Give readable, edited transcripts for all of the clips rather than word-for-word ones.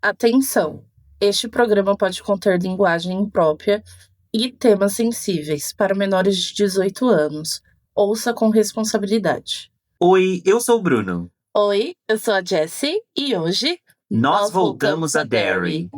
Atenção! Este programa pode conter linguagem imprópria e temas sensíveis para menores de 18 anos. Ouça com responsabilidade. Oi, eu sou o Bruno. Oi, eu sou a Jessie e hoje Nós voltamos a Derry.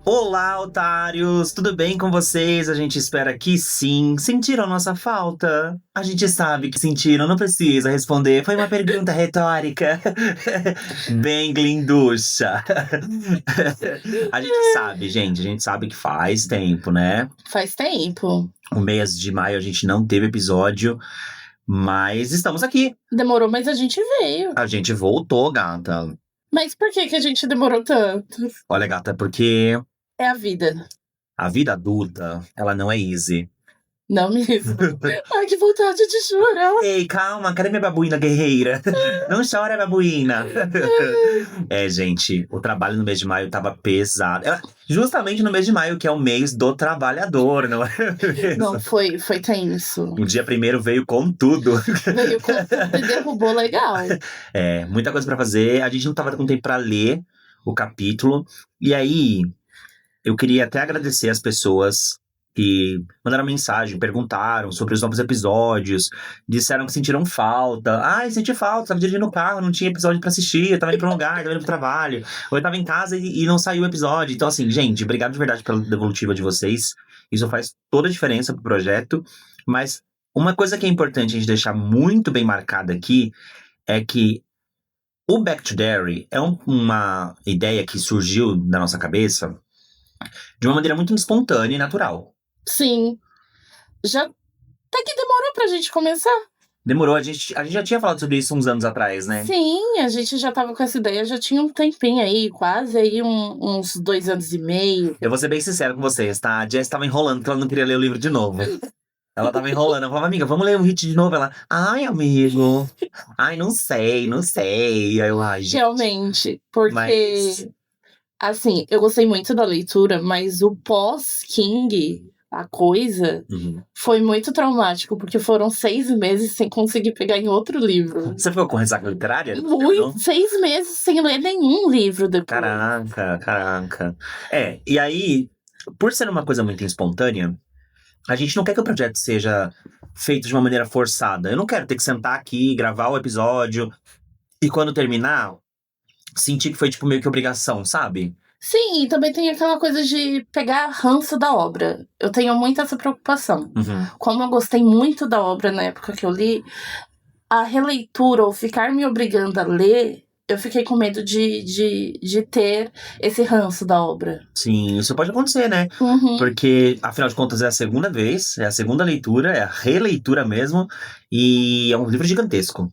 Olá, otários! Tudo bem com vocês? A gente espera que sim. Sentiram nossa falta? A gente sabe que sentiram, não precisa responder. Foi uma pergunta retórica. Bem glinducha. A gente sabe, gente. A gente sabe que faz tempo, né? Faz tempo. O mês de maio a gente não teve episódio, mas estamos aqui. Demorou, mas a gente veio. A gente voltou, gata. Mas por que a gente demorou tanto? Olha, gata, porque É a vida. a vida adulta, ela não é easy. Não mesmo. Ai, que vontade de chorar. Ei, calma, cadê minha babuína guerreira? Não chora, babuína. Gente, o trabalho no mês de maio tava pesado. Justamente no mês de maio, que é o mês do trabalhador, não é mesmo? Não, foi tenso. O dia primeiro veio com tudo. Veio com tudo e derrubou legal. Muita coisa pra fazer. A gente não tava com tempo pra ler o capítulo. E aí, eu queria até agradecer as pessoas que mandaram mensagem, perguntaram sobre os novos episódios, disseram que sentiram falta. Ai, senti falta, tava dirigindo o carro, não tinha episódio pra assistir, eu tava indo pra um lugar, tava indo pro trabalho, ou eu tava em casa e não saiu o episódio. Então, assim, gente, obrigado de verdade pela devolutiva de vocês. Isso faz toda a diferença pro projeto. Mas uma coisa que é importante a gente deixar muito bem marcada aqui é que o Back to Derry é uma ideia que surgiu na nossa cabeça de uma maneira muito espontânea e natural. Sim. Até que demorou pra gente começar. Demorou, a gente já tinha falado sobre isso uns anos atrás, né? Sim, a gente já tava com essa ideia, já tinha um tempinho aí, quase aí uns 2 anos e meio. Eu vou ser bem sincero com vocês, tá? A Jess tava enrolando porque ela não queria ler o livro de novo. Ela tava enrolando, eu falava, amiga, vamos ler o Hit de novo? Ela, ai, amigo, ai, não sei. Aí eu, ai, gente. Realmente, porque, Mas, assim, eu gostei muito da leitura, mas o pós-King, a coisa, foi muito traumático, porque foram 6 meses sem conseguir pegar em outro livro. Você ficou com ressaca literária? Muito, 6 meses sem ler nenhum livro depois. Caraca. E aí, por ser uma coisa muito espontânea, a gente não quer que o projeto seja feito de uma maneira forçada. Eu não quero ter que sentar aqui, gravar o episódio e quando terminar, sentir que foi tipo meio que obrigação, sabe? Sim, e também tem aquela coisa de pegar ranço da obra. Eu tenho muito essa preocupação. Como eu gostei muito da obra na época que eu li, a releitura ou ficar me obrigando a ler, eu fiquei com medo de ter esse ranço da obra. Sim, isso pode acontecer, né? Porque, afinal de contas, é a segunda vez, é a segunda leitura, é a releitura mesmo, e é um livro gigantesco.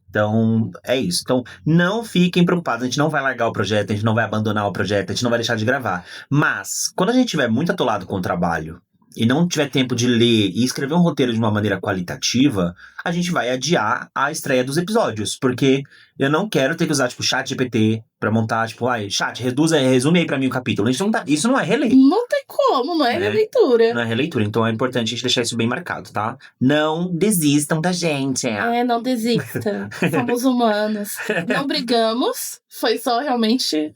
Então, é isso. Então, não fiquem preocupados, a gente não vai largar o projeto, a gente não vai abandonar o projeto, a gente não vai deixar de gravar. Mas, quando a gente estiver muito atolado com o trabalho, e não tiver tempo de ler e escrever um roteiro de uma maneira qualitativa, a gente vai adiar a estreia dos episódios. Porque eu não quero ter que usar, tipo, chat GPT pra montar, tipo, chat, resume aí pra mim o capítulo. Isso não é releitura. Não tem como, não é releitura. Não é releitura, então é importante a gente deixar isso bem marcado, tá? Não desistam da gente. Não desista. Somos humanos. Não brigamos, foi só realmente...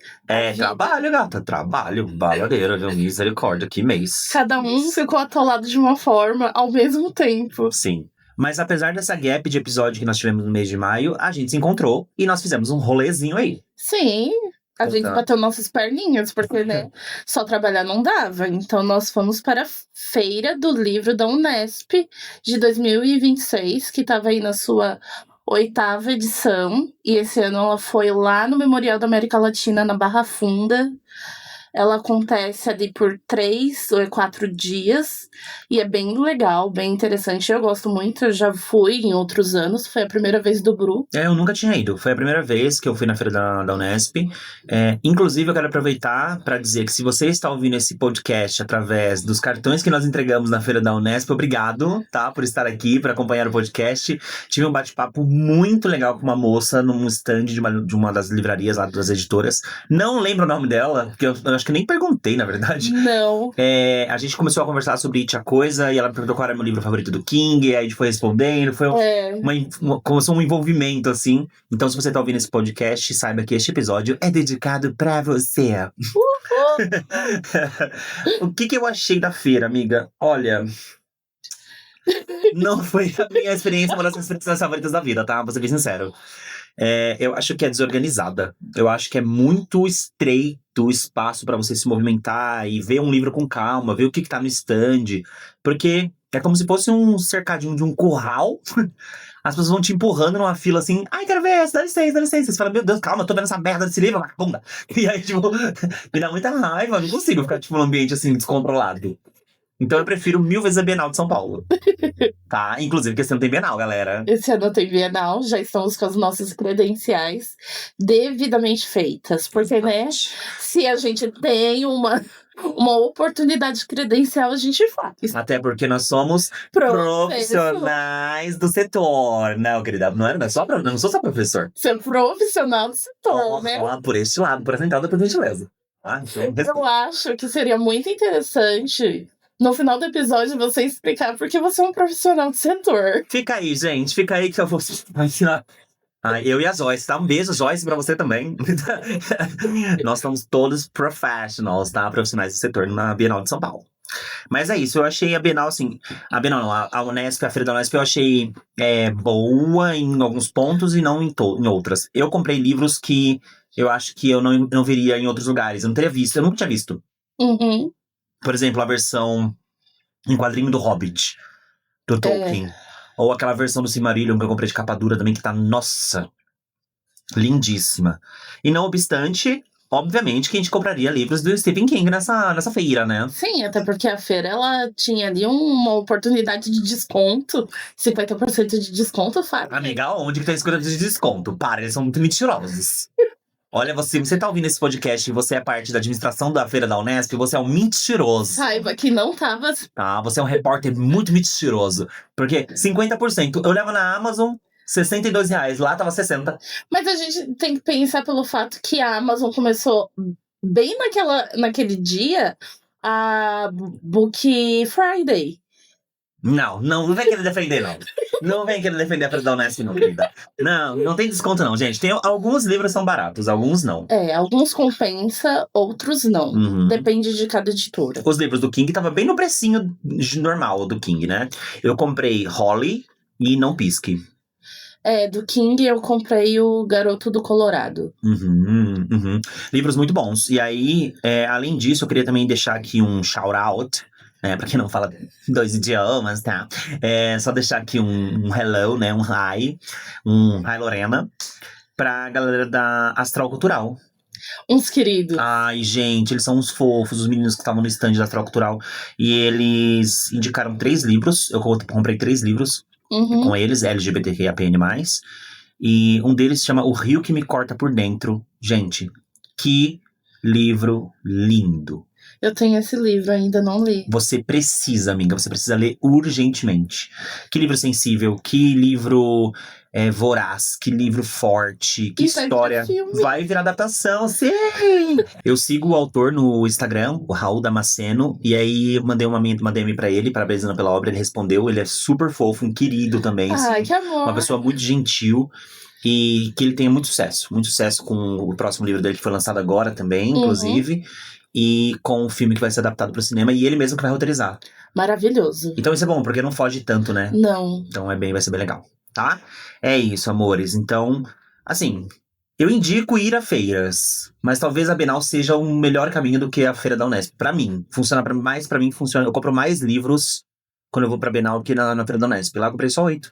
Trabalho, gata, trabalho, baladeira, viu? Misericórdia, que mês. Cada um ficou atolado de uma forma ao mesmo tempo. Sim. Mas apesar dessa gap de episódio que nós tivemos no mês de maio, a gente se encontrou e nós fizemos um rolezinho aí. Sim, a gente bateu nossas perninhas, porque, né, só trabalhar não dava. Então, nós fomos para a Feira do Livro da Unesp de 2026, que estava aí na sua 8ª edição. E esse ano ela foi lá no Memorial da América Latina, na Barra Funda. Ela acontece ali por 3 ou 4 dias. E é bem legal, bem interessante. Eu gosto muito, eu já fui em outros anos. Foi a primeira vez do Bru. Eu nunca tinha ido. Foi a primeira vez que eu fui na feira da Unesp. Inclusive, eu quero aproveitar para dizer que se você está ouvindo esse podcast através dos cartões que nós entregamos na feira da Unesp, obrigado, tá? Por estar aqui, para acompanhar o podcast. Tive um bate-papo muito legal com uma moça num stand de uma das livrarias lá, das editoras. Não lembro o nome dela, porque eu acho que nem perguntei, na verdade. Não. A gente começou a conversar sobre It, a Coisa, e ela me perguntou qual era o meu livro favorito do King, e aí a gente foi respondendo, foi começou um envolvimento, assim. Então, se você tá ouvindo esse podcast, saiba que este episódio é dedicado pra você. O que eu achei da feira, amiga? Olha, não foi a minha experiência, uma das minhas experiências favoritas da vida, tá? Vou ser bem sincero. Eu acho que é desorganizada. Eu acho que é muito estreito o espaço pra você se movimentar e ver um livro com calma, ver o que tá no stand. Porque é como se fosse um cercadinho de um curral. As pessoas vão te empurrando numa fila assim, ai, quero ver esse, dá licença, dá licença. Você fala, meu Deus, calma, eu tô vendo essa merda desse livro, vagabunda. E aí, tipo, me dá muita raiva, eu não consigo ficar, tipo, num ambiente assim, descontrolado. Então eu prefiro 1000 vezes a Bienal de São Paulo. Tá? Inclusive, porque esse ano tem Bienal, galera. Esse ano tem Bienal, já estamos com as nossas credenciais devidamente feitas. Porque, né, se a gente tem uma oportunidade credencial, a gente faz. Até porque nós somos profissionais do setor. Não, querida, não sou só professor. Você é profissional do setor, né? Por este lado, por essa entrada, por gentileza. Eu acho que seria muito interessante, no final do episódio, você explicar porque você é um profissional do setor. Fica aí, gente. Fica aí que eu vou ensinar. Eu e a Joyce, tá? Um beijo, Joyce, pra você também. Nós somos todos professionals, tá? Profissionais do setor na Bienal de São Paulo. Mas é isso, eu achei a Bienal, assim... A Bienal não, a Unesp, a Feira da Unesp, eu achei boa em alguns pontos e não em outras. Eu comprei livros que eu acho que eu não veria em outros lugares. Eu não teria visto, eu nunca tinha visto. Uhum. Por exemplo, a versão em quadrinho do Hobbit, do Tolkien. Ou aquela versão do Silmarillion que eu comprei de capa dura também, que tá, nossa, lindíssima. E não obstante, obviamente que a gente compraria livros do Stephen King nessa feira, né? Sim, até porque a feira, ela tinha ali uma oportunidade de desconto. 50% de desconto, Fábio. Amiga, onde que tem 50% de desconto? Para, eles são muito mentirosos. Olha, você tá ouvindo esse podcast e você é parte da administração da Feira da Unesp, você é um mentiroso. Saiba que não tava. Tá, você é um repórter muito mentiroso. Porque 50%, eu levo na Amazon, R$62, lá tava 60. Mas a gente tem que pensar pelo fato que a Amazon começou bem naquele dia a Book Friday. Não vem querer defender, não. Não vem querer defender a Feira da Unesp, não, querida. Não tem desconto, não, gente. Alguns livros são baratos, alguns não. Alguns compensa, outros não. Uhum. Depende de cada editora. Os livros do King tava bem no precinho normal do King, né? Eu comprei Holly e Não Pisque. Do King eu comprei o Garoto do Colorado. Uhum. Livros muito bons. E aí, além disso, eu queria também deixar aqui um shout-out. Pra quem não fala 2 idiomas, tá? Só deixar aqui um hello, né? Um hi Lorena, pra galera da Astral Cultural. Uns queridos. Ai, gente, eles são uns fofos, os meninos que estavam no stand da Astral Cultural. E eles indicaram 3 livros. Eu comprei 3 livros com eles, LGBTQIAPN+. E um deles se chama O Rio que Me Corta por Dentro. Gente, que livro lindo. Eu tenho esse livro, ainda não li. Você precisa, amiga, você precisa ler urgentemente. Que livro sensível, que livro voraz, que livro forte, que história. Vai virar adaptação, sim! Eu sigo o autor no Instagram, o Raul Damasceno, e aí mandei uma DM pra ele, parabenizando pela obra, ele respondeu, ele é super fofo, um querido também. Ai, assim, que amor! Uma pessoa muito gentil. E que ele tenha muito sucesso com o próximo livro dele, que foi lançado agora também, inclusive. E com o filme que vai ser adaptado pro cinema, e ele mesmo que vai roteirizar. Maravilhoso. Então isso é bom, porque não foge tanto, né? Não. Então vai ser bem legal, tá? É isso, amores. Então, assim, eu indico ir a feiras, mas talvez a Bienal seja um melhor caminho do que a Feira da Unesp. Pra mim, funciona. Eu compro mais livros quando eu vou pra Bienal que na Feira da Unesp. Lá eu comprei só 8.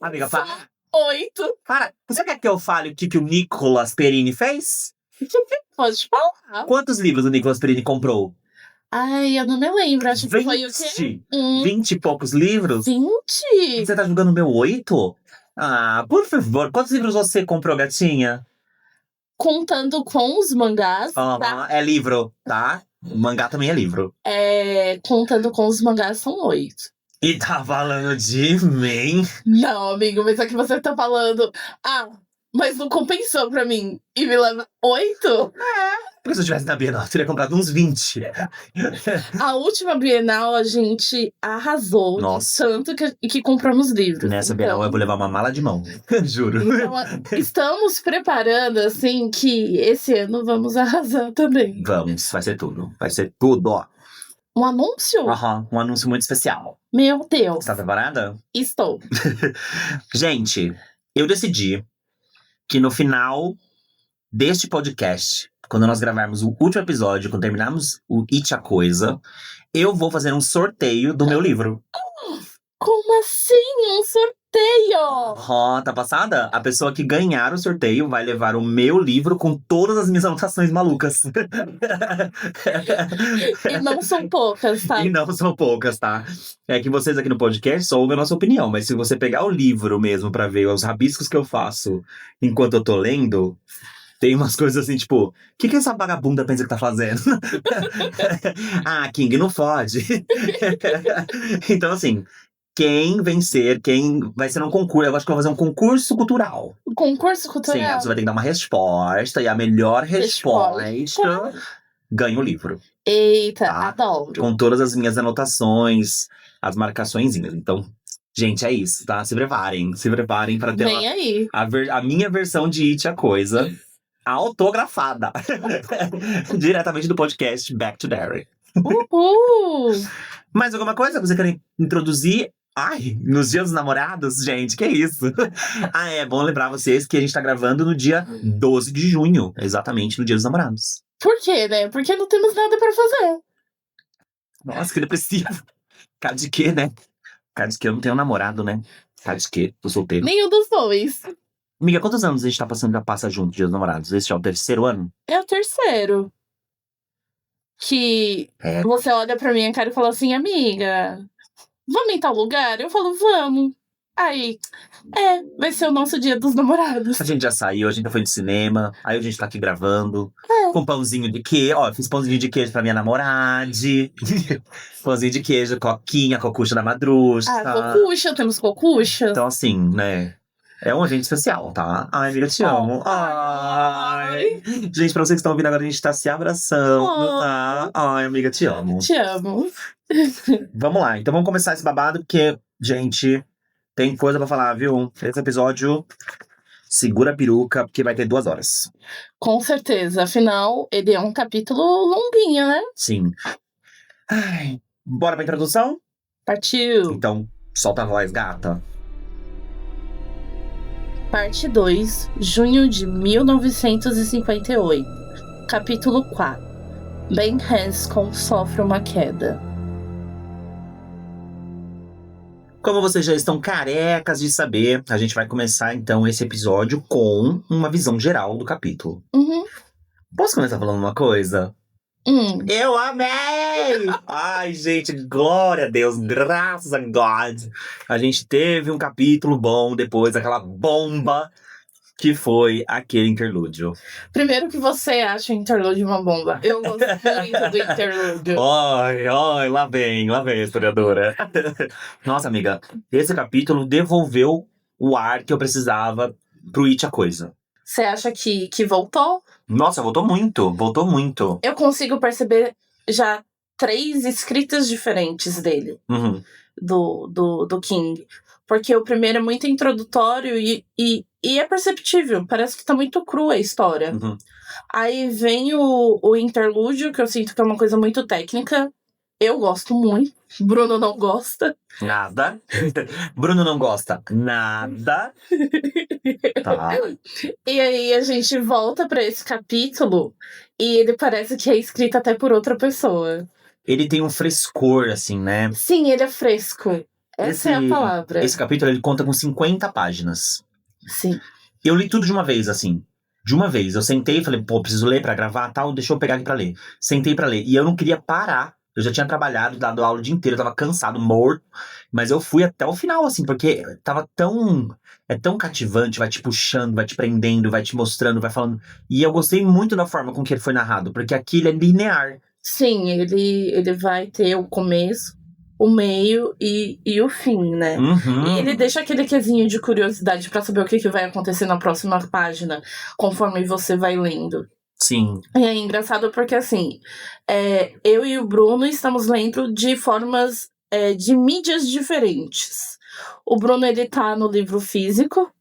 Amiga, para. 8? Para. Você quer que eu fale o que o Nicolas Perini fez? Pode falar. Quantos livros o Nicolas Perini comprou? Ai, eu não me lembro. Acho que 20? foi o quê? 20 e poucos livros? 20? Você tá julgando o meu 8? Ah, por favor. Quantos livros você comprou, gatinha? Contando com os mangás, tá? É livro, tá? O mangá também é livro. Contando com os mangás, são 8. E tá falando de mim? Não, amigo, mas é que você tá falando. Ah, mas não compensou pra mim. E me leva 8? Porque se eu tivesse na Bienal, eu teria comprado uns 20. A última Bienal, a gente arrasou. Nossa. Tanto que compramos livros. Nessa Bienal eu vou levar uma mala de mão. Juro. Então, estamos preparando, assim, que esse ano vamos arrasar também. Vamos, vai ser tudo. Vai ser tudo, ó. Um anúncio? Um anúncio muito especial. Meu Deus. Está preparada? Estou. Gente, eu decidi que no final deste podcast, quando nós gravarmos o último episódio, quando terminarmos o It a Coisa, eu vou fazer um sorteio do meu livro. Como assim? Um sorteio? Tá passada? A pessoa que ganhar o sorteio vai levar o meu livro com todas as minhas anotações malucas. E não são poucas, tá? E não são poucas, tá? É que vocês aqui no podcast só ouvem a nossa opinião, mas se você pegar o livro mesmo pra ver os rabiscos que eu faço enquanto eu tô lendo, tem umas coisas assim, tipo, o que essa vagabunda pensa que tá fazendo? Ah, King, não fode. Então, assim, quem vencer, quem vai ser um concurso, eu acho que eu vou fazer um concurso cultural. Concurso cultural? Sim, você vai ter que dar uma resposta, e a melhor resposta ganha o livro. Eita, tá? adoro. Com todas as minhas anotações, as marcaçõezinhas. Então, gente, é isso, tá? Se preparem pra ter Vem aí. a minha versão de It a Coisa autografada. Diretamente do podcast Back to Derry. Uhul! Mais alguma coisa que você quer introduzir? Ai, nos dias dos namorados, gente, que isso? É bom lembrar vocês que a gente tá gravando no dia 12 de junho, exatamente no dia dos namorados. Por quê, né? Porque não temos nada pra fazer. Nossa, que depressivo. Cara de quê, né? Cara de quê? Eu não tenho namorado, né? Cara de quê? Tô solteiro. Nenhum dos dois. Amiga, quantos anos a gente tá passando pra passar junto, dia dos namorados? Esse é o 3º ano? É o 3º. Que você olha pra minha cara e fala assim, amiga, vamos em tal lugar? Eu falo, vamos. Aí, vai ser o nosso dia dos namorados. A gente já saiu, a gente já foi de cinema, aí a gente tá aqui gravando. Com pãozinho de queijo. Ó, fiz pãozinho de queijo pra minha namorada. Pãozinho de queijo, coquinha, cocucha da madruxa. Cocucha, temos cocucha. Então, assim, né? É um evento especial, tá? Ai, amiga, te amo. Ai. Gente, pra vocês que estão ouvindo agora, a gente tá se abraçando, tá? Ai, amiga, te amo. Te amo. Vamos lá, então vamos começar esse babado, porque, gente, tem coisa pra falar, viu? Esse episódio, segura a peruca, porque vai ter 2 horas. Com certeza, afinal, ele é um capítulo longuinho, né? Sim. Ai, bora pra introdução? Partiu. Então, solta a voz, gata. Parte 2, junho de 1958. Capítulo 4. Ben Hanscom sofre uma queda. Como vocês já estão carecas de saber, a gente vai começar então esse episódio com uma visão geral do capítulo. Uhum. Posso começar falando uma coisa? Eu amei! Ai, gente, glória a Deus, graças a God. A gente teve um capítulo bom depois daquela bomba que foi aquele interlúdio. Primeiro que você acha o interlúdio uma bomba. Eu gosto muito do interlúdio. Ai, lá vem a historiadora. Nossa, amiga, esse capítulo devolveu o ar que eu precisava pro It a Coisa. Você acha que voltou? Nossa, voltou muito. Eu consigo perceber já 3 escritas diferentes dele. Uhum. Do King. Porque o primeiro é muito introdutório e é perceptível. Parece que tá muito crua a história. Uhum. Aí vem o interlúdio, que eu sinto que é uma coisa muito técnica. Eu gosto muito. Bruno não gosta. Nada. Bruno não gosta. Nada. Tá. E aí a gente volta pra esse capítulo e ele parece que é escrito até por outra pessoa. Ele tem um frescor, assim, né? Sim, ele é fresco. Essa é a palavra. Esse capítulo, ele conta com 50 páginas. Sim. Eu li tudo de uma vez, assim. De uma vez. Eu sentei e falei, pô, preciso ler pra gravar, tal, deixa eu pegar aqui pra ler. Sentei pra ler. E eu não queria parar. Eu já tinha trabalhado, dado aula o dia inteiro, eu tava cansado, morto. Mas eu fui até o final, assim, porque tava tão... É tão cativante, vai te puxando, vai te prendendo, vai te mostrando, vai falando. E eu gostei muito da forma com que ele foi narrado, porque aqui ele é linear. Sim, ele vai ter o começo, o meio e o fim, né? E ele deixa aquele quesinho de curiosidade pra saber o que vai acontecer na próxima página, conforme você vai lendo. Sim. E é engraçado porque, assim, eu e o Bruno estamos lendo de formas de mídias diferentes. O Bruno, ele tá no livro físico.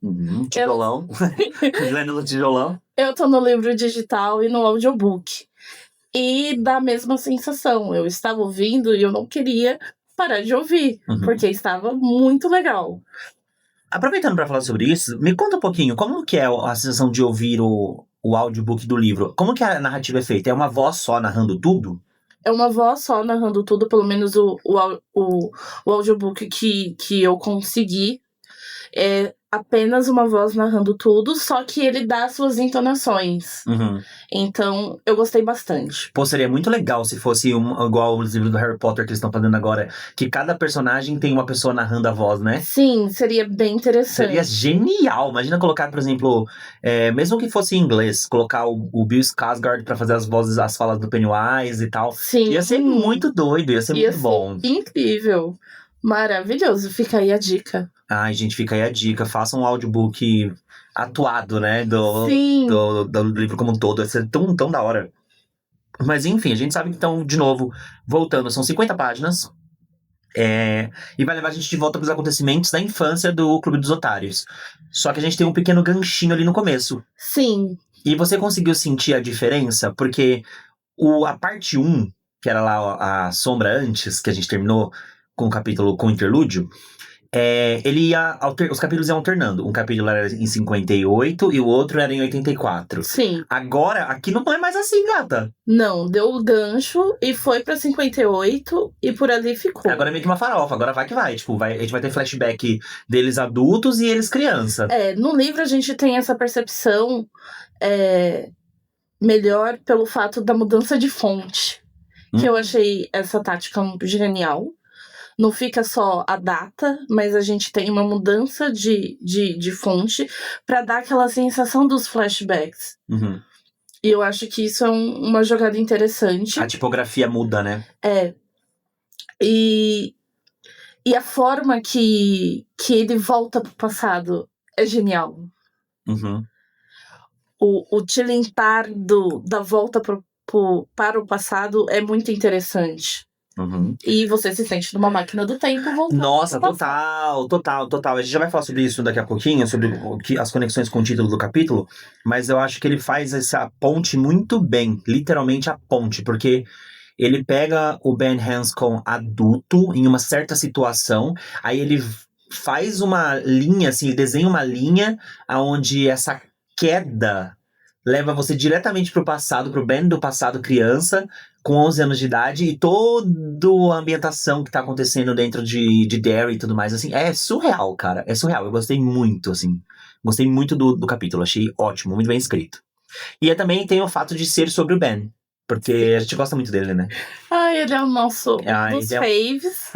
Tijolão. Lendo no tijolão. Eu tô no livro digital e no audiobook. E dá a mesma sensação. Eu estava ouvindo e eu não queria parar de ouvir, porque estava muito legal. Aproveitando para falar sobre isso, me conta um pouquinho, como que é a sensação de ouvir o audiobook do livro? Como que a narrativa é feita? É uma voz só narrando tudo? É uma voz só narrando tudo, pelo menos o audiobook que eu consegui. É apenas uma voz narrando tudo, só que ele dá suas entonações. Então, eu gostei bastante. Pô, seria muito legal se fosse igual os livros do Harry Potter que eles estão fazendo agora, que cada personagem tem uma pessoa narrando a voz, né? Sim, seria bem interessante. Seria genial. Imagina colocar, por exemplo, mesmo que fosse em inglês, colocar o Bill Skarsgård pra fazer as vozes, as falas do Pennywise e tal. Sim. Ia ser muito doido, ia ser muito bom. Incrível. Maravilhoso. Fica aí a dica. Ai, gente, fica aí a dica. Faça um audiobook atuado, né? Do livro como um todo. Vai ser tão da hora. Mas enfim, a gente sabe que então, de novo, voltando, são 50 páginas. E vai levar a gente de volta para os acontecimentos da infância do Clube dos Otários. Só que a gente tem um pequeno ganchinho ali no começo. Sim. E você conseguiu sentir a diferença? Porque a parte 1, que era lá a Sombra Antes, que a gente terminou com o capítulo com o interlúdio, os capítulos iam alternando. Um capítulo era em 58 e o outro era em 84. Sim. Agora, aqui não é mais assim, gata. Não, deu o gancho e foi pra 58 e por ali ficou. Agora é meio que uma farofa, agora vai que vai. Tipo, a gente vai ter flashback deles adultos e eles criança. No livro a gente tem essa percepção melhor pelo fato da mudança de fonte. Que eu achei essa tática genial. Não fica só a data, mas a gente tem uma mudança de fonte pra dar aquela sensação dos flashbacks. E eu acho que isso é uma jogada interessante. A tipografia muda, né? E a forma que ele volta pro passado é genial. O tilintar da volta para o passado é muito interessante. E você se sente numa máquina do tempo voltando. Nossa, total. A gente já vai falar sobre isso daqui a pouquinho, sobre as conexões com o título do capítulo, mas eu acho que ele faz essa ponte muito bem, literalmente a ponte, porque ele pega o Ben Hanscom adulto em uma certa situação, aí ele faz uma linha, assim, ele desenha uma linha onde essa queda leva você diretamente pro passado, pro Ben do passado criança, com 11 anos de idade, e toda a ambientação que tá acontecendo dentro de Derry e tudo mais, assim, é surreal, cara, é surreal, eu gostei muito, assim, gostei muito do capítulo, achei ótimo, muito bem escrito. E também tem o fato de ser sobre o Ben, porque a gente gosta muito dele, né? Ele é o nosso dos faves.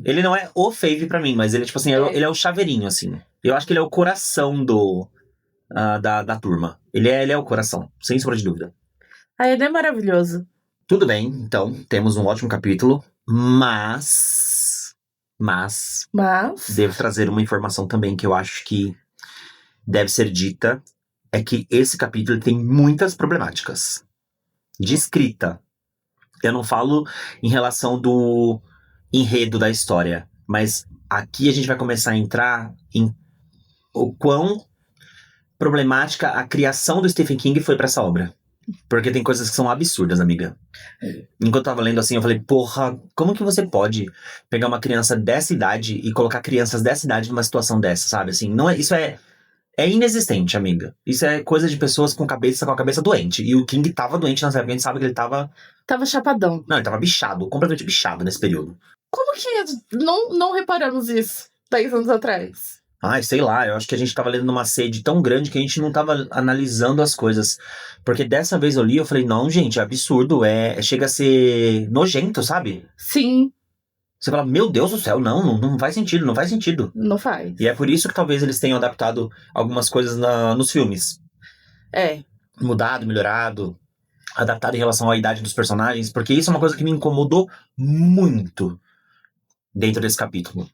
Ele não é o fave pra mim, mas ele, tipo assim, ele é o chaveirinho, assim. Eu acho que ele é o coração da turma. Ele é o coração, sem sombra de dúvida. Ele é maravilhoso. Tudo bem, então, temos um ótimo capítulo, mas devo trazer uma informação também que eu acho que deve ser dita, é que esse capítulo tem muitas problemáticas de escrita. Eu não falo em relação do enredo da história, mas aqui a gente vai começar a entrar em o quão problemática a criação do Stephen King foi pra essa obra. Porque tem coisas que são absurdas, amiga. Enquanto eu tava lendo assim, eu falei, porra, como que você pode pegar uma criança dessa idade e colocar crianças dessa idade numa situação dessa, sabe? Assim, isso é inexistente, amiga. Isso é coisa de pessoas com a cabeça doente. E o King tava doente nessa época, a gente sabe que ele tava... Tava chapadão. Não, ele tava bichado, completamente bichado nesse período. Como que não reparamos isso 10 anos atrás? Ai, sei lá, eu acho que a gente tava lendo numa sede tão grande que a gente não tava analisando as coisas. Porque dessa vez eu li, eu falei, não, gente, é absurdo, chega a ser nojento, sabe? Sim. Você fala, meu Deus do céu, não faz sentido, não faz sentido. Não faz. E é por isso que talvez eles tenham adaptado algumas coisas nos filmes. Mudado, melhorado, adaptado em relação à idade dos personagens, porque isso é uma coisa que me incomodou muito dentro desse capítulo.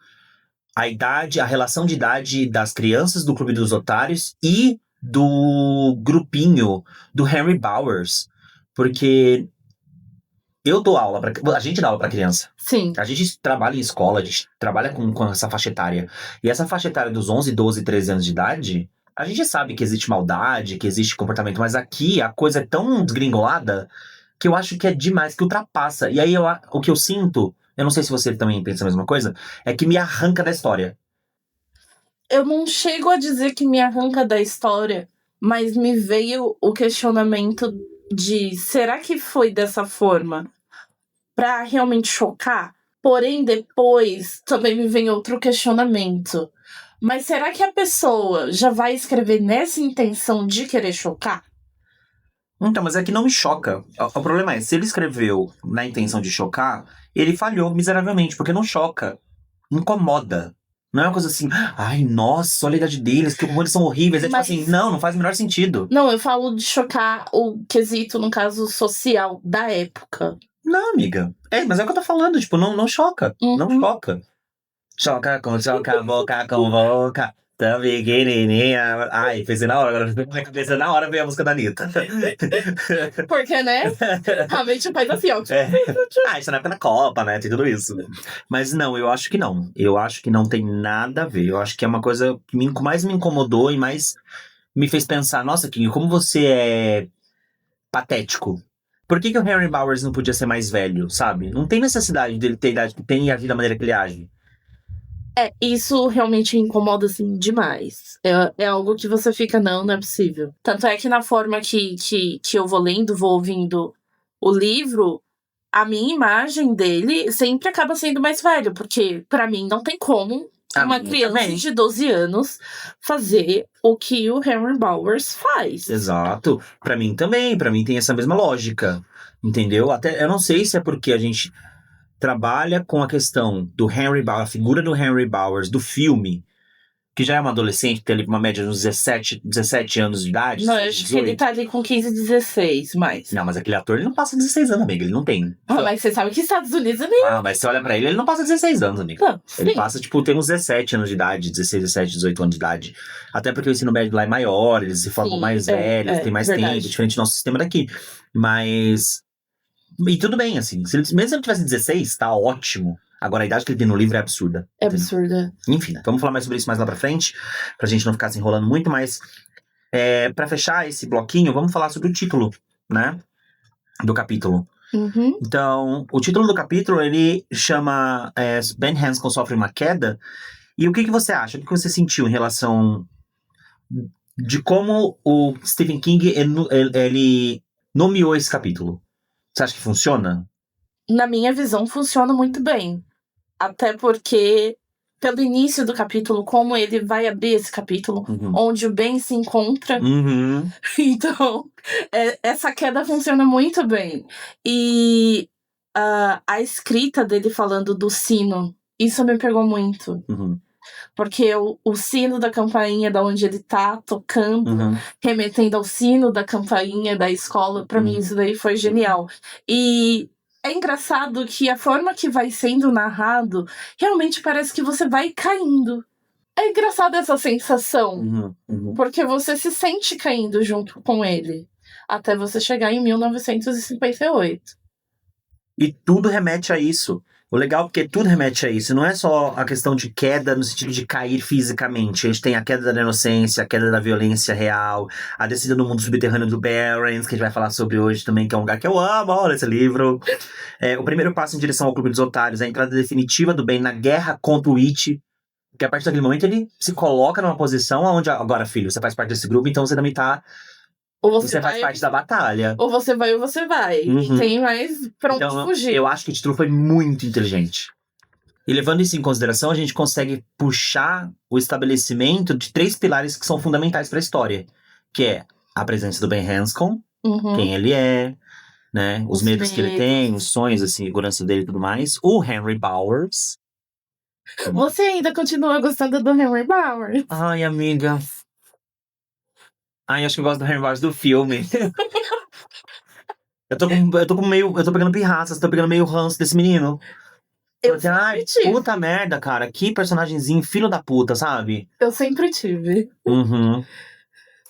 A relação de idade das crianças do Clube dos Otários e do grupinho do Henry Bowers. Porque eu dou aula a gente dá aula pra criança. Sim. A gente trabalha em escola, a gente trabalha com essa faixa etária. E essa faixa etária dos 11, 12, 13 anos de idade, a gente sabe que existe maldade, que existe comportamento, mas aqui a coisa é tão desgringolada que eu acho que é demais, que ultrapassa. E aí o que eu sinto, eu não sei se você também pensa a mesma coisa, é que me arranca da história. Eu não chego a dizer que me arranca da história, mas me veio o questionamento de será que foi dessa forma pra realmente chocar? Porém, depois também me vem outro questionamento. Mas será que a pessoa já vai escrever nessa intenção de querer chocar? Então, mas é que não me choca. O problema é, se ele escreveu na intenção de chocar, ele falhou miseravelmente, porque não choca. Incomoda. Não é uma coisa assim, ai, nossa, olha a idade deles, que como eles são horríveis. É Mas- tipo assim, não faz o menor sentido. Não, eu falo de chocar o quesito, no caso, social da época. Não, amiga. Mas é o que eu tô falando, tipo, não choca. Não Uhum. choca. Choca, boca com boca. Tão pequenininha. Ai, pensei na hora, agora na minha cabeça na hora veio a música da Anitta. Porque, né? Realmente faz assim, ó. Isso na época da Copa, né? Tem tudo isso. Mas não, eu acho que não. Eu acho que não tem nada a ver. Eu acho que é uma coisa que mais me incomodou e mais me fez pensar, nossa, Kim, como você é patético. Por que o Henry Bowers não podia ser mais velho, sabe? Não tem necessidade dele ter a idade que tem e agir da maneira que ele age. Isso realmente incomoda, assim, demais. É algo que você fica, não é possível. Tanto é que na forma que eu vou lendo, vou ouvindo o livro, a minha imagem dele sempre acaba sendo mais velho. Porque, pra mim, não tem como uma criança também. de 12 anos fazer o que o Henry Bowers faz. Exato. Pra mim também. Pra mim tem essa mesma lógica. Entendeu? Até eu não sei se é porque a gente trabalha com a questão do Henry Bowers, a figura do Henry Bowers, do filme, que já é um adolescente, tem ali uma média de uns 17 anos de idade. Não, eu acho 18. que ele tá ali com 15, 16, mas... Não, mas aquele ator, ele não passa 16 anos, amiga. Ele não tem. mas você sabe que Estados Unidos é meio... Mas você olha pra ele, ele não passa 16 anos, amiga. Não, Ele sim. passa, tipo, tem uns 17 anos de idade, 16, 17, 18 anos de idade. Até porque o ensino médio lá é maior, eles se formam mais velhos, tem mais verdade. tempo, diferente do nosso sistema daqui. Mas... E tudo bem, assim. Mesmo se ele tivesse 16, tá ótimo. Agora, a idade que ele tem no livro é absurda. É absurda. Enfim, vamos falar mais sobre isso mais lá pra frente, pra gente não ficar se enrolando muito, mas pra fechar esse bloquinho, vamos falar sobre o título, né? Do capítulo. Uhum. Então, o título do capítulo, ele chama Ben Hanscom sofre uma queda. E o que você acha? O que você sentiu em relação de como o Stephen King ele nomeou esse capítulo? Você acha que funciona? Na minha visão, funciona muito bem. Até porque, pelo início do capítulo, como ele vai abrir esse capítulo, onde o Ben se encontra. Então, essa queda funciona muito bem. E a escrita dele falando do sino, isso me pegou muito. Porque o sino da campainha da onde ele tá tocando, remetendo ao sino da campainha da escola, pra mim isso daí foi genial. E é engraçado que a forma que vai sendo narrado, realmente parece que você vai caindo. É engraçada essa sensação, porque você se sente caindo junto com ele, até você chegar em 1958. E tudo remete a isso. O legal é porque tudo remete a isso. Não é só a questão de queda no sentido de cair fisicamente. A gente tem a queda da inocência, a queda da violência real, a descida no mundo subterrâneo do Barrens, que a gente vai falar sobre hoje também, que é um lugar que eu amo, olha esse livro. O primeiro passo em direção ao Clube dos Otários, a entrada definitiva do Ben na guerra contra o It. Porque a partir daquele momento ele se coloca numa posição onde, agora filho, você faz parte desse grupo, então você também tá... Ou você faz parte da batalha. Ou você vai ou você vai. E tem mais pra onde fugir. Eu acho que o título foi muito inteligente. E levando isso em consideração, a gente consegue puxar o estabelecimento de 3 pilares que são fundamentais para a história. Que é a presença do Ben Hanscom, quem ele é, né? Os medos que ele tem, os sonhos, a segurança dele e tudo mais. O Henry Bowers. Você ainda continua gostando do Henry Bowers? Ai, amiga. Ai, acho que eu gosto do Henry Bowers do filme. Eu tô pegando pirraças, tô pegando meio ranço desse menino. Ai, puta merda, cara. Que personagemzinho filho da puta, sabe? Eu sempre tive.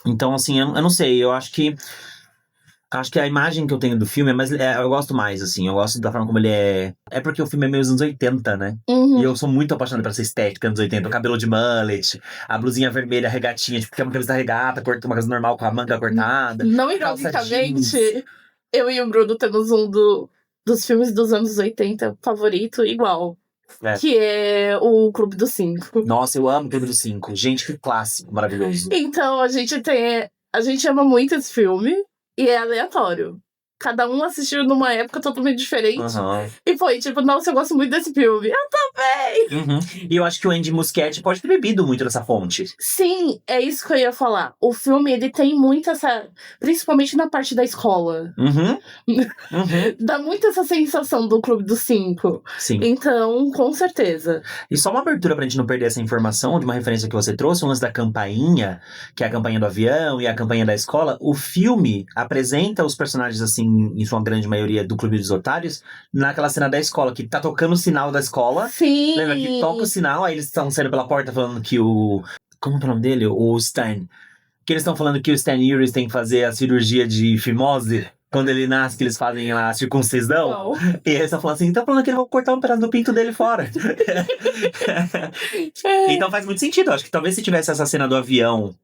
Então, assim, eu não sei. Eu acho que a imagem que eu tenho do filme eu gosto mais, assim. Eu gosto da forma como ele é. É porque o filme é meio dos anos 80, né? E eu sou muito apaixonado por essa estética dos anos 80. O cabelo de mullet, a blusinha vermelha, a regatinha, tipo, que é uma camisa da regata, uma camisa normal com a manga cortada. Não ironicamente, eu e o Bruno temos um dos filmes dos anos 80 favorito igual. Que é o Clube dos Cinco. Nossa, eu amo o Clube dos Cinco. Gente, que clássico, maravilhoso. Então, a gente ama muito esse filme e é aleatório. Cada um assistiu numa época totalmente diferente. E foi tipo, nossa, eu gosto muito desse filme. Eu também! E eu acho que o Andy Muschietti pode ter bebido muito dessa fonte. Sim, é isso que eu ia falar. O filme, ele tem muito essa... Principalmente na parte da escola. Dá muito essa sensação do Clube dos Cinco. Sim. Então, com certeza. E só uma abertura pra gente não perder essa informação de uma referência que você trouxe, o lance da campainha, que é a campainha do avião e a campainha da escola. O filme apresenta os personagens, assim, em sua grande maioria do Clube dos Otários, naquela cena da escola, que tá tocando o sinal da escola. Sim! Lembra que toca o sinal, aí eles estão saindo pela porta falando que o... Como é o nome dele? O Stan. Que eles estão falando que o Stan Uris tem que fazer a cirurgia de fimose. Quando ele nasce, que eles fazem a circuncisão. E eles estão falando assim, então falando que eles vão cortar um pedaço do pinto dele fora. Então faz muito sentido. Acho que talvez se tivesse essa cena do avião,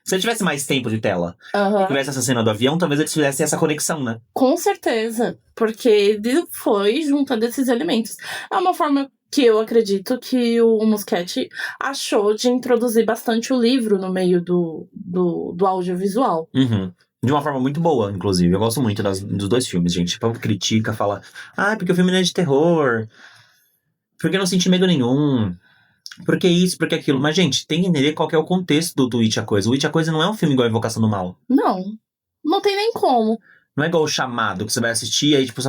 se ele tivesse mais tempo de tela, se tivesse essa cena do avião, talvez eles tivessem essa conexão, né? Com certeza. Porque ele foi juntando esses elementos. É uma forma que eu acredito que o Muschietti achou de introduzir bastante o livro no meio do audiovisual. De uma forma muito boa, inclusive. Eu gosto muito dos 2 filmes, gente. O povo critica, fala... porque o filme não é de terror. Porque eu não senti medo nenhum. Porque isso, porque aquilo. Mas, gente, tem que entender qual que é o contexto do It a Coisa. O It a Coisa não é um filme igual a Invocação do Mal. Não tem nem como. Não é igual o Chamado, que você vai assistir e aí, tipo,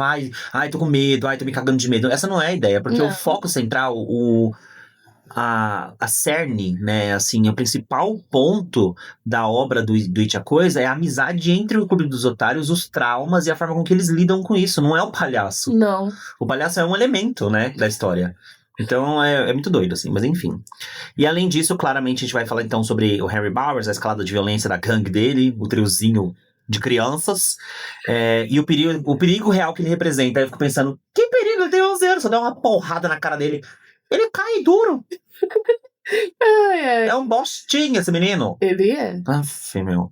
tô com medo, tô me cagando de medo. Essa não é a ideia, porque o foco central, a cerne, né, assim, o principal ponto da obra do It a Coisa é a amizade entre o Clube dos Otários, os traumas e a forma com que eles lidam com isso. Não é o palhaço. Não. O palhaço é um elemento, né, da história. Então é muito doido, assim, mas enfim. E além disso, claramente a gente vai falar então sobre o Henry Bowers, a escalada de violência da gangue dele, o triozinho de crianças, e o perigo real que ele representa. Aí eu fico pensando, que perigo? Ele tem 11 anos, só dá uma porrada na cara dele. Ele cai duro. É um bostinho esse menino. Ele é. Aff, meu.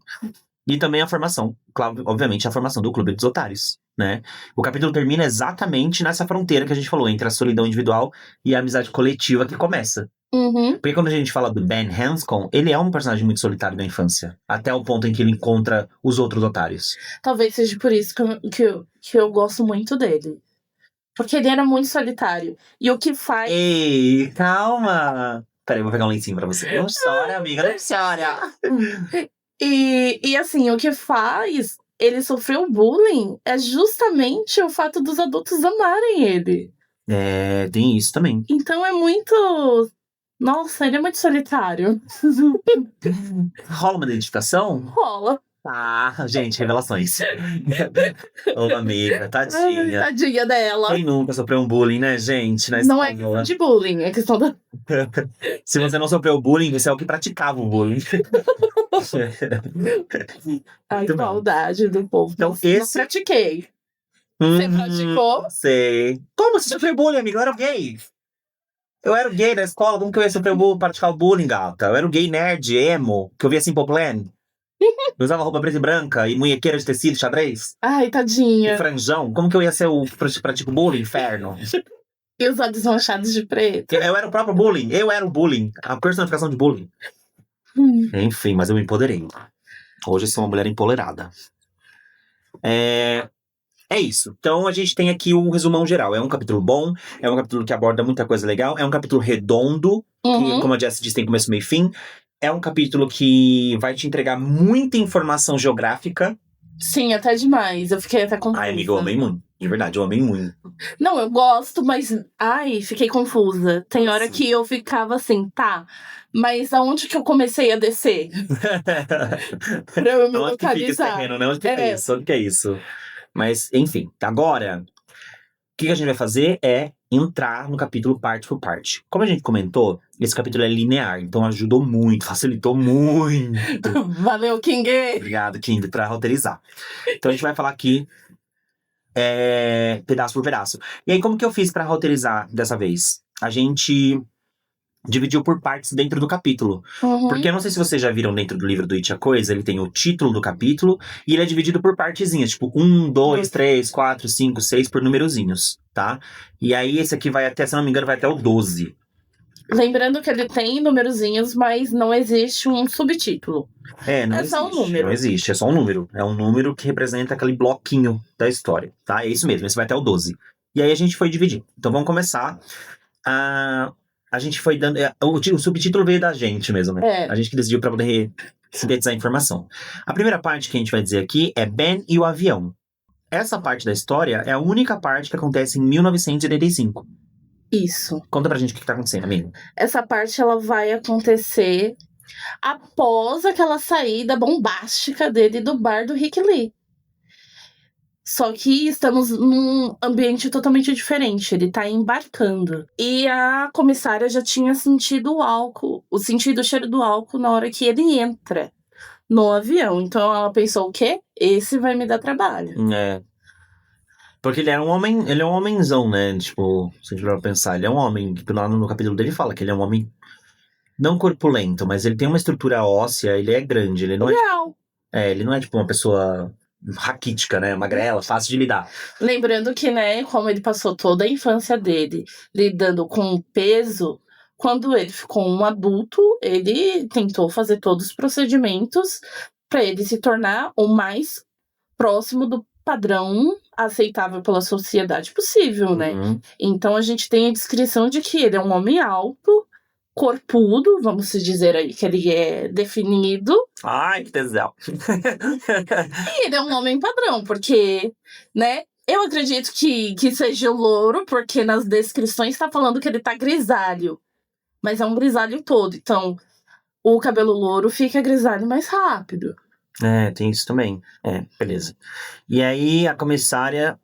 E também a formação, claro, obviamente, a formação do Clube dos Otários, né? O capítulo termina exatamente nessa fronteira que a gente falou, entre a solidão individual e a amizade coletiva que começa. Porque quando a gente fala do Ben Hanscom, ele é um personagem muito solitário da infância. Até o ponto em que ele encontra os outros otários. Talvez seja por isso que eu gosto muito dele. Porque ele era muito solitário. E o que faz... Ei, calma! Peraí, vou pegar um lencinho pra você. Não chora, amiga, não chora! E assim, o que faz ele sofrer o bullying é justamente o fato dos adultos amarem ele. Tem isso também. Então é muito... Nossa, ele é muito solitário. Rola uma identificação? Rola. Gente, revelações. Ô, amiga, tadinha. Tadinha dela. Quem nunca sofreu um bullying, né, gente? Não é questão de bullying, é questão da... Se você não sofreu bullying, você é o que praticava o bullying. A igualdade do povo. Então, Eu pratiquei. Você praticou? Sei. Como você sofreu bullying, amiga? Eu era gay. Eu era o gay da escola, como que eu ia sofrer praticar o bullying, gata? Eu era o gay nerd, emo, que eu via Simple Plan. Eu usava roupa preta e branca e munhequeira de tecido, xadrez. Ai, tadinha. E franjão. Como que eu ia ser o que pratica o bullying, inferno? E os olhos manchados de preto. Eu era o próprio bullying. Eu era o bullying. A personificação de bullying. Enfim, mas eu me empoderei. Hoje eu sou uma mulher empolerada. É isso. Então a gente tem aqui um resumão geral. É um capítulo bom, é um capítulo que aborda muita coisa legal, é um capítulo redondo, que, como a Jess disse, tem começo, meio e fim. É um capítulo que vai te entregar muita informação geográfica. Sim, até demais. Eu fiquei até confusa. Ai, amiga, eu amei muito. De verdade, eu amei muito. Não, eu gosto, mas... Ai, fiquei confusa. Tem hora que eu ficava assim, tá... Mas aonde que eu comecei a descer? Pra eu me Onde que fica esse localizar. terreno, né? Onde fica isso? Onde que é isso? Mas, enfim, agora, o que a gente vai fazer é entrar no capítulo parte por parte. Como a gente comentou, esse capítulo é linear, então ajudou muito, facilitou muito. Valeu, King! Obrigado, King, pra roteirizar. Então a gente vai falar aqui pedaço por pedaço. E aí, como que eu fiz pra roteirizar dessa vez? A gente dividiu por partes dentro do capítulo. Porque eu não sei se vocês já viram dentro do livro do It a Coisa, ele tem o título do capítulo e ele é dividido por partezinhas, tipo 1, 2, 3, 4, 5, 6, por numerozinhos, tá? E aí esse aqui vai até, se não me engano, vai até o 12. Lembrando que ele tem numerozinhos, mas não existe um subtítulo. Não é existe, só um número. Não existe, é só um número. É um número que representa aquele bloquinho da história, tá? É isso mesmo, esse vai até o 12. E aí a gente foi dividir. Então vamos começar a gente foi dando... O subtítulo veio da gente mesmo, né? A gente que decidiu pra poder sintetizar a informação. A primeira parte que a gente vai dizer aqui é Ben e o avião. Essa parte da história é a única parte que acontece em 1985. Isso. Conta pra gente o que tá acontecendo, amigo. Essa parte, ela vai acontecer após aquela saída bombástica dele do bar do Rick Lee. Só que estamos num ambiente totalmente diferente. Ele tá embarcando. E a comissária já tinha sentido o álcool, o cheiro do álcool na hora que ele entra no avião. Então ela pensou, o quê? Esse vai me dar trabalho. Porque ele é um homenzão, né? Tipo, se a gente for pensar, ele é um homem, que lá no capítulo dele fala que ele é um homem não corpulento, mas ele tem uma estrutura óssea, ele é grande, ele não ele não é tipo uma pessoa raquítica, né? Magrela, fácil de lidar. Lembrando que, né, como ele passou toda a infância dele lidando com o peso, quando ele ficou um adulto, ele tentou fazer todos os procedimentos para ele se tornar o mais próximo do padrão aceitável pela sociedade possível, né? Então a gente tem a descrição de que ele é um homem alto, corpudo, vamos se dizer aí, que ele é definido. Ai, que tesão. E ele é um homem padrão, porque, né, eu acredito que seja louro, porque nas descrições tá falando que ele tá grisalho. Mas é um grisalho todo, então o cabelo louro fica grisalho mais rápido. Tem isso também. Beleza. E aí a comissária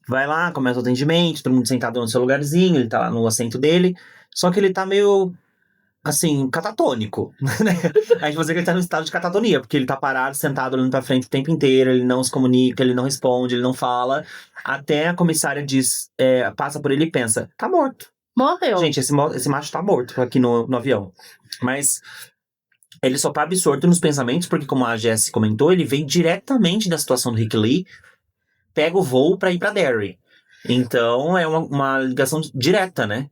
vai lá, começa o atendimento, todo mundo sentado no seu lugarzinho, ele tá lá no assento dele, só que ele tá meio... assim, catatônico, né? A gente vai dizer que ele tá no estado de catatonia, porque ele tá parado, sentado, olhando pra frente o tempo inteiro, ele não se comunica, ele não responde, ele não fala, até a comissária diz, passa por ele e pensa, tá morto. Morreu. Gente, esse macho tá morto aqui no avião. Mas ele só tá absorto nos pensamentos, porque como a Jessie comentou, ele vem diretamente da situação do Rick Lee, pega o voo pra ir pra Derry. Então, é uma ligação direta, né?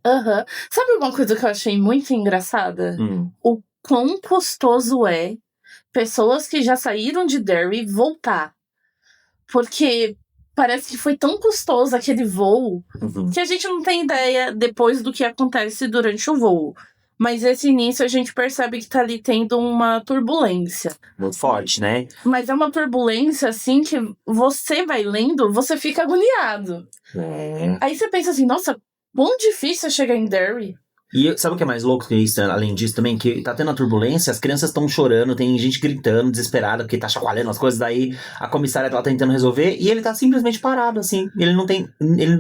Sabe uma coisa que eu achei muito engraçada? O quão custoso é pessoas que já saíram de Derry voltar. Porque parece que foi tão custoso aquele voo que a gente não tem ideia depois do que acontece durante o voo. Mas esse início a gente percebe que tá ali tendo uma turbulência. Muito forte, né? Mas é uma turbulência, assim, que você vai lendo, você fica agoniado. Aí você pensa assim, nossa, quão difícil é chegar em Derry. E sabe o que é mais louco que isso, além disso também? Que tá tendo a turbulência, as crianças estão chorando, tem gente gritando, desesperada, porque tá chacoalhando as coisas, daí a comissária tá tentando resolver, e ele tá simplesmente parado, assim. Ele não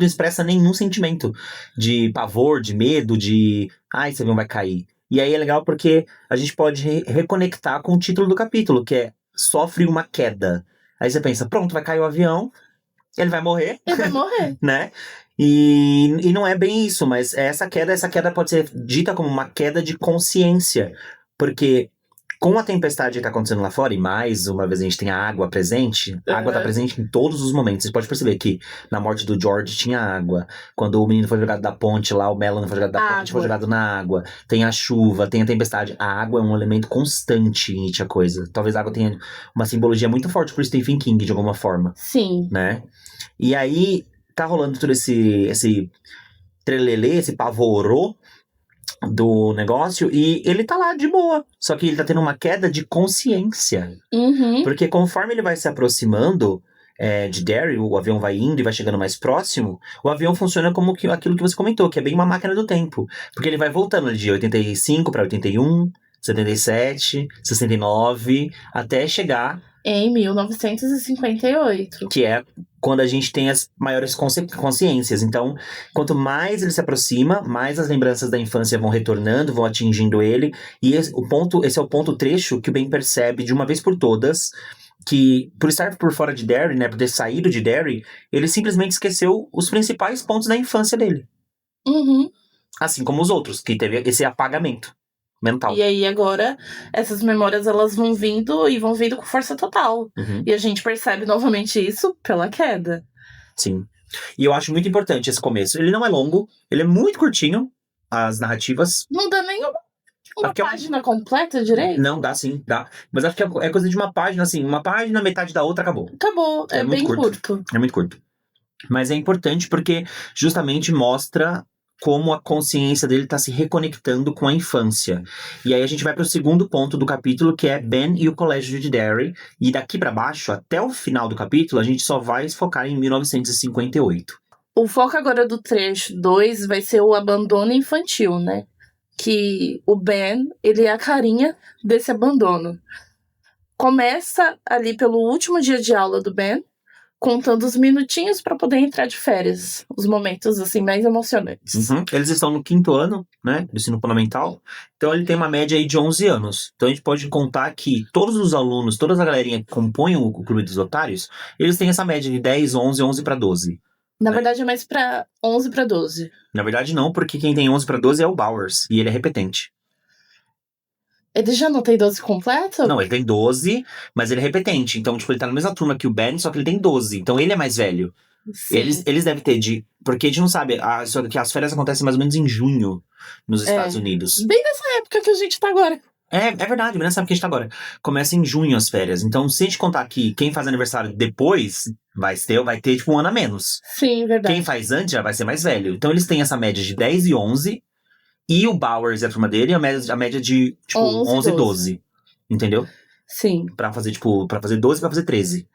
expressa nenhum sentimento de pavor, de medo, de... ai, esse avião vai cair. E aí é legal porque a gente pode reconectar com o título do capítulo, que é Sofre uma Queda. Aí você pensa, pronto, vai cair o avião, ele vai morrer. Ele vai morrer. Né? E não é bem isso, mas essa queda pode ser dita como uma queda de consciência. Porque com a tempestade que tá acontecendo lá fora, e mais uma vez a gente tem a água presente, a água tá presente em todos os momentos. Você pode perceber que na morte do George tinha água. Quando o menino foi jogado da ponte lá, o Melon foi jogado da ponte, foi jogado na água. Tem a chuva, tem a tempestade. A água é um elemento constante em It a Coisa. Talvez a água tenha uma simbologia muito forte pro Stephen King, de alguma forma. Sim. Né? E aí, tá rolando todo esse trelelê, esse pavorô do negócio, e ele tá lá de boa. Só que ele tá tendo uma queda de consciência. Porque conforme ele vai se aproximando de Derry, o avião vai indo e vai chegando mais próximo, o avião funciona como aquilo que você comentou, que é bem uma máquina do tempo. Porque ele vai voltando de 85 para 81, 77, 69, até chegar em 1958. Que é quando a gente tem as maiores consciências. Então, quanto mais ele se aproxima, mais as lembranças da infância vão retornando, vão atingindo ele. E esse é o ponto trecho que o Ben percebe de uma vez por todas, que por estar por fora de Derry, né, por ter saído de Derry, ele simplesmente esqueceu os principais pontos da infância dele. Assim como os outros, que teve esse apagamento mental. E aí agora, essas memórias elas vão vindo com força total. E a gente percebe novamente isso pela queda. Sim. E eu acho muito importante esse começo. Ele não é longo, ele é muito curtinho, as narrativas. Não dá nem uma página completa direito? Não, dá sim, dá. Mas acho que é coisa de uma página, assim, uma página, metade da outra, acabou. Acabou, é bem curto. É muito curto. Mas é importante porque justamente mostra como a consciência dele está se reconectando com a infância. E aí a gente vai para o segundo ponto do capítulo, que é Ben e o Colégio de Derry. E daqui para baixo, até o final do capítulo, a gente só vai focar em 1958. O foco agora do trecho 2 vai ser o abandono infantil, né? Que o Ben, ele é a carinha desse abandono. Começa ali pelo último dia de aula do Ben, contando os minutinhos para poder entrar de férias. Os momentos, assim, mais emocionantes. Eles estão no 5º ano, né, do ensino fundamental. Então ele tem uma média aí de 11 anos. Então a gente pode contar que todos os alunos, toda a galerinha que compõem o Clube dos Otários, eles têm essa média de 10, 11 para 12. Na verdade é mais pra 11 para 12. Na verdade não, porque quem tem 11 para 12 é o Bowers. E ele é repetente. Ele já não tem 12 completo? Não, ele tem 12, mas ele é repetente. Então, tipo, ele tá na mesma turma que o Ben, só que ele tem 12. Então, ele é mais velho. Sim. Eles devem ter porque a gente não sabe, que as férias acontecem mais ou menos em junho nos Estados Unidos. Bem nessa época que a gente tá agora. É verdade, bem nessa época que a gente tá agora. Começa em junho as férias. Então, se a gente contar aqui, quem faz aniversário depois, vai ter tipo um ano a menos. Sim, verdade. Quem faz antes já vai ser mais velho. Então, eles têm essa média de 10 e 11. E o Bowers e a turma dele, a média de, tipo, 11 e 12. Entendeu? Sim. Pra fazer 12 e pra fazer 13.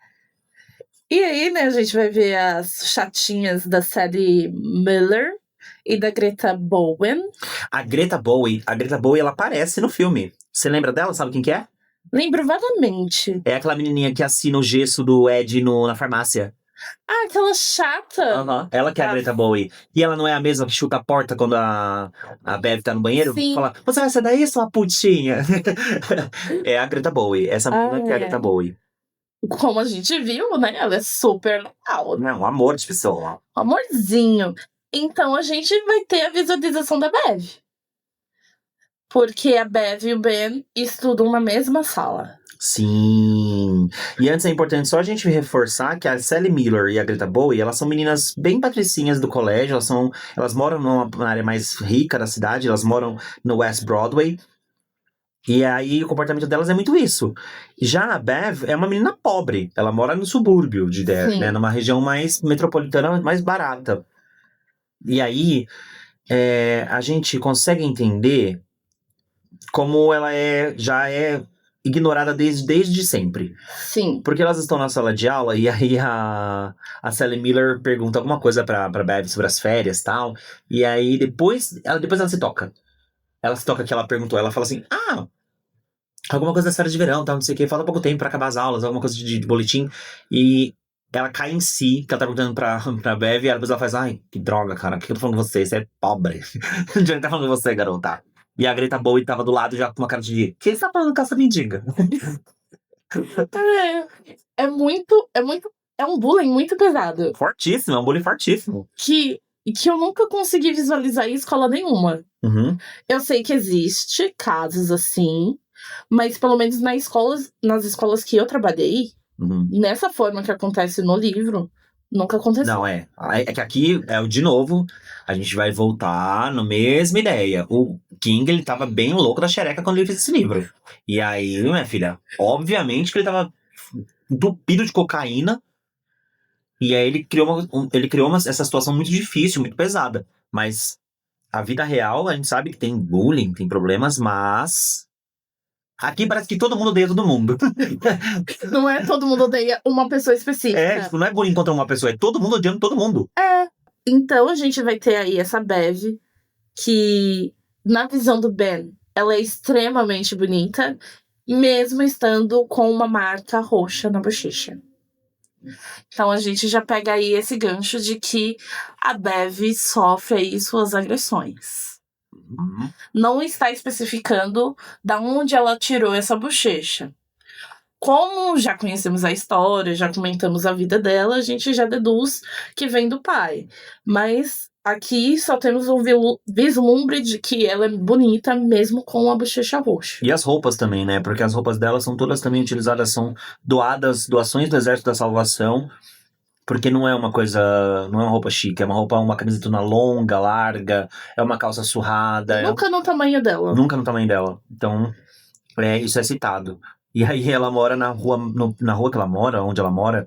E aí, né, a gente vai ver as chatinhas da Sally Miller e da Greta Bowen. A Greta Bowie, ela aparece no filme. Você lembra dela? Sabe quem que é? Lembro vagamente. É aquela menininha que assina o gesso do Ed na farmácia. Ah, aquela chata. Ela que é a Greta Bowie. E ela não é a mesma que chuta a porta quando a Bev tá no banheiro? Sim. Fala, você vai sair daí, sua putinha? É a Greta Bowie. Essa menina que é a Greta Bowie. Como a gente viu, né? Ela é super legal. Não, um amor de pessoa. Amorzinho. Então a gente vai ter a visualização da Bev. Porque a Bev e o Ben estudam na mesma sala. Sim. E antes é importante só a gente reforçar que a Sally Miller e a Greta Bowie, elas são meninas bem patricinhas do colégio, elas moram numa área mais rica da cidade, elas moram no West Broadway. E aí o comportamento delas é muito isso. Já a Bev é uma menina pobre, ela mora no subúrbio de Derry, né, numa região mais metropolitana, mais barata. E aí a gente consegue entender como ela já é ignorada desde sempre. Sim. Porque elas estão na sala de aula e aí a Sally Miller pergunta alguma coisa pra Bev sobre as férias e tal. E aí depois ela se toca. Ela se toca que ela perguntou. Ela fala assim, alguma coisa das férias de verão, tal, não sei o que. Falta pouco tempo pra acabar as aulas, alguma coisa de boletim. E ela cai em si, que ela tá perguntando pra Bev. E depois ela faz, ai, que droga, cara. O que eu tô falando com você? Você é pobre. Não adianta tá falando com você, garota. E a Greta Bowie tava do lado já com uma cara de... Que você tá falando com essa mendiga? É um bullying muito pesado. Fortíssimo, é um bullying fortíssimo. Que eu nunca consegui visualizar em escola nenhuma. Eu sei que existe casos assim, mas pelo menos nas escolas que eu trabalhei, nessa forma que acontece no livro, nunca aconteceu. Não, é que aqui, de novo, a gente vai voltar na mesma ideia. O King, ele tava bem louco da xereca quando ele fez esse livro. E aí, minha filha, obviamente que ele tava entupido de cocaína. E aí essa situação muito difícil, muito pesada. Mas a vida real, a gente sabe que tem bullying, tem problemas, mas aqui parece que todo mundo odeia todo mundo. Não é todo mundo odeia uma pessoa específica. Não é bullying contra uma pessoa, é todo mundo odiando todo mundo. Então a gente vai ter aí essa Bev, que na visão do Ben, ela é extremamente bonita, mesmo estando com uma marca roxa na bochecha. Então a gente já pega aí esse gancho de que a Bev sofre aí suas agressões. Não está especificando da onde ela tirou essa bochecha. Como já conhecemos a história, já comentamos a vida dela, a gente já deduz que vem do pai. Mas aqui só temos um vislumbre de que ela é bonita mesmo com a bochecha roxa. E as roupas também, né? Porque as roupas dela são todas também utilizadas, são doações do Exército da Salvação. Porque não é uma roupa chique, é uma camiseta longa, larga, é uma calça surrada. Nunca no tamanho dela. Nunca no tamanho dela. Então, isso é citado. E aí ela mora na rua, na rua que ela mora, onde ela mora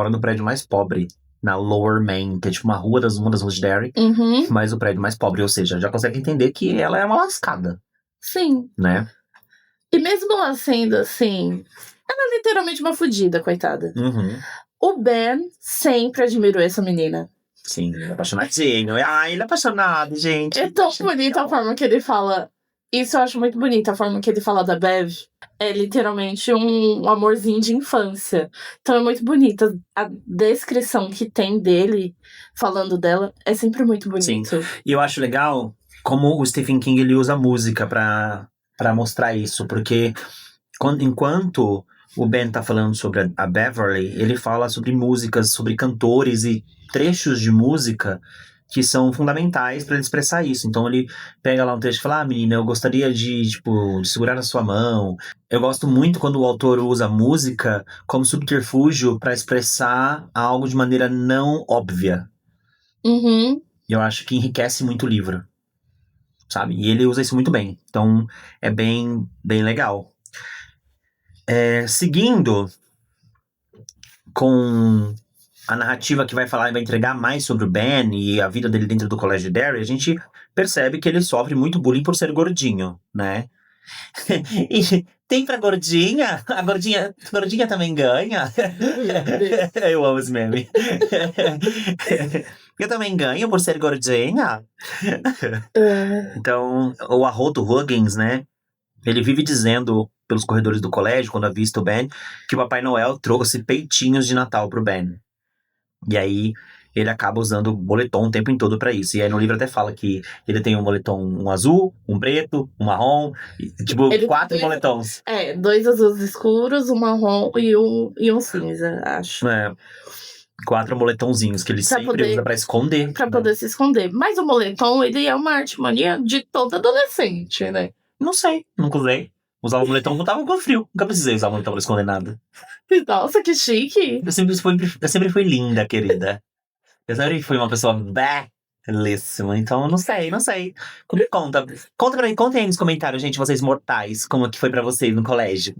no prédio mais pobre, na Lower Main, que é tipo uma das ruas de Derry, mas o prédio mais pobre, ou seja, já consegue entender que ela é uma lascada. Sim. Né? E mesmo ela sendo assim, ela é literalmente uma fodida, coitada. O Ben sempre admirou essa menina. Sim, ele é apaixonadinho. Ele é apaixonado, gente. É tão bonita a forma que ele fala. Isso eu acho muito bonita, a forma que ele fala da Bev. É literalmente um amorzinho de infância. Então é muito bonita. A descrição que tem dele falando dela é sempre muito bonito. Sim. E eu acho legal como o Stephen King ele usa música pra mostrar isso. Porque enquanto o Ben tá falando sobre a Beverly, ele fala sobre músicas, sobre cantores e trechos de música que são fundamentais para ele expressar isso. Então ele pega lá um trecho e fala: menina, eu gostaria de segurar na sua mão. Eu gosto muito quando o autor usa a música como subterfúgio para expressar algo de maneira não óbvia. E eu acho que enriquece muito o livro, sabe? E ele usa isso muito bem. Então é bem, bem legal. Seguindo com a narrativa que vai entregar mais sobre o Ben e a vida dele dentro do colégio de Derry, a gente percebe que ele sofre muito bullying por ser gordinho, né? E tem pra gordinha? A gordinha também ganha? Eu amo esse meme. Eu também ganho por ser gordinha? Então, o Arroto Huggins, né? Ele vive dizendo pelos corredores do colégio, quando avista o Ben, que o Papai Noel trouxe peitinhos de Natal pro Ben. E aí, ele acaba usando o moletom o tempo todo pra isso. E aí, no livro até fala que ele tem um moletom, um azul, um preto, um marrom, tipo, 4 moletons. 2 azuis escuros, um marrom e um cinza, acho. 4 moletomzinhos que ele sempre usa pra esconder. Pra poder se esconder. Mas o moletom, ele é uma artimanha de todo adolescente, né? Não sei, nunca usei. Usava o moletom quando tava com frio. Nunca precisei usar o moletom pra esconder nada. Nossa, que chique. Eu sempre fui linda, querida. Eu sempre fui uma pessoa belíssima. Então, eu não sei. Conta pra mim, contem aí nos comentários, gente, vocês mortais, como que foi pra vocês no colégio.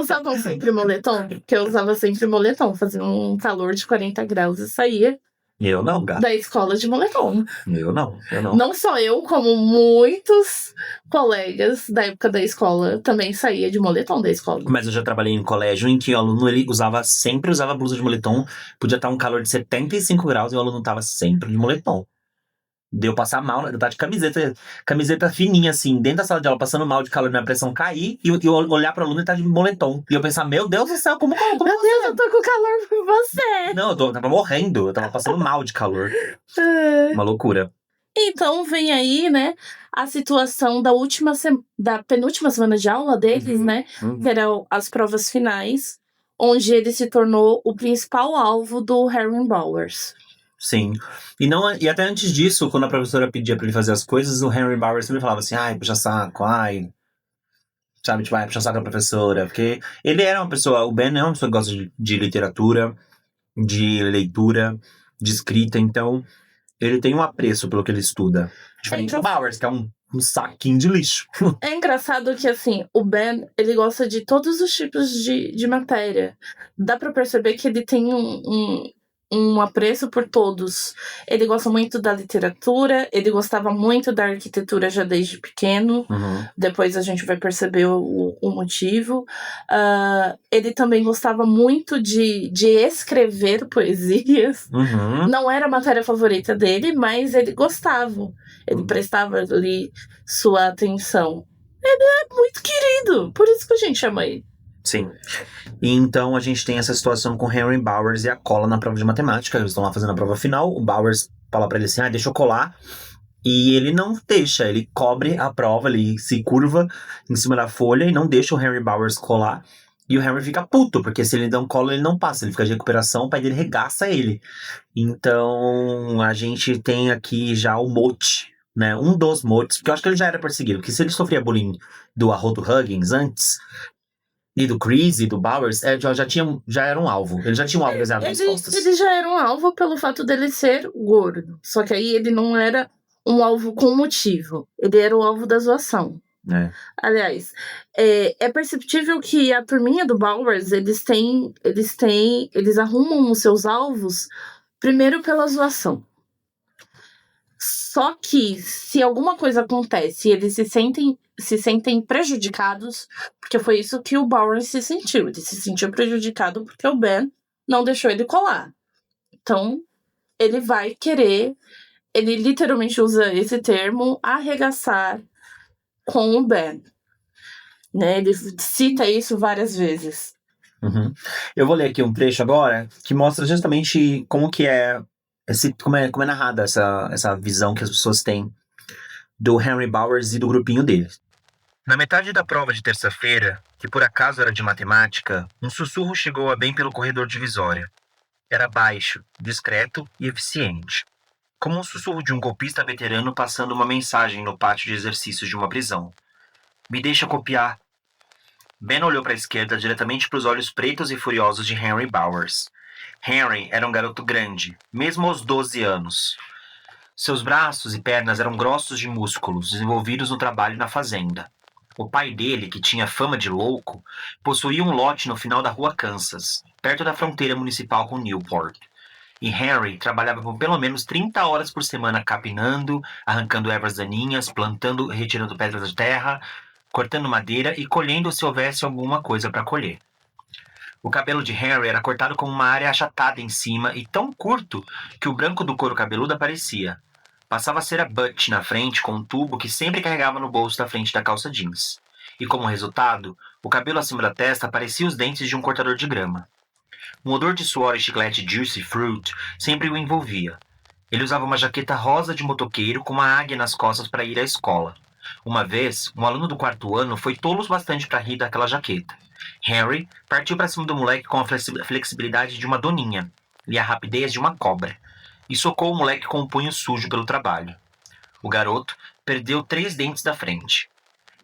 Usavam sempre moletom? Porque eu usava sempre moletom. Fazia um calor de 40 graus e saía. Eu não, gata. Da escola de moletom. Eu não. Não só eu, como muitos colegas da época da escola também saía de moletom da escola. Mas eu já trabalhei em colégio em que o aluno ele sempre usava blusa de moletom. Podia estar um calor de 75 graus e o aluno tava sempre de moletom. Deu passar mal, eu tava de camiseta fininha assim, dentro da sala de aula, passando mal de calor, minha pressão cair, e eu olhar pro aluno e tá de moletom. E eu pensar, meu Deus do céu, como meu Deus, eu tô com calor por você. Não, eu tava morrendo, eu tava passando mal de calor. Uma loucura. Então vem aí, né, a situação da penúltima semana de aula deles, né, que eram as provas finais, onde ele se tornou o principal alvo do Harry Bowers. Sim. E até antes disso, quando a professora pedia pra ele fazer as coisas, o Henry Bowers sempre falava assim, puxa saco, sabe, tipo, puxa saco da professora. Porque ele era uma pessoa, o Ben é uma pessoa que gosta de literatura, de leitura, de escrita, então ele tem um apreço pelo que ele estuda. Diferente do Bowers, que é um saquinho de lixo. É engraçado que, assim, o Ben, ele gosta de todos os tipos de matéria. Dá pra perceber que ele tem um apreço por todos. Ele gosta muito da literatura, ele gostava muito da arquitetura já desde pequeno. Depois a gente vai perceber o motivo. Ele também gostava muito de escrever poesias. Não era a matéria favorita dele, mas ele gostava. Ele prestava ali sua atenção. Ele é muito querido, por isso que a gente chama ele. Sim. E então a gente tem essa situação com Henry Bowers e a cola na prova de matemática. Eles estão lá fazendo a prova final. O Bowers fala pra ele assim: deixa eu colar. E ele não deixa, ele cobre a prova, ele se curva em cima da folha e não deixa o Henry Bowers colar. E o Henry fica puto, porque se ele não cola, ele não passa. Ele fica de recuperação, o pai dele regaça ele. Então a gente tem aqui já o mote, né? Um dos motes, porque eu acho que ele já era perseguido. Porque se ele sofria bullying do Arrodo Huggins antes, e do Chris e do Bowers, já era um alvo. Ele já tinha um alvo desenhado nas costas. Ele já era um alvo pelo fato dele ser gordo. Só que aí ele não era um alvo com motivo. Ele era o alvo da zoação. Aliás, é perceptível que a turminha do Bowers, eles arrumam os seus alvos primeiro pela zoação. Só que se alguma coisa acontece e eles se sentem prejudicados, porque foi isso que o Bowers se sentiu. Ele se sentiu prejudicado porque o Ben não deixou ele colar. Então, ele vai querer, ele literalmente usa esse termo, arregaçar com o Ben. Né? Ele cita isso várias vezes. Eu vou ler aqui um trecho agora que mostra justamente como que é como é narrada essa visão que as pessoas têm do Henry Bowers e do grupinho dele. Na metade da prova de terça-feira, que por acaso era de matemática, um sussurro chegou a bem pelo corredor divisório. Era baixo, discreto e eficiente. Como um sussurro de um golpista veterano passando uma mensagem no pátio de exercícios de uma prisão. Me deixa copiar. Ben olhou para a esquerda diretamente para os olhos pretos e furiosos de Henry Bowers. Henry era um garoto grande, mesmo aos 12 anos. Seus braços e pernas eram grossos de músculos, desenvolvidos no trabalho na fazenda. O pai dele, que tinha fama de louco, possuía um lote no final da rua Kansas, perto da fronteira municipal com Newport. E Henry trabalhava por pelo menos 30 horas por semana capinando, arrancando ervas daninhas, plantando, retirando pedras da terra, cortando madeira e colhendo se houvesse alguma coisa para colher. O cabelo de Henry era cortado com uma área achatada em cima e tão curto que o branco do couro cabeludo aparecia. Passava a ser a Butch na frente com um tubo que sempre carregava no bolso da frente da calça jeans. E como resultado, o cabelo acima da testa parecia os dentes de um cortador de grama. Um odor de suor e chiclete Juicy Fruit sempre o envolvia. Ele usava uma jaqueta rosa de motoqueiro com uma águia nas costas para ir à escola. Uma vez, um aluno do 4º ano foi tolo o bastante para rir daquela jaqueta. Henry partiu para cima do moleque com a flexibilidade de uma doninha e a rapidez de uma cobra, e socou o moleque com um punho sujo pelo trabalho. O garoto perdeu 3 dentes da frente.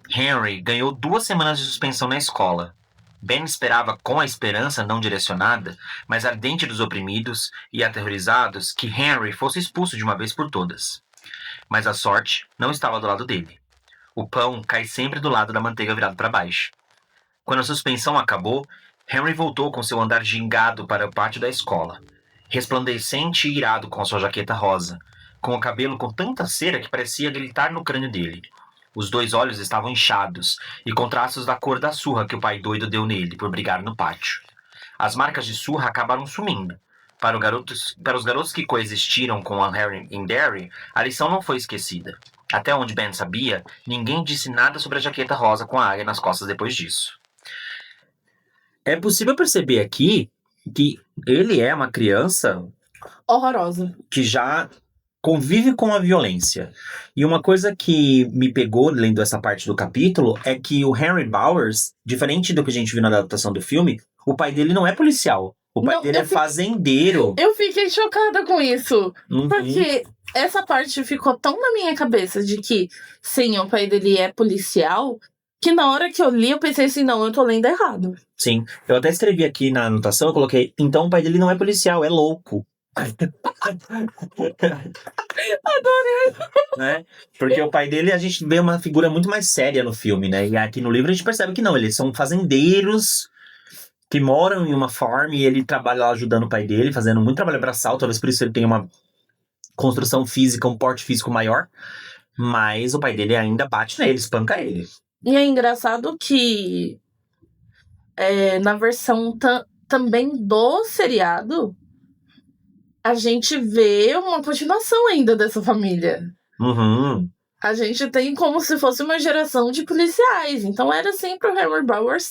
Henry ganhou 2 semanas de suspensão na escola. Ben esperava, com a esperança não direcionada, mas ardente dos oprimidos e aterrorizados, que Henry fosse expulso de uma vez por todas. Mas a sorte não estava do lado dele. O pão cai sempre do lado da manteiga virado para baixo. Quando a suspensão acabou, Henry voltou com seu andar gingado para o pátio da escola, resplandecente e irado com a sua jaqueta rosa, com o cabelo com tanta cera que parecia gritar no crânio dele. Os 2 olhos estavam inchados e com traços da cor da surra que o pai doido deu nele por brigar no pátio. As marcas de surra acabaram sumindo. Para os garotos que coexistiram com a Henry em Derry, a lição não foi esquecida. Até onde Ben sabia, ninguém disse nada sobre a jaqueta rosa com a águia nas costas depois disso. É possível perceber aqui que ele é uma criança horrorosa, que já convive com a violência. E uma coisa que me pegou lendo essa parte do capítulo é que o Henry Bowers, diferente do que a gente viu na adaptação do filme, o pai dele não é policial. O pai dele é fazendeiro. Eu fiquei chocada com isso. Porque essa parte ficou tão na minha cabeça de que, sim, o pai dele é policial, que na hora que eu li, eu pensei assim, não, eu tô lendo errado. Sim. Eu até escrevi aqui na anotação, eu coloquei, então o pai dele não é policial, é louco. Adorei. Né? Porque o pai dele, a gente vê uma figura muito mais séria no filme, né? E aqui no livro a gente percebe que não, eles são fazendeiros que moram em uma farm e ele trabalha lá ajudando o pai dele, fazendo muito trabalho braçal, talvez por isso ele tenha uma construção física, um porte físico maior, mas o pai dele ainda bate nele, espanca ele. E é engraçado que na versão também do seriado, a gente vê uma continuação ainda dessa família. Uhum. A gente tem como se fosse uma geração de policiais. Então era sempre o Henry Bowers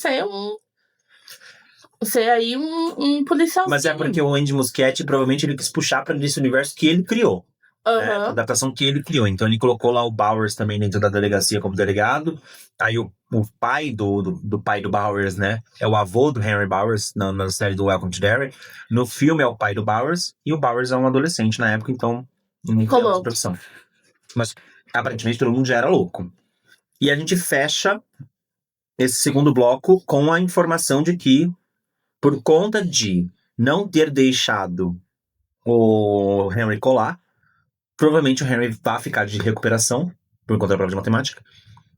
ser aí um policialzinho. Mas é porque o Andy Muschietti provavelmente ele quis puxar para esse universo que ele criou. Né? A adaptação que ele criou. Então ele colocou lá o Bowers também dentro da delegacia como delegado. Aí o pai do pai do Bowers, né? É o avô do Henry Bowers na série do Welcome to Derry. No filme é o pai do Bowers. E o Bowers é um adolescente na época, então não tem essa profissão. Mas aparentemente todo mundo já era louco. E a gente fecha esse segundo bloco com a informação de que, por conta de não ter deixado o Henry colar, provavelmente o Henry vai ficar de recuperação por conta da prova de matemática.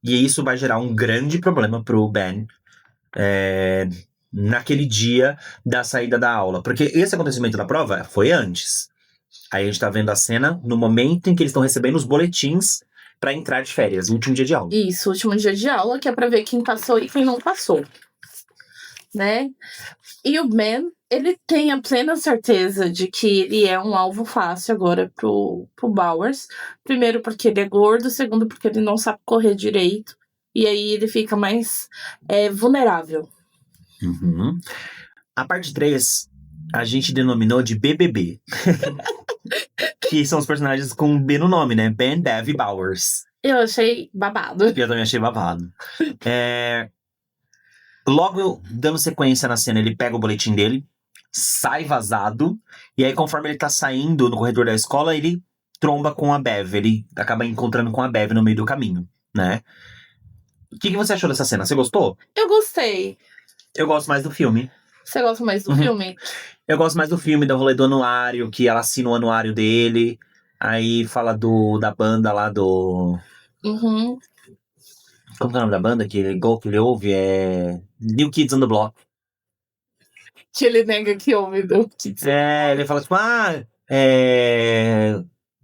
E isso vai gerar um grande problema pro Ben naquele dia da saída da aula. Porque esse acontecimento da prova foi antes. Aí a gente tá vendo a cena no momento em que eles estão recebendo os boletins pra entrar de férias, o último dia de aula. Isso, o último dia de aula, que é pra ver quem passou e quem não passou. Né? E o Ben, ele tem a plena certeza de que ele é um alvo fácil agora pro Bowers. Primeiro porque ele é gordo, segundo porque ele não sabe correr direito. E aí ele fica mais vulnerável. Uhum. A parte 3, a gente denominou de BBB. Que são os personagens com B no nome, né? Ben, Bev e Bowers. Eu achei babado. Eu também achei babado. Logo, dando sequência na cena, ele pega o boletim dele, sai vazado, e aí conforme ele tá saindo no corredor da escola, ele tromba com a Bev, ele acaba encontrando com a Bev no meio do caminho, né? O que você achou dessa cena? Você gostou? Eu gostei. Eu gosto mais do filme. Você gosta mais do filme? Eu gosto mais do filme, do rolê do anuário, que ela assina o anuário dele, aí fala da banda lá do... Uhum. Como que é o nome da banda que ele ouve? É New Kids on the Block. Que ele nega que ouve do Kids. Ele fala tipo,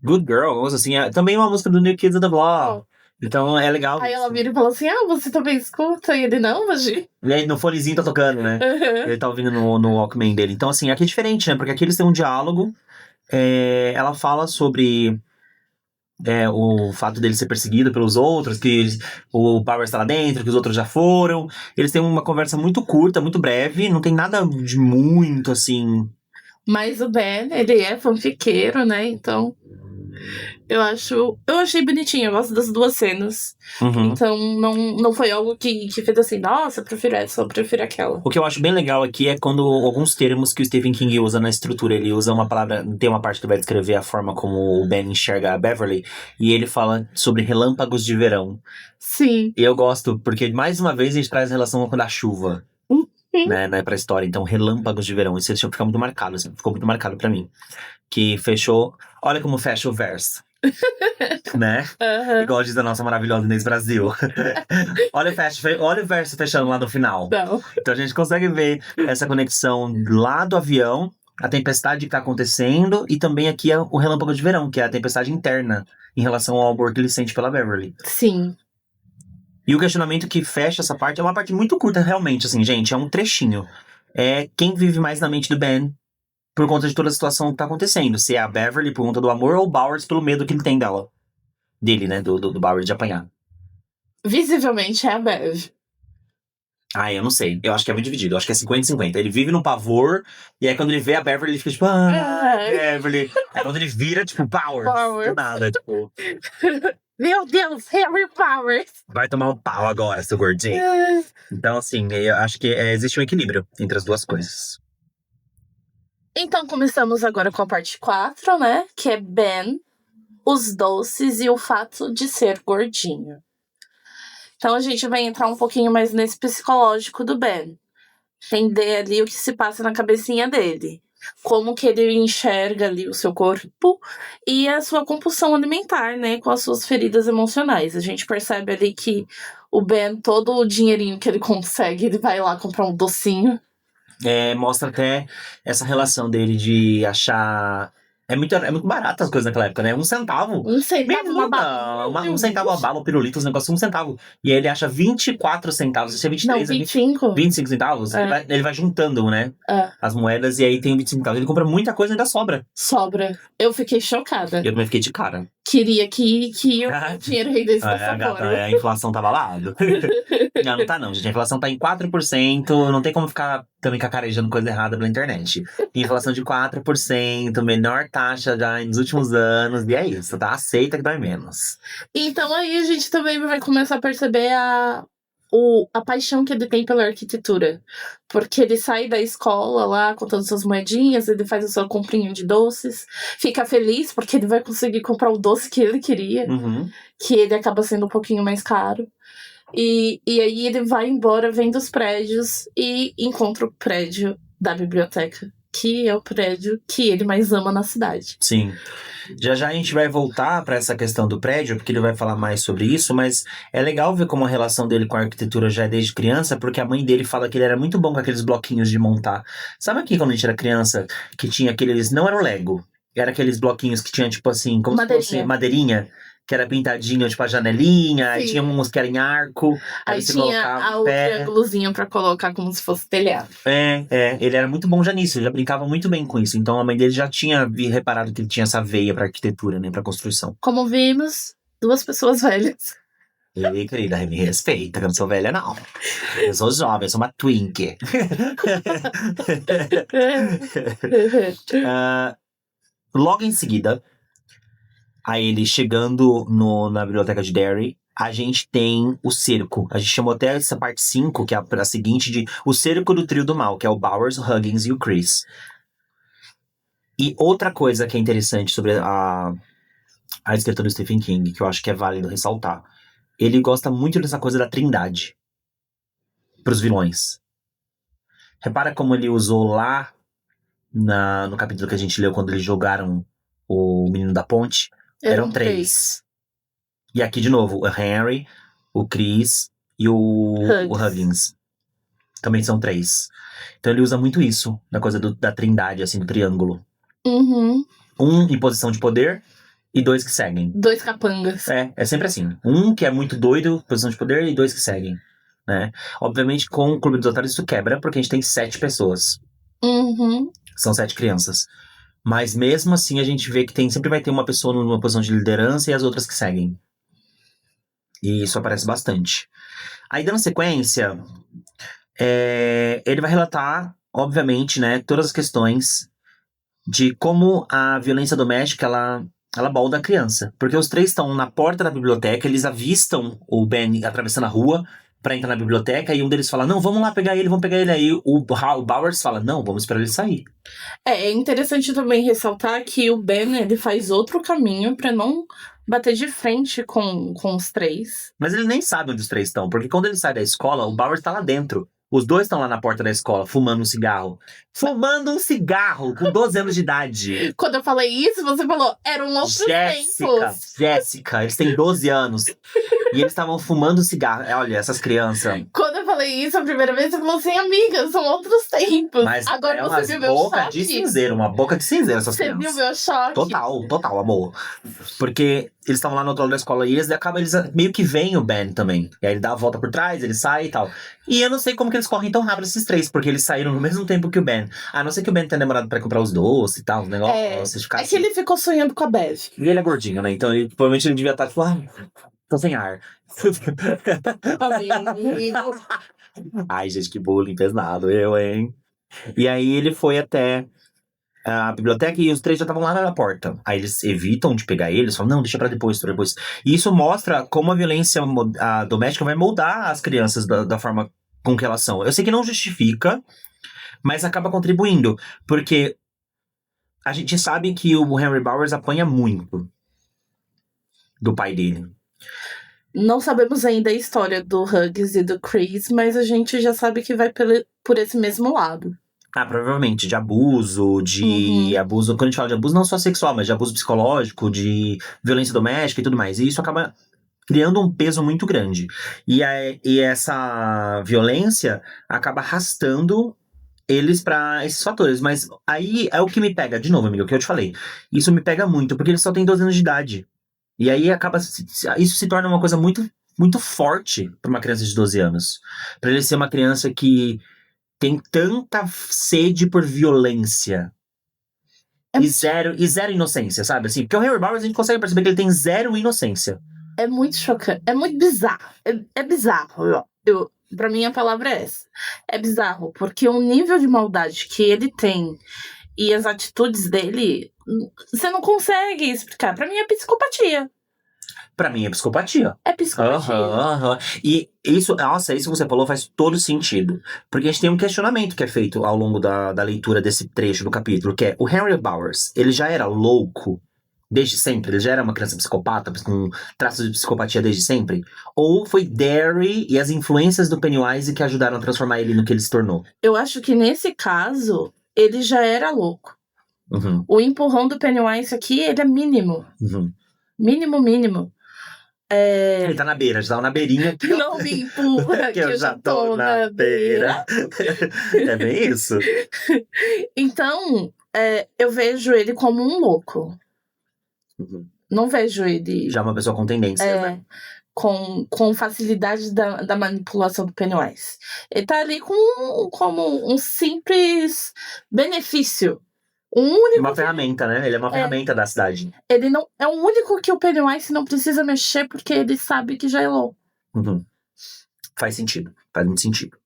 Good Girl, alguma coisa assim. Também uma música do New Kids on the Block. Então é legal. Aí ela vira e fala assim, você também escuta? E ele, não, Magi. E aí no fonezinho tá tocando, né? Ele tá ouvindo no Walkman dele. Então assim, aqui é diferente, né? Porque aqui eles têm um diálogo. Ela fala sobre... o fato dele ser perseguido pelos outros, que o Bowers está lá dentro, que os outros já foram. Eles têm uma conversa muito curta, muito breve, não tem nada de muito, assim... Mas o Ben, ele é fanfiqueiro, né? Então, eu achei bonitinho, eu gosto das duas cenas. Uhum. Então, não foi algo que fez assim, nossa, eu prefiro essa, eu prefiro aquela. O que eu acho bem legal aqui é quando alguns termos que o Stephen King usa na estrutura, ele usa uma palavra, tem uma parte que vai descrever a forma como o Ben enxerga a Beverly, e ele fala sobre relâmpagos de verão. Sim. E eu gosto, porque mais uma vez a gente traz a relação da chuva. Né, pra história. Então, relâmpagos de verão. Isso fica muito marcado, assim, ficou muito marcado pra mim. Que fechou... Olha como fecha o verso. Né? Uhum. Igual diz a nossa maravilhosa Inês Brasil. olha o verso fechando lá no final. Não. Então a gente consegue ver essa conexão lá do avião, a tempestade que tá acontecendo, e também aqui o relâmpago de verão, que é a tempestade interna em relação ao amor que ele sente pela Beverly. Sim. E o questionamento que fecha essa parte é uma parte muito curta, realmente, assim, gente, é um trechinho. É quem vive mais na mente do Ben por conta de toda a situação que tá acontecendo. Se é a Beverly por conta do amor ou o Bowers pelo medo que ele tem dela. Dele, né, do Bowers de apanhar. Visivelmente é a Bev. Eu não sei. Eu acho que é muito dividido. Eu acho que é 50-50. Ele vive num pavor, e aí quando ele vê a Beverly, ele fica tipo, Beverly. Aí quando ele vira, tipo, Bowers. Do nada, tipo... Meu Deus, Henry Bowers! Vai tomar um pau agora, seu gordinho. Então, assim, eu acho que existe um equilíbrio entre as duas coisas. Então, começamos agora com a parte 4, né? Que é Ben, os doces e o fato de ser gordinho. Então, a gente vai entrar um pouquinho mais nesse psicológico do Ben. Entender ali o que se passa na cabecinha dele. Como que ele enxerga ali o seu corpo e a sua compulsão alimentar, né, com as suas feridas emocionais. A gente percebe ali que o Ben, todo o dinheirinho que ele consegue, ele vai lá comprar um docinho. mostra até essa relação dele de achar... É muito barato as coisas naquela época, né? 1 centavo. Um centavo uma bala. 1 centavo a bala, um pirulito, os negócios, 1 centavo. E aí ele acha 24 centavos. Isso é 23, não, 25. 25 centavos. Ele vai juntando, né? As moedas e aí tem 25 centavos. Ele compra muita coisa e ainda sobra. Sobra. Eu fiquei chocada. Eu também fiquei de cara. Queria que o dinheiro rendesse dessa forma. A inflação tá balado. Não tá não, gente. A inflação tá em 4%. Não tem como ficar também cacarejando coisa errada pela internet. Inflação de 4%, menor taxa já nos últimos anos. E é isso, tá? Aceita que dói menos. Então aí a gente também vai começar a perceber a paixão que ele tem pela arquitetura. Porque ele sai da escola lá, contando suas moedinhas, ele faz a sua comprinha de doces, fica feliz porque ele vai conseguir comprar o doce que ele queria, que ele acaba sendo um pouquinho mais caro. E aí ele vai embora, vendo os prédios e encontra o prédio da biblioteca, que é o prédio que ele mais ama na cidade. Sim. Já a gente vai voltar para essa questão do prédio, porque ele vai falar mais sobre isso, mas é legal ver como a relação dele com a arquitetura já é desde criança, porque a mãe dele fala que ele era muito bom com aqueles bloquinhos de montar. Sabe aqui quando a gente era criança, que tinha aqueles... Não era o Lego, era aqueles bloquinhos que tinha tipo assim, como se fosse madeirinha, que era pintadinho, tipo a janelinha, sim. Aí tinha uns que eram em arco. Aí tinha o triângulozinho pra colocar como se fosse telhado. Ele era muito bom já nisso, ele já brincava muito bem com isso. Então a mãe dele já tinha reparado que ele tinha essa veia pra arquitetura, né, pra construção. Como vimos, 2 pessoas velhas. Ei, querida, me respeita, que eu não sou velha, não. Eu sou jovem, eu sou uma twink. Logo em seguida, a ele chegando na biblioteca de Derry, a gente tem o cerco. A gente chamou até essa parte 5, que é a seguinte, de o cerco do trio do mal, que é o Bowers, o Huggins e o Chris. E outra coisa que é interessante sobre a escrita do Stephen King, que eu acho que é válido ressaltar. Ele gosta muito dessa coisa da trindade pros vilões. Repara como ele usou lá no capítulo que a gente leu, quando eles jogaram o Menino da Ponte. Eram 3. E aqui, de novo, o Henry, o Chris e o Huggins. Também são 3. Então ele usa muito isso, na coisa da trindade, assim, do triângulo. Um em posição de poder e 2 que seguem. 2 capangas. É sempre assim. Um que é muito doido, posição de poder, e 2 que seguem. Né? Obviamente, com o Clube dos Otários isso quebra, porque a gente tem 7 pessoas. São 7 crianças. Mas mesmo assim, a gente vê que sempre vai ter uma pessoa numa posição de liderança e as outras que seguem. E isso aparece bastante. Aí, dando sequência, ele vai relatar, obviamente, né, todas as questões de como a violência doméstica, ela molda a criança. Porque os 3 estão na porta da biblioteca, eles avistam o Ben atravessando a rua pra entrar na biblioteca, e um deles fala, não, vamos lá pegar ele, vamos pegar ele. Aí o Bowers fala, não, vamos esperar ele sair. É interessante também ressaltar que o Ben, ele faz outro caminho pra não bater de frente com os 3. Mas ele nem sabe onde os 3 estão, porque quando ele sai da escola, o Bowers tá lá dentro. Os 2 estão lá na porta da escola, fumando um cigarro. Fumando um cigarro, com 12 anos de idade. Quando eu falei isso, você falou, eram outros tempos. Jéssica, eles têm 12 anos. E eles estavam fumando cigarro. Olha, essas crianças. Quando eu falei isso a primeira vez, você falou assim, amiga, são outros tempos. Mas agora você viu meu choque. Uma boca de cinzeiro essas crianças. Você viu meu choque? Total, amor. Porque eles estavam lá no outro lado da escola e eles meio que veem o Ben também. E aí ele dá a volta por trás, ele sai e tal. E eu não sei como que eles correm tão rápido esses 3, porque eles saíram no mesmo tempo que o Ben. A não ser que o Ben tenha demorado pra comprar os doces e tal, os negócios. É que ele ficou sonhando com a Bev. E ele é gordinho, né? Então provavelmente ele devia estar tipo, tô sem ar. Ai, gente, que bullying pesado, hein? E aí ele foi até a biblioteca e os 3 já estavam lá na porta. Aí eles evitam de pegar eles, falam, não, deixa pra depois. E isso mostra como a violência doméstica vai moldar as crianças da forma com que elas são. Eu sei que não justifica, mas acaba contribuindo. Porque a gente sabe que o Henry Bowers apanha muito do pai dele. Não sabemos ainda a história do Huggins e do Chris, mas a gente já sabe que vai por esse mesmo lado. Provavelmente, de abuso, abuso, quando a gente fala de abuso, não só sexual, mas de abuso psicológico, de violência doméstica e tudo mais. E isso acaba criando um peso muito grande. E essa violência acaba arrastando eles pra esses fatores. Mas aí é o que me pega, de novo, amigo, o que eu te falei. Isso me pega muito, porque eles só têm 12 anos de idade. E aí isso se torna uma coisa muito, muito forte pra uma criança de 12 anos. Pra ele ser uma criança que tem tanta sede por violência. E zero inocência, sabe? Assim, porque o Harry Bowers a gente consegue perceber que ele tem zero inocência. É muito chocante, é muito bizarro. É bizarro. Pra mim a palavra é essa. É bizarro, porque o nível de maldade que ele tem e as atitudes dele, você não consegue explicar. Pra mim é psicopatia. Pra mim é psicopatia. É psicopatia. E isso que você falou faz todo sentido. Porque a gente tem um questionamento que é feito ao longo da leitura desse trecho do capítulo, que é o Harry Bowers, ele já era louco desde sempre? Ele já era uma criança psicopata, com traços de psicopatia desde sempre? Ou foi Derry e as influências do Pennywise que ajudaram a transformar ele no que ele se tornou? Eu acho que nesse caso, ele já era louco. Uhum. O empurrão do Pennywise aqui, ele é mínimo. Uhum. Mínimo. Ele tá na beira, já tá na beirinha aqui. Não me empurra, que eu já tô na beira. É bem isso. Então, eu vejo ele como um louco. Uhum. Não vejo ele... Já uma pessoa com tendência, né? Com facilidade da manipulação do Pennywise. Ele tá ali como um simples benefício. Uma ferramenta, né? Ele é uma ferramenta da cidade. Ele não é o único que o Pennywise não precisa mexer porque ele sabe que já é louco. Uhum. Faz sentido. Faz muito sentido.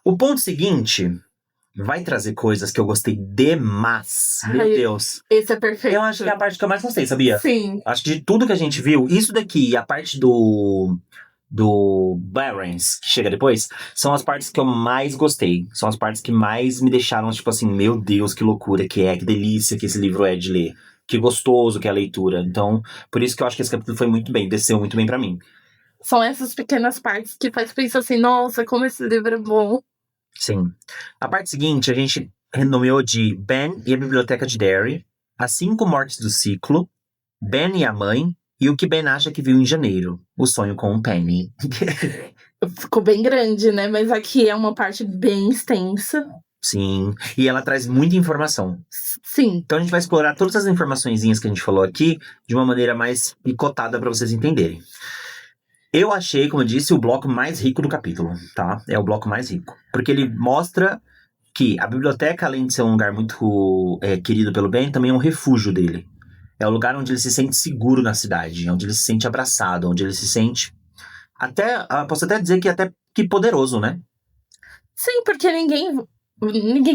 O ponto seguinte vai trazer coisas que eu gostei demais. Meu Deus. Esse é perfeito. Eu acho que é a parte que eu mais gostei, sabia? Sim. Acho que de tudo que a gente viu, isso daqui e a parte do Barrens, que chega depois, são as partes que eu mais gostei. São as partes que mais me deixaram, tipo assim, meu Deus, que loucura que delícia que esse livro é de ler. Que gostoso que é a leitura. Então, por isso que eu acho que esse capítulo foi muito bem, desceu muito bem pra mim. São essas pequenas partes que faz pensar assim, nossa, como esse livro é bom. Sim. A parte seguinte, a gente renomeou de Ben e a Biblioteca de Derry, As 5 Mortes do Ciclo, Ben e a Mãe, e o que Ben acha que viu em janeiro, O Sonho com o Penny. Ficou bem grande, né? Mas aqui é uma parte bem extensa. Sim, e ela traz muita informação. Sim. Então a gente vai explorar todas as informaçõezinhas que a gente falou aqui de uma maneira mais picotada para vocês entenderem. Eu achei, como eu disse, o bloco mais rico do capítulo, tá? É o bloco mais rico. Porque ele mostra que a biblioteca, além de ser um lugar muito querido pelo Ben, também é um refúgio dele. É o lugar onde ele se sente seguro na cidade, onde ele se sente abraçado, onde ele se sente posso até dizer que até que poderoso, né? Sim, porque ninguém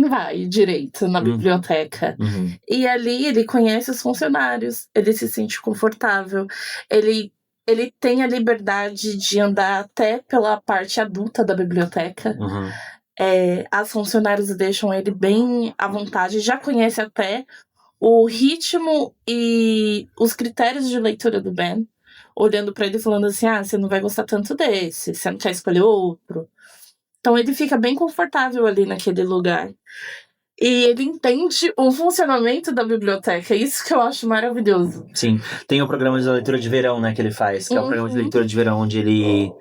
vai direito na biblioteca. Uhum. E ali ele conhece os funcionários, ele se sente confortável, ele tem a liberdade de andar até pela parte adulta da biblioteca. Uhum. As funcionárias deixam ele bem à vontade, já conhece até o ritmo e os critérios de leitura do Ben, olhando pra ele e falando assim, você não vai gostar tanto desse, você não quer escolher outro. Então ele fica bem confortável ali naquele lugar. E ele entende o funcionamento da biblioteca, isso que eu acho maravilhoso. Sim, tem o programa de leitura de verão, né, que ele faz, que é o programa de leitura de verão onde ele...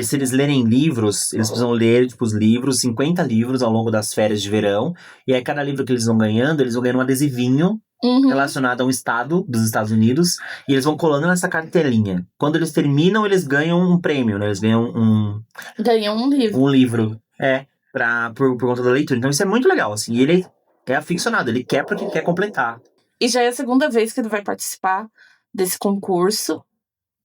Se eles lerem livros, eles precisam ler, tipo, os livros, 50 livros ao longo das férias de verão. E aí, cada livro que eles vão ganhando um adesivinho relacionado a um estado dos Estados Unidos. E eles vão colando nessa cartelinha. Quando eles terminam, eles ganham um prêmio, né? Eles ganham Ganham um livro. Um livro, por conta da leitura. Então, isso é muito legal, assim. E ele é aficionado, ele quer porque quer completar. E já é a segunda vez que ele vai participar desse concurso.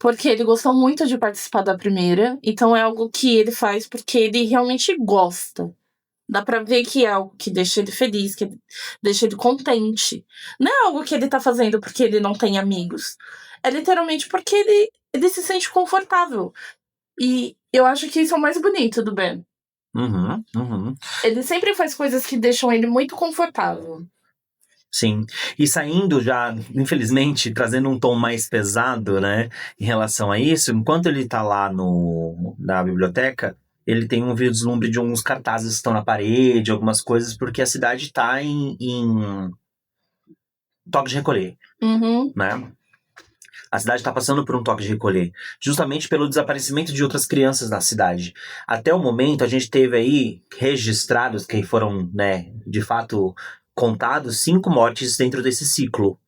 Porque ele gostou muito de participar da primeira. Então é algo que ele faz porque ele realmente gosta. Dá pra ver que é algo que deixa ele feliz, que deixa ele contente. Não é algo que ele tá fazendo porque ele não tem amigos. É literalmente porque ele se sente confortável. E eu acho que isso é o mais bonito do Ben. Uhum. Ele sempre faz coisas que deixam ele muito confortável. Sim, e saindo já, infelizmente, trazendo um tom mais pesado, né, em relação a isso, enquanto ele tá lá na biblioteca, ele tem um vislumbre de uns cartazes que estão na parede, algumas coisas, porque a cidade tá em toque de recolher, né? A cidade está passando por um toque de recolher, justamente pelo desaparecimento de outras crianças na cidade. Até o momento, a gente teve aí registrados, que foram, né, de fato, contados 5 mortes dentro desse ciclo.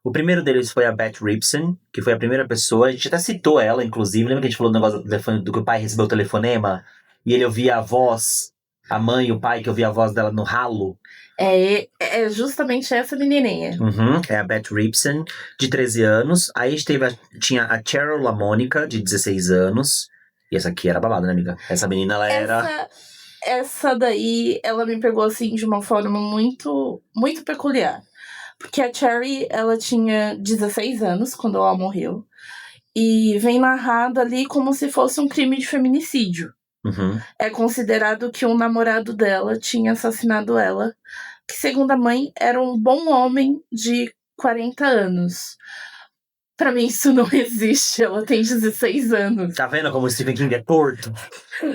O primeiro deles foi a Beth Ripson, que foi a primeira pessoa. A gente até citou ela, inclusive. Lembra que a gente falou do negócio do telefone, do que o pai recebeu o telefonema? E ele ouvia a voz, a mãe e o pai, que ouvia a voz dela no ralo. É justamente essa menininha. É a Beth Ripson, de 13 anos. Aí a gente tinha a Cheryl LaMonica, de 16 anos. E essa aqui era babada, né, amiga? Essa menina, ela era... Essa daí, ela me pegou, assim, de uma forma muito, muito peculiar. Porque a Cherry, ela tinha 16 anos quando ela morreu. E vem narrado ali como se fosse um crime de feminicídio. É considerado que um namorado dela tinha assassinado ela. Que, segundo a mãe, era um bom homem de 40 anos. Pra mim, isso não existe. Ela tem 16 anos. Tá vendo como o Stephen King é torto?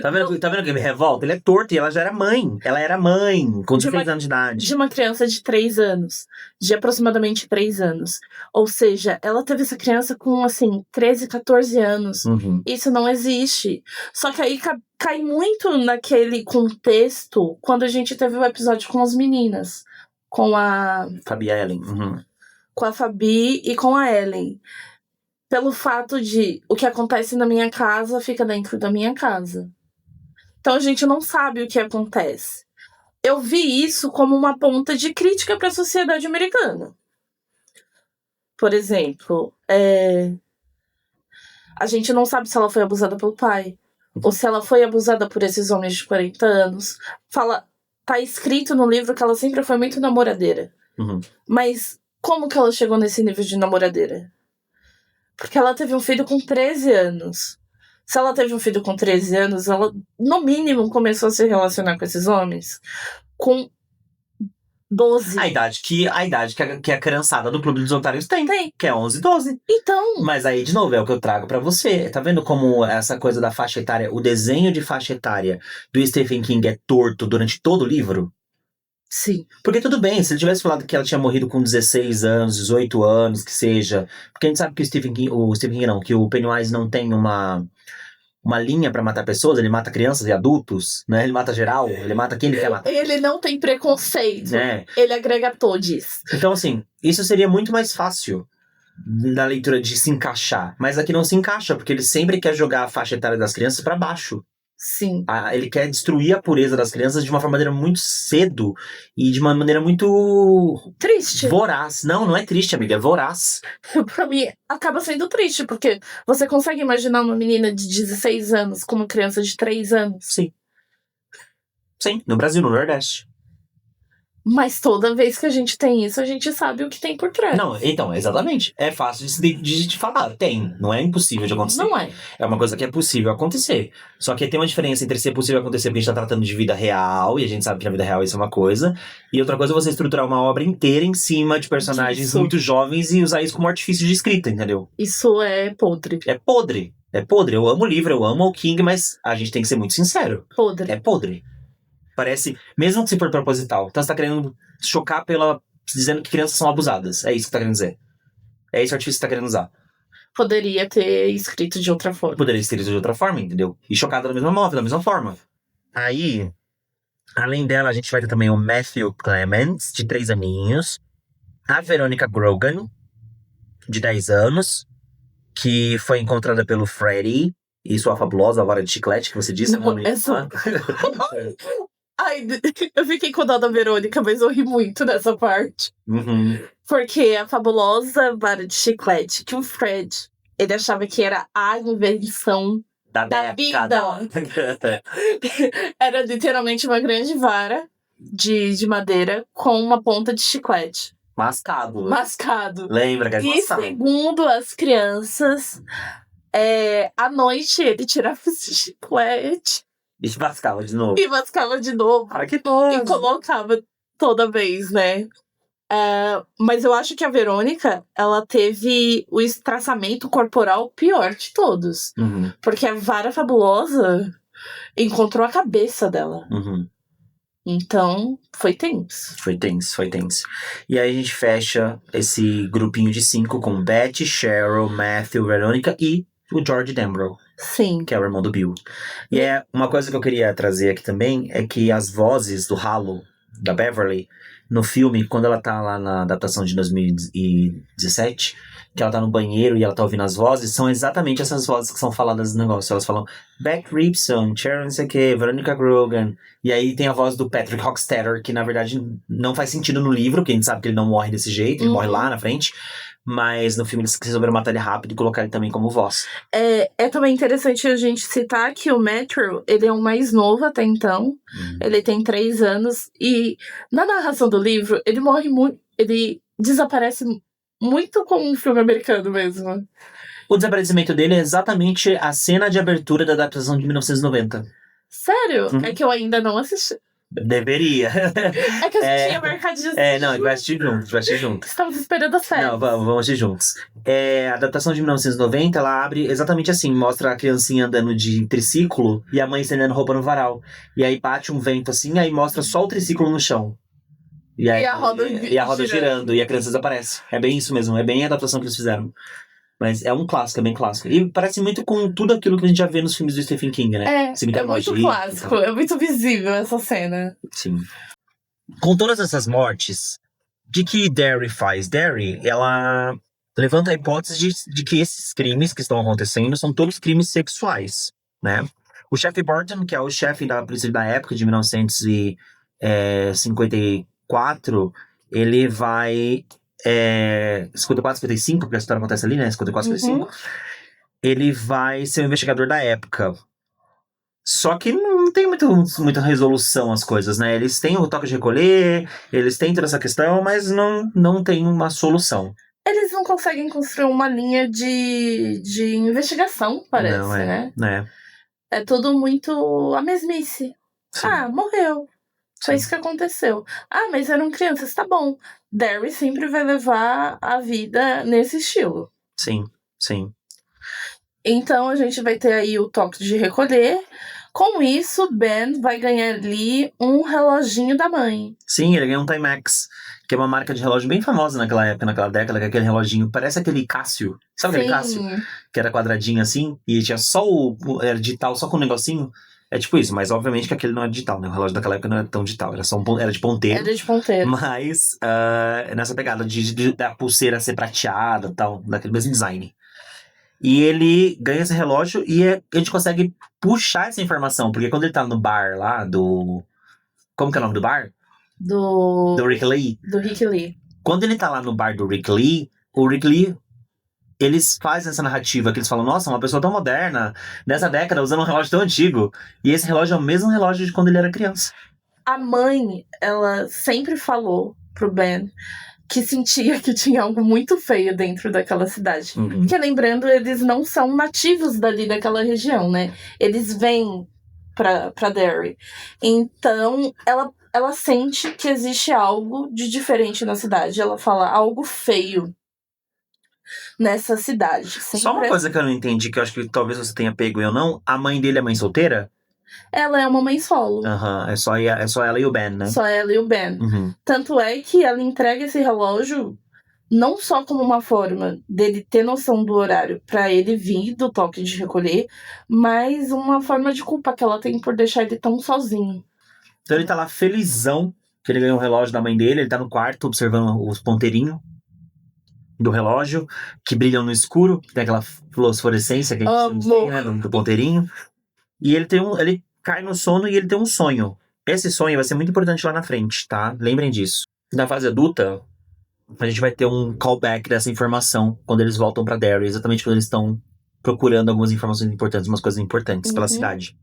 Tá vendo que me revolta? Ele é torto e ela já era mãe. Ela era mãe, com 16 anos de idade. De uma criança de 3 anos. De aproximadamente 3 anos. Ou seja, ela teve essa criança com, assim, 13, 14 anos. Isso não existe. Só que aí cai muito naquele contexto quando a gente teve o episódio com as meninas. Com a... Fabi e a Ellen. Com a Fabi e com a Ellen. Pelo fato de o que acontece na minha casa fica dentro da minha casa. Então a gente não sabe o que acontece. Eu vi isso como uma ponta de crítica para a sociedade americana. Por exemplo, a gente não sabe se ela foi abusada pelo pai. Ou se ela foi abusada por esses homens de 40 anos. Tá escrito no livro que ela sempre foi muito namoradeira. Mas como que ela chegou nesse nível de namoradeira? Porque ela teve um filho com 13 anos. Se ela teve um filho com 13 anos, ela, no mínimo, começou a se relacionar com esses homens com 12. A idade que a criançada do Clube dos Otários tem. Que é 11, 12. Então... Mas aí, de novo, é o que eu trago pra você. Tá vendo como essa coisa da faixa etária, o desenho de faixa etária do Stephen King é torto durante todo o livro? Sim. Porque tudo bem, se ele tivesse falado que ela tinha morrido com 16 anos, 18 anos, que seja... Porque a gente sabe que que o Pennywise não tem uma linha pra matar pessoas, ele mata crianças e adultos, né? Ele mata geral, ele mata quem ele quer matar. Ele não tem preconceito, ele agrega todos. Então, assim, isso seria muito mais fácil na leitura de se encaixar. Mas aqui não se encaixa, porque ele sempre quer jogar a faixa etária das crianças pra baixo. Sim. Ele quer destruir a pureza das crianças de uma maneira muito cedo e de uma maneira muito... triste. Voraz. Não é triste, amiga, é voraz. Pra mim, acaba sendo triste, porque você consegue imaginar uma menina de 16 anos com uma criança de 3 anos? Sim. Sim, no Brasil, no Nordeste. Mas toda vez que a gente tem isso, a gente sabe o que tem por trás. Não, então, exatamente. É fácil de falar. Tem. Não é impossível de acontecer. Não é. É uma coisa que é possível acontecer. Só que tem uma diferença entre ser possível acontecer porque a gente tá tratando de vida real, e a gente sabe que na vida real isso é uma coisa, e outra coisa é você estruturar uma obra inteira em cima de personagens muito jovens e usar isso como artifício de escrita, entendeu? Isso é podre. É podre. É podre. Eu amo o livro, eu amo o King, mas a gente tem que ser muito sincero. Podre. É podre. Parece, mesmo que se for proposital. Então você tá querendo chocar dizendo que crianças são abusadas. É isso que tá querendo dizer. É esse o artifício que você tá querendo usar. Poderia ter escrito de outra forma. Poderia ter escrito de outra forma, entendeu? E chocado da mesma forma. Aí, além dela, a gente vai ter também o Matthew Clements, de 3 aninhos. A Veronica Grogan, de 10 anos. Que foi encontrada pelo Freddy e sua fabulosa vara de chiclete, que você disse. Não, essa... Ai, eu fiquei com dó da Verônica, mas eu ri muito nessa parte. Porque a fabulosa vara de chiclete que o Fred, ele achava que era a invenção da vida. Era literalmente uma grande vara de madeira com uma ponta de chiclete. Mascado. Lembra que é mascado. E segundo as crianças, à noite ele tirava esse chiclete. E mascava de novo. Ah, que nojo. E colocava toda vez, né? Mas eu acho que a Verônica, ela teve o traçamento corporal pior de todos. Porque a vara fabulosa encontrou a cabeça dela. Então, foi tenso. Foi tenso. E aí a gente fecha esse grupinho de 5 com Betty, Cheryl, Matthew, Veronica e o George Dambrow. Sim. Que é o irmão do Bill. E uma coisa que eu queria trazer aqui também é que as vozes do Halo, da Beverly, no filme, quando ela tá lá na adaptação de 2017, que ela tá no banheiro e ela tá ouvindo as vozes, são exatamente essas vozes que são faladas no negócio. Elas falam Beck Ripson, Sharon não sei o que, Veronica Grogan. E aí tem a voz do Patrick Hockstetter, que na verdade não faz sentido no livro, porque a gente sabe que ele não morre desse jeito, ele morre lá na frente. Mas no filme eles resolveram matar ele rápido e colocar ele também como voz. É também interessante a gente citar que o Matthew, ele é o mais novo até então. Ele tem 3 anos. E na narração do livro, ele morre muito. Ele desaparece muito como um filme americano mesmo. O desaparecimento dele é exatamente a cena de abertura da adaptação de 1990. Sério? É que eu ainda não assisti. Deveria. É que a gente tinha marcadinho. Não, a gente vai assistir juntos. Estamos esperando as férias. Não, vamos assistir juntos. A adaptação de 1990, ela abre exatamente assim, mostra a criancinha andando de triciclo e a mãe estendendo roupa no varal. E aí bate um vento assim, aí mostra só o triciclo no chão. E a roda girando e a criança desaparece. É bem isso mesmo, é bem a adaptação que eles fizeram. Mas é um clássico, é bem clássico. E parece muito com tudo aquilo que a gente já vê nos filmes do Stephen King, né? É muito clássico, é muito visível essa cena. Sim. Com todas essas mortes, de que Derry faz? Derry, ela levanta a hipótese de que esses crimes que estão acontecendo são todos crimes sexuais, né? O chefe Burton, que é o chefe da polícia da época, de 1954, ele vai... 54, 55, porque a história acontece ali, né? 54, 55. Ele vai ser o investigador da época. Só que não tem muita resolução as coisas, né? Eles têm o toque de recolher, eles têm toda essa questão, mas não tem uma solução. Eles não conseguem construir uma linha de investigação, parece, né? É tudo muito a mesmice. Sim. Morreu. Foi isso que aconteceu. Mas eram crianças, tá bom. Derry sempre vai levar a vida nesse estilo. Sim. Então a gente vai ter aí o toque de recolher. Com isso, Ben vai ganhar ali um reloginho da mãe. Sim, ele ganha um Timex, que é uma marca de relógio bem famosa naquela época, naquela década, que é aquele reloginho, parece aquele Cássio. Sabe aquele Cássio? Que era quadradinho assim, e tinha só era digital, só com um negocinho. É tipo isso, mas obviamente que aquele não é digital, né? O relógio daquela época não era tão digital, era de ponteiro. Era de ponteiro. Mas nessa pegada da pulseira ser prateada e tal, daquele mesmo design. E ele ganha esse relógio e a gente consegue puxar essa informação, porque quando ele tá no bar lá do... Como que é o nome do bar? Do Rick Lee. Do Rick Lee. Quando ele tá lá no bar do Rick Lee, o Rick Lee... Eles fazem essa narrativa que eles falam, nossa, uma pessoa tão moderna, nessa década, usando um relógio tão antigo. E esse relógio é o mesmo relógio de quando ele era criança. A mãe, ela sempre falou pro Ben que sentia que tinha algo muito feio dentro daquela cidade. Porque, lembrando, eles não são nativos dali daquela região, né? Eles vêm pra Derry. Então, ela sente que existe algo de diferente na cidade. Ela fala algo feio nessa cidade. Só uma coisa que eu não entendi, que eu acho que talvez você tenha pego e eu não. A mãe dele é mãe solteira? Ela é uma mãe solo. É só ela e o Ben, né? Só ela e o Ben. Tanto é que ela entrega esse relógio não só como uma forma dele ter noção do horário pra ele vir do toque de recolher, mas uma forma de culpa que ela tem por deixar ele tão sozinho. Então ele tá lá felizão que ele ganhou o relógio da mãe dele, ele tá no quarto observando os ponteirinhos do relógio, que brilham no escuro, que tem aquela fluorescência que a gente tem, né, do ponteirinho. E ele cai no sono e ele tem um sonho. Esse sonho vai ser muito importante lá na frente, tá? Lembrem disso. Na fase adulta, a gente vai ter um callback dessa informação quando eles voltam pra Derry, exatamente quando eles estão procurando algumas informações importantes, umas coisas importantes pela cidade.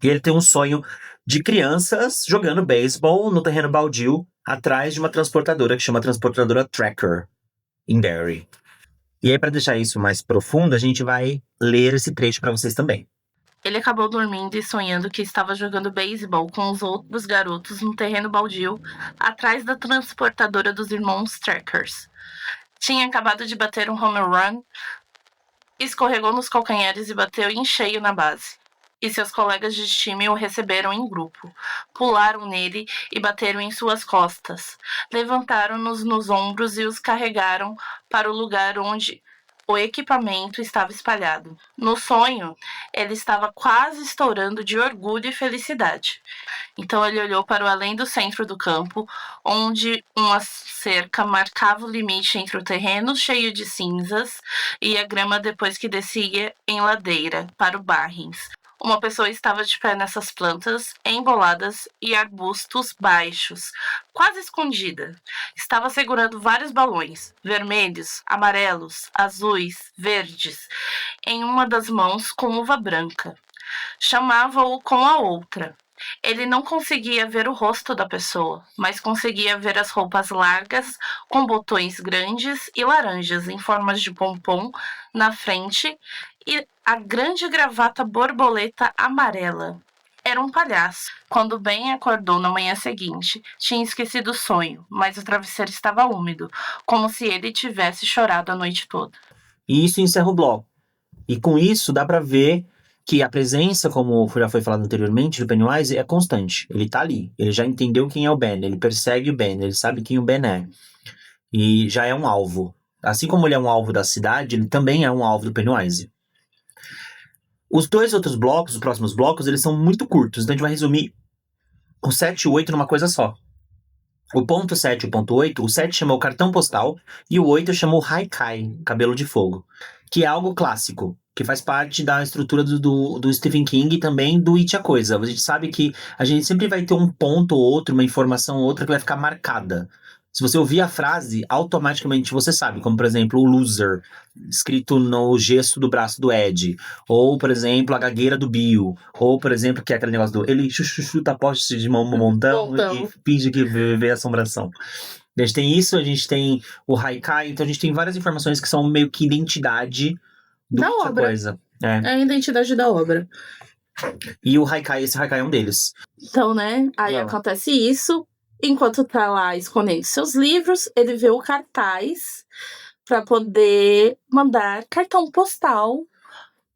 E ele tem um sonho de crianças jogando beisebol no terreno baldio atrás de uma transportadora que chama Transportadora Tracker, em Derry. E aí, pra deixar isso mais profundo, a gente vai ler esse trecho pra vocês também. Ele acabou dormindo e sonhando que estava jogando beisebol com os outros garotos no terreno baldio, atrás da transportadora dos irmãos Trackers. Tinha acabado de bater um home run, escorregou nos calcanhares e bateu em cheio na base. e seus colegas de time o receberam em grupo. Pularam nele e bateram em suas costas. Levantaram-nos nos ombros e os carregaram para o lugar onde o equipamento estava espalhado. No sonho, ele estava quase estourando de orgulho e felicidade. Então ele olhou para o além do centro do campo, onde uma cerca marcava o limite entre o terreno cheio de cinzas e a grama depois que descia em ladeira para o Barrens. Uma pessoa estava de pé nessas plantas, emboladas e arbustos baixos, quase escondida. Estava segurando vários balões, vermelhos, amarelos, azuis, verdes, em uma das mãos com luva branca. Chamava-o com a outra. Ele não conseguia ver o rosto da pessoa, mas conseguia ver as roupas largas, com botões grandes e laranjas em formas de pompom na frente e a grande gravata borboleta amarela. Era um palhaço. Quando Ben acordou na manhã seguinte, tinha esquecido o sonho, mas o travesseiro estava úmido, como se ele tivesse chorado a noite toda. E isso encerra o bloco. E com isso dá pra ver que a presença, como já foi falado anteriormente, do Pennywise é constante. Ele tá ali. Ele já entendeu quem é o Ben. Ele persegue o Ben. Ele sabe quem o Ben é. E já é um alvo. Assim como ele é um alvo da cidade, ele também é um alvo do Pennywise. Os dois outros blocos, os próximos blocos, eles são muito curtos. Então a gente vai resumir o 7 e o 8 numa coisa só. O ponto 7 e o ponto 8, o 7 chama o cartão postal e o 8 chama o Haikai, cabelo de fogo. Que é algo clássico, que faz parte da estrutura do Stephen King e também do It a Coisa. A gente sabe que a gente sempre vai ter um ponto ou outro, uma informação ou outra que vai ficar marcada. Se você ouvir a frase, automaticamente você sabe. Como, por exemplo, o loser, escrito no gesto do braço do Ed. Ou, por exemplo, a gagueira do Bill. Ou, por exemplo, que é aquele negócio do ele chuta poste de mão montão e finge que vê assombração. A gente tem isso, a gente tem o Haikai. Então a gente tem várias informações que são meio que identidade da obra. Coisa. É a identidade da obra. E o Haikai, esse Haikai é um deles. Então, né, aí acontece isso. Enquanto tá lá escondendo seus livros, ele vê o cartaz para poder mandar cartão postal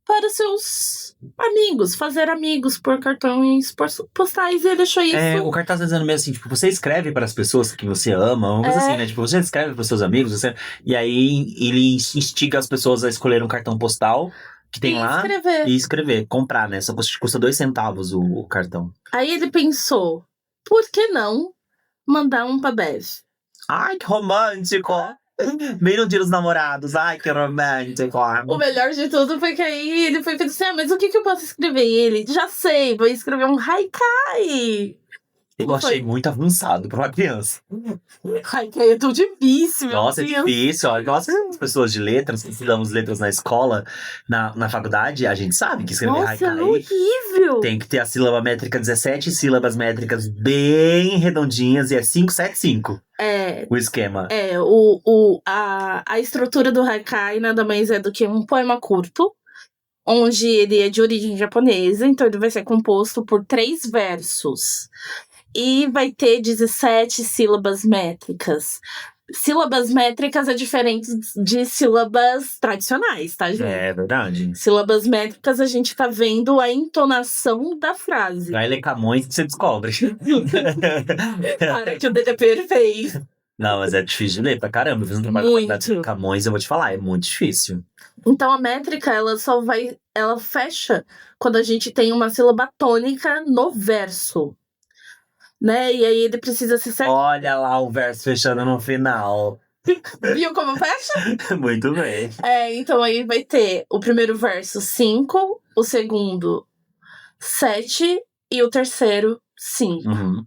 para seus amigos, fazer amigos por cartões postais, e ele deixou isso. O cartaz tá dizendo mesmo assim, tipo, você escreve para as pessoas que você ama, uma coisa assim, né? Tipo, você escreve para os seus amigos, e aí ele instiga as pessoas a escolher um cartão postal que tem lá e escrever, comprar, né? Só custa 2 centavos o cartão. Aí ele pensou, por que não mandar um pra Bev? Ai, que romântico! Bem no dia dos namorados, ai, que romântico. O melhor de tudo foi que aí ele foi pensar, mas o que eu posso escrever? E ele, já sei, vou escrever um Haikai. Eu achei muito avançado pra uma criança. Haikai é tão difícil, Nossa, é difícil. Olha, nossa, as pessoas de letras, que estudamos letras na escola, na faculdade, a gente sabe que escrever Haikai... Nossa, é horrível! Tem que ter a sílaba métrica 17 sílabas métricas bem redondinhas e é 575. O esquema. A estrutura do Haikai nada mais é do que um poema curto, onde ele é de origem japonesa, então ele vai ser composto por 3 versos. E vai ter 17 sílabas métricas. Sílabas métricas é diferente de sílabas tradicionais, tá, gente? É verdade. Sílabas métricas, a gente tá vendo a entonação da frase. Vai ler Camões que você descobre. Cara, que o dele é perfeito. Não, mas é difícil de ler pra caramba. Eu fiz um trabalho de Camões, eu vou te falar, é muito difícil. Então a métrica, ela fecha quando a gente tem uma sílaba tônica no verso. Né? E aí ele precisa se cercar. Olha lá o verso fechando no final. Viu como fecha? Muito bem. Então aí vai ter o primeiro verso 5, o segundo 7 e o terceiro 5. Uhum.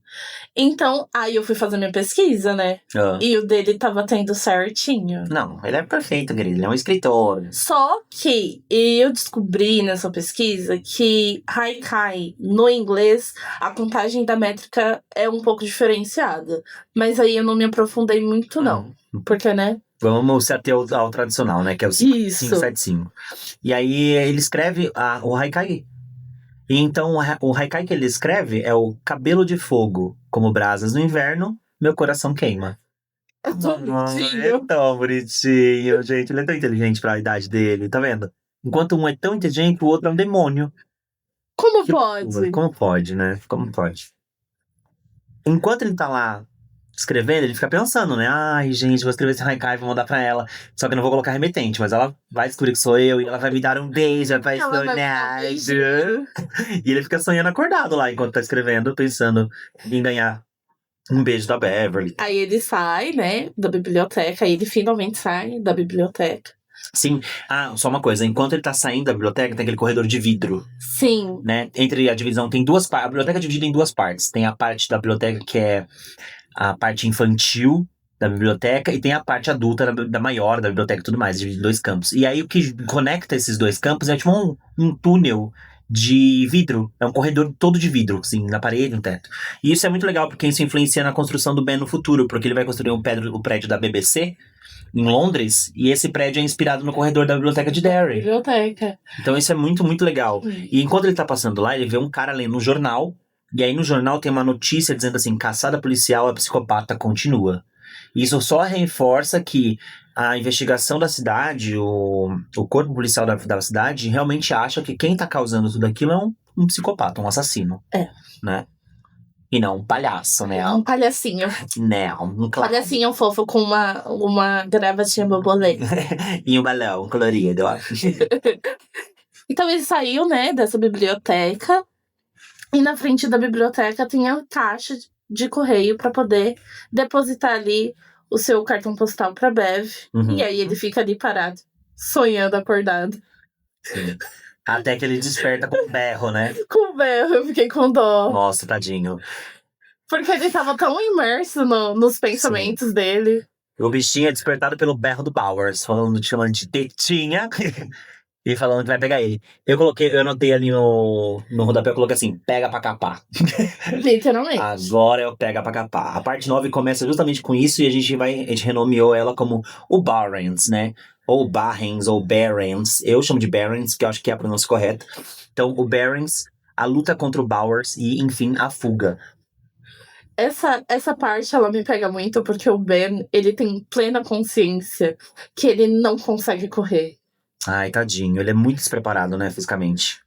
Então, aí eu fui fazer minha pesquisa, né? E o dele tava tendo certinho. Não, ele é perfeito, querido. Ele é um escritor. Só que eu descobri nessa pesquisa que Haikai, no inglês, a contagem da métrica é um pouco diferenciada. Mas aí eu não me aprofundei muito, não. Porque, né? Vamos se ater ao tradicional, né? Que é o 575. E aí ele escreve o Haikai. E então o Haikai que ele escreve é o cabelo de fogo, como brasas no inverno, meu coração queima. É tão bonitinho. É tão bonitinho, gente. Ele é tão inteligente pra idade dele, tá vendo? Enquanto um é tão inteligente, o outro é um demônio. Como pode? Como pode, né? Como pode? Enquanto ele tá lá escrevendo, ele fica pensando, né? Ai, gente, vou escrever esse haikai, vou mandar pra ela. Só que eu não vou colocar remetente, mas ela vai descobrir que sou eu e ela vai me dar um beijo apaixonado. E ele fica sonhando acordado lá enquanto tá escrevendo, pensando em ganhar um beijo da Beverly. Aí ele sai, né, da biblioteca. Aí ele finalmente sai da biblioteca. Sim. Ah, só uma coisa. Enquanto ele tá saindo da biblioteca, tem aquele corredor de vidro. Sim. Né? Entre a divisão, tem duas partes. A biblioteca é dividida em duas partes. Tem a parte da biblioteca que é a parte infantil da biblioteca e tem a parte adulta da maior da biblioteca e tudo mais, dividido em dois campos. E aí o que conecta esses dois campos é tipo um túnel de vidro. É um corredor todo de vidro, assim, na parede, no teto. E isso é muito legal, porque isso influencia na construção do Ben no futuro, porque ele vai construir o prédio da BBC em Londres, e esse prédio é inspirado no corredor da biblioteca de Derry. Biblioteca. Então isso é muito, muito legal. E enquanto ele tá passando lá, ele vê um cara lendo um jornal, e aí no jornal tem uma notícia dizendo assim, caçada policial, a psicopata continua. Isso só reforça que a investigação da cidade, o corpo policial da cidade, realmente acha que quem tá causando tudo aquilo é um psicopata, um assassino. Né? E não um palhaço, né? Um palhacinho. Não, um clown. Palhacinho fofo com uma gravatinha borboleta. E um balão colorido, ó. Então ele saiu, né, dessa biblioteca. E na frente da biblioteca tem a caixa de correio pra poder depositar ali o seu cartão postal pra Bev. Uhum. E aí ele fica ali parado, sonhando acordado. Sim. Até que ele desperta com um berro, né? Com berro, eu fiquei com dó. Nossa, tadinho. Porque ele tava tão imerso nos pensamentos dele. O bichinho é despertado pelo berro do Bowers, chamando de tetinha. E falando que vai pegar ele. Eu anotei ali no rodapé, eu coloquei assim, pega pra capar. Literalmente. Agora eu pega pra capar. A parte 9 começa justamente com isso e a gente renomeou ela como o Barrens, né? Ou Barrens, ou Barrens. Eu chamo de Barrens, que eu acho que é a pronúncia correta. Então, o Barrens, a luta contra o Bowers e, enfim, a fuga. Essa parte, ela me pega muito, porque o Ben, ele tem plena consciência que ele não consegue correr. Ai, tadinho. Ele é muito despreparado, né, fisicamente.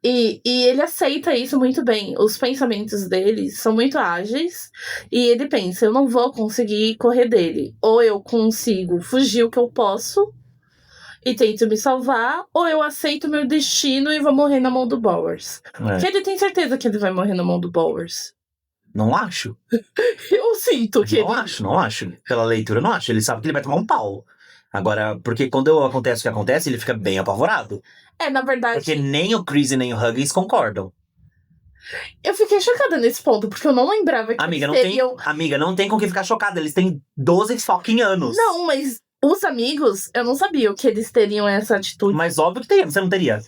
E ele aceita isso muito bem. Os pensamentos dele são muito ágeis. E ele pensa, eu não vou conseguir correr dele. Ou eu consigo fugir o que eu posso e tento me salvar, ou eu aceito meu destino e vou morrer na mão do Bowers. Porque ele tem certeza que ele vai morrer na mão do Bowers. Não acho. Eu sinto que Não acho. Pela leitura, não acho. Ele sabe que ele vai tomar um pau. Agora, porque quando acontece o que acontece, ele fica bem apavorado. Na verdade... Porque nem o Chris e nem o Huggins concordam. Eu fiquei chocada nesse ponto, porque eu não lembrava que Amiga, eles teriam... Amiga, não tem com o que ficar chocada. Eles têm 12 fucking anos. Não, mas os amigos, eu não sabia que eles teriam essa atitude. Mas óbvio que teria, você não teria.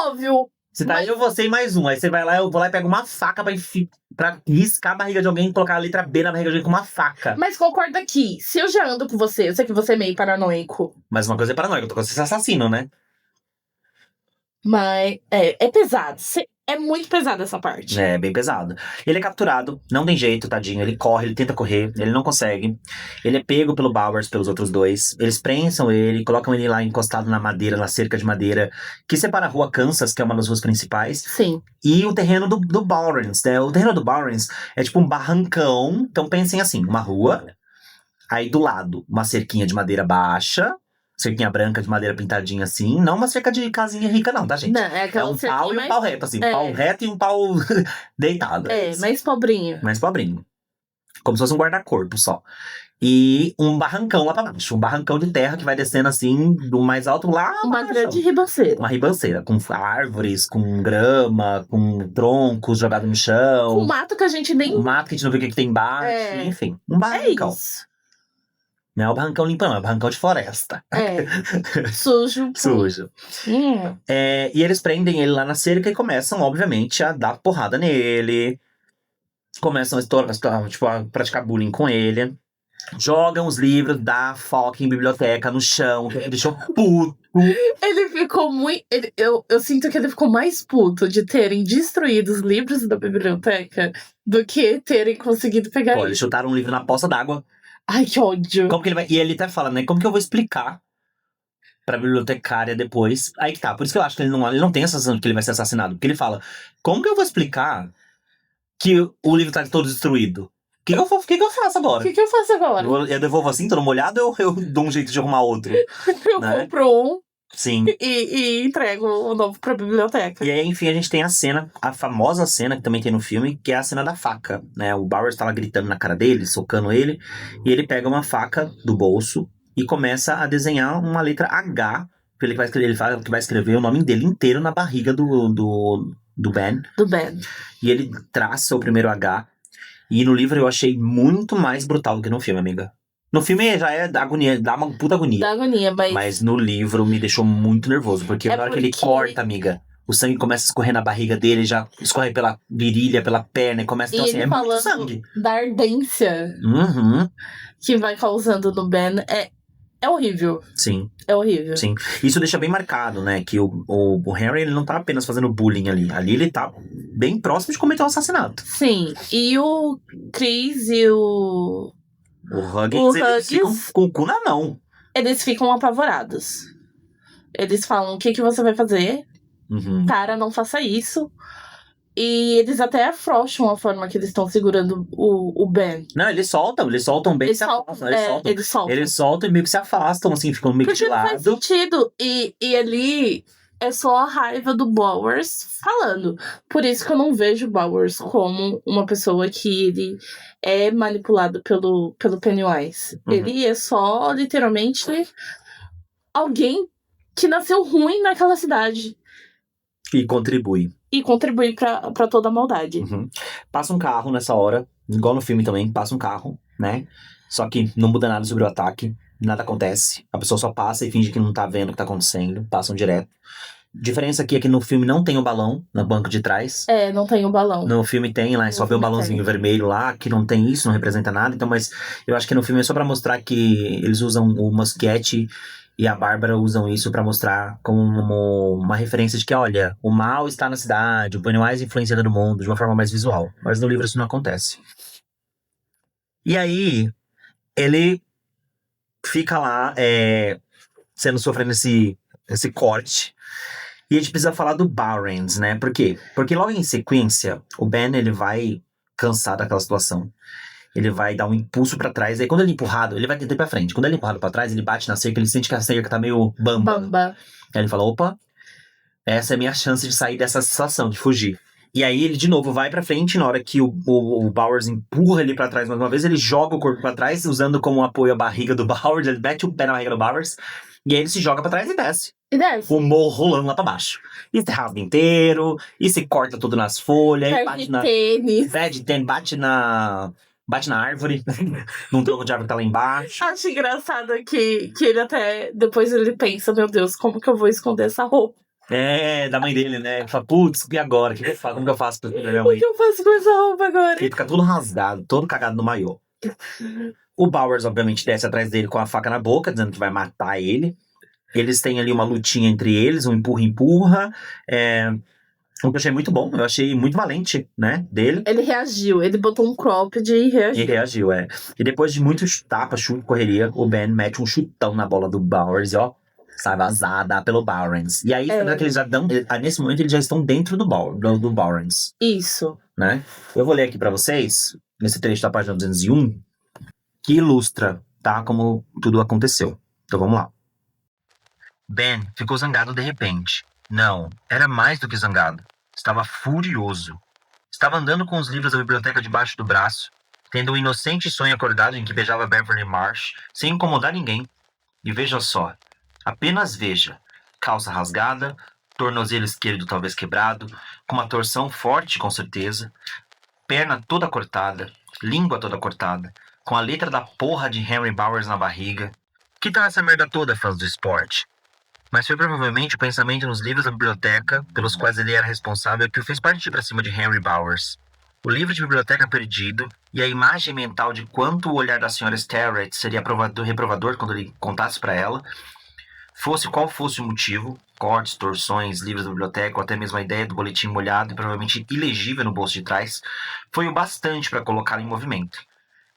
Óbvio. Você tá eu, você e mais um. Aí você vai lá, eu vou lá e pego uma faca pra riscar a barriga de alguém e colocar a letra B na barriga de alguém com uma faca. Mas concorda que, se eu já ando com você, eu sei que você é meio paranoico. Mas uma coisa é paranoico, eu tô com você assassino, né? Mas é pesado. É muito pesado essa parte. É, bem pesado. Ele é capturado, não tem jeito, tadinho. Ele corre, ele tenta correr, ele não consegue. Ele é pego pelo Bowers, pelos outros dois. Eles prensam ele, colocam ele lá encostado na madeira, na cerca de madeira, que separa a rua Kansas, que é uma das ruas principais. Sim. E o terreno do Bowers, né? O terreno do Bowers é tipo um barrancão. Então pensem assim, uma rua. Aí do lado, uma cerquinha de madeira baixa. Cerquinha branca de madeira pintadinha assim. Não uma cerca de casinha rica não, tá, gente? Não, é um pau e um pau reto, assim. Pau reto e um pau deitado. Mais pobrinho. Mais pobrinho. Como se fosse um guarda-corpo só. E um barrancão lá pra baixo. Um barrancão de terra que vai descendo assim, do mais alto lá uma grande ribanceira. Uma ribanceira, com árvores, com grama, com troncos jogados no chão. Com mato que a gente nem... Um mato que a gente não vê o que tem embaixo. Enfim, um barrancão. É isso. Não é o barrancão limpo, não. É o barrancão de floresta. Sujo. Sujo. E eles prendem ele lá na cerca e começam, obviamente, a dar porrada nele. Começam a praticar bullying com ele. Jogam os livros da fucking biblioteca no chão. Ele deixou puto. Ele ficou muito... Eu sinto que ele ficou mais puto de terem destruído os livros da biblioteca do que terem conseguido pegar ele. Eles chutaram um livro na poça d'água. Ai, que ódio. Como que ele vai... E ele até fala, né? Como que eu vou explicar pra bibliotecária depois. Aí que tá, por isso que eu acho que ele não tem essa sensação de que ele vai ser assassinado. Porque ele fala, como que eu vou explicar que o livro tá todo destruído? O que eu faço agora? O que eu faço agora? Eu devolvo assim, todo molhado, ou eu dou um jeito de arrumar outro? Eu compro um. Sim. E entrego o novo pra biblioteca. E aí, enfim, a gente tem a famosa cena que também tem no filme, que é a cena da faca, né? O Bowers tá lá gritando na cara dele, socando ele, e ele pega uma faca do bolso e começa a desenhar uma letra H, que ele fala que vai escrever o nome dele inteiro na barriga do Ben. Do Ben. E ele traça o primeiro H, e no livro eu achei muito mais brutal do que no filme, amiga. No filme já é agonia, dá uma puta agonia. Dá agonia, Mas no livro me deixou muito nervoso, porque na hora que ele corta, amiga, o sangue começa a escorrer na barriga dele, já escorre pela virilha, pela perna, e começa a ter assim, muito sangue. Da ardência que vai causando no Ben, é horrível. Sim. É horrível. Sim. Isso deixa bem marcado, né, que o Henry, ele não tá apenas fazendo bullying ali. Ali ele tá bem próximo de cometer um assassinato. Sim, e o Chris e o Huggins, eles ficam com o cu na mão. Eles ficam apavorados. Eles falam, o que você vai fazer? Cara, não faça isso. E eles até afrouxam a forma que eles estão segurando o Ben. Não, eles soltam bem e se afastam. Eles soltam e meio que se afastam, assim, ficam meio que de lado. Porque não faz sentido. E ali é só a raiva do Bowers falando. Por isso que eu não vejo o Bowers como uma pessoa que ele é manipulado pelo Pennywise. Ele é só, literalmente, alguém que nasceu ruim naquela cidade. E contribui pra toda a maldade. Passa um carro nessa hora, igual no filme também, passa um carro, né? Só que não muda nada sobre o ataque, nada acontece. A pessoa só passa e finge que não tá vendo o que tá acontecendo, passam direto. Diferença aqui é que no filme não tem o balão no banco de trás. Não tem o balão. No filme tem lá, só vê o balãozinho vermelho lá, que não tem isso, não representa nada. Então, mas eu acho que no filme é só pra mostrar que eles usam o Muschietti e a Bárbara usam isso pra mostrar como uma referência de que, olha, o mal está na cidade, o Pennywise influenciando no mundo de uma forma mais visual. Mas no livro isso não acontece. E aí, ele fica lá, sofrendo esse corte. E a gente precisa falar do Bowers, né? Por quê? Porque logo em sequência, o Ben, ele vai cansar daquela situação. Ele vai dar um impulso pra trás. Aí quando ele é empurrado, ele vai tentar ir pra frente. Quando ele é empurrado pra trás, ele bate na cerca, ele sente que a cerca tá meio bamba. Aí ele fala, opa, essa é a minha chance de sair dessa situação, de fugir. E aí ele de novo vai pra frente, na hora que o Bowers empurra ele pra trás mais uma vez, ele joga o corpo pra trás, usando como apoio a barriga do Bowers, ele mete o pé na barriga do Bowers, e aí ele se joga pra trás e desce. O morro rolando lá pra baixo. E se rasga inteiro, e se corta tudo nas folhas, e bate na... tênis, bate na árvore, num tronco de árvore que tá lá embaixo. Acho engraçado que ele até... Depois ele pensa, meu Deus, como que eu vou esconder essa roupa? Da mãe dele, né? Ele fala, putz, e agora? Como que eu faço pra minha mãe? O que eu faço com essa roupa agora? Ele fica todo rasgado, todo cagado no maiô. O Bowers, obviamente, desce atrás dele com a faca na boca, dizendo que vai matar ele. Eles têm ali uma lutinha entre eles, um empurra-empurra. O que eu achei muito bom, eu achei muito valente, né, dele. Ele reagiu, ele botou um cropped e reagiu. E depois de muitos tapas, chute, correria, o Ben mete um chutão na bola do Bowers, ó. Sai vazada pelo Bowers. E aí, que eles já dão, nesse momento, eles já estão dentro do Bowers. Isso. Né? Eu vou ler aqui pra vocês, nesse trecho da página 201, que ilustra, tá, como tudo aconteceu. Então vamos lá. Ben ficou zangado de repente. Não, era mais do que zangado. Estava furioso. Estava andando com os livros da biblioteca debaixo do braço, tendo um inocente sonho acordado em que beijava Beverly Marsh, sem incomodar ninguém. E veja só, apenas veja, calça rasgada, tornozelo esquerdo talvez quebrado, com uma torção forte com certeza, perna toda cortada, língua toda cortada, com a letra da porra de Henry Bowers na barriga. Que tal essa merda toda, fãs do esporte? Mas foi provavelmente o pensamento nos livros da biblioteca, pelos quais ele era responsável, que o fez partir para cima de Henry Bowers. O livro de biblioteca perdido e a imagem mental de quanto o olhar da senhora Sterrett seria reprovador quando ele contasse para ela, fosse qual fosse o motivo, cortes, torções, livros da biblioteca, ou até mesmo a ideia do boletim molhado e provavelmente ilegível no bolso de trás, foi o bastante para colocá-la em movimento.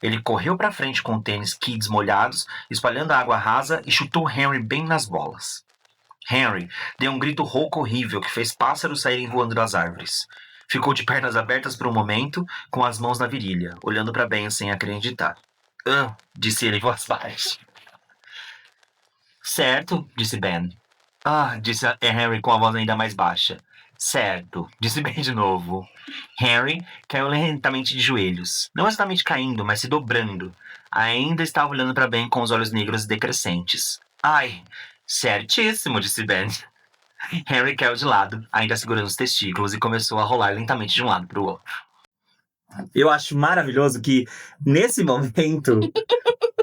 Ele correu pra frente com o tênis Kids molhados, espalhando a água rasa e chutou Henry bem nas bolas. Henry deu um grito rouco horrível que fez pássaros saírem voando das árvores. Ficou de pernas abertas por um momento, com as mãos na virilha, olhando para Ben sem acreditar. Disse ele em voz baixa. Certo, disse Ben. Disse Henry com a voz ainda mais baixa. Certo, disse Ben de novo. Henry caiu lentamente de joelhos. Não exatamente caindo, mas se dobrando. Ainda estava olhando para Ben com os olhos negros decrescentes. Ai, certíssimo, disse Ben. Henry caiu de lado, ainda segurando os testículos, e começou a rolar lentamente de um lado para o outro. Eu acho maravilhoso que, nesse momento,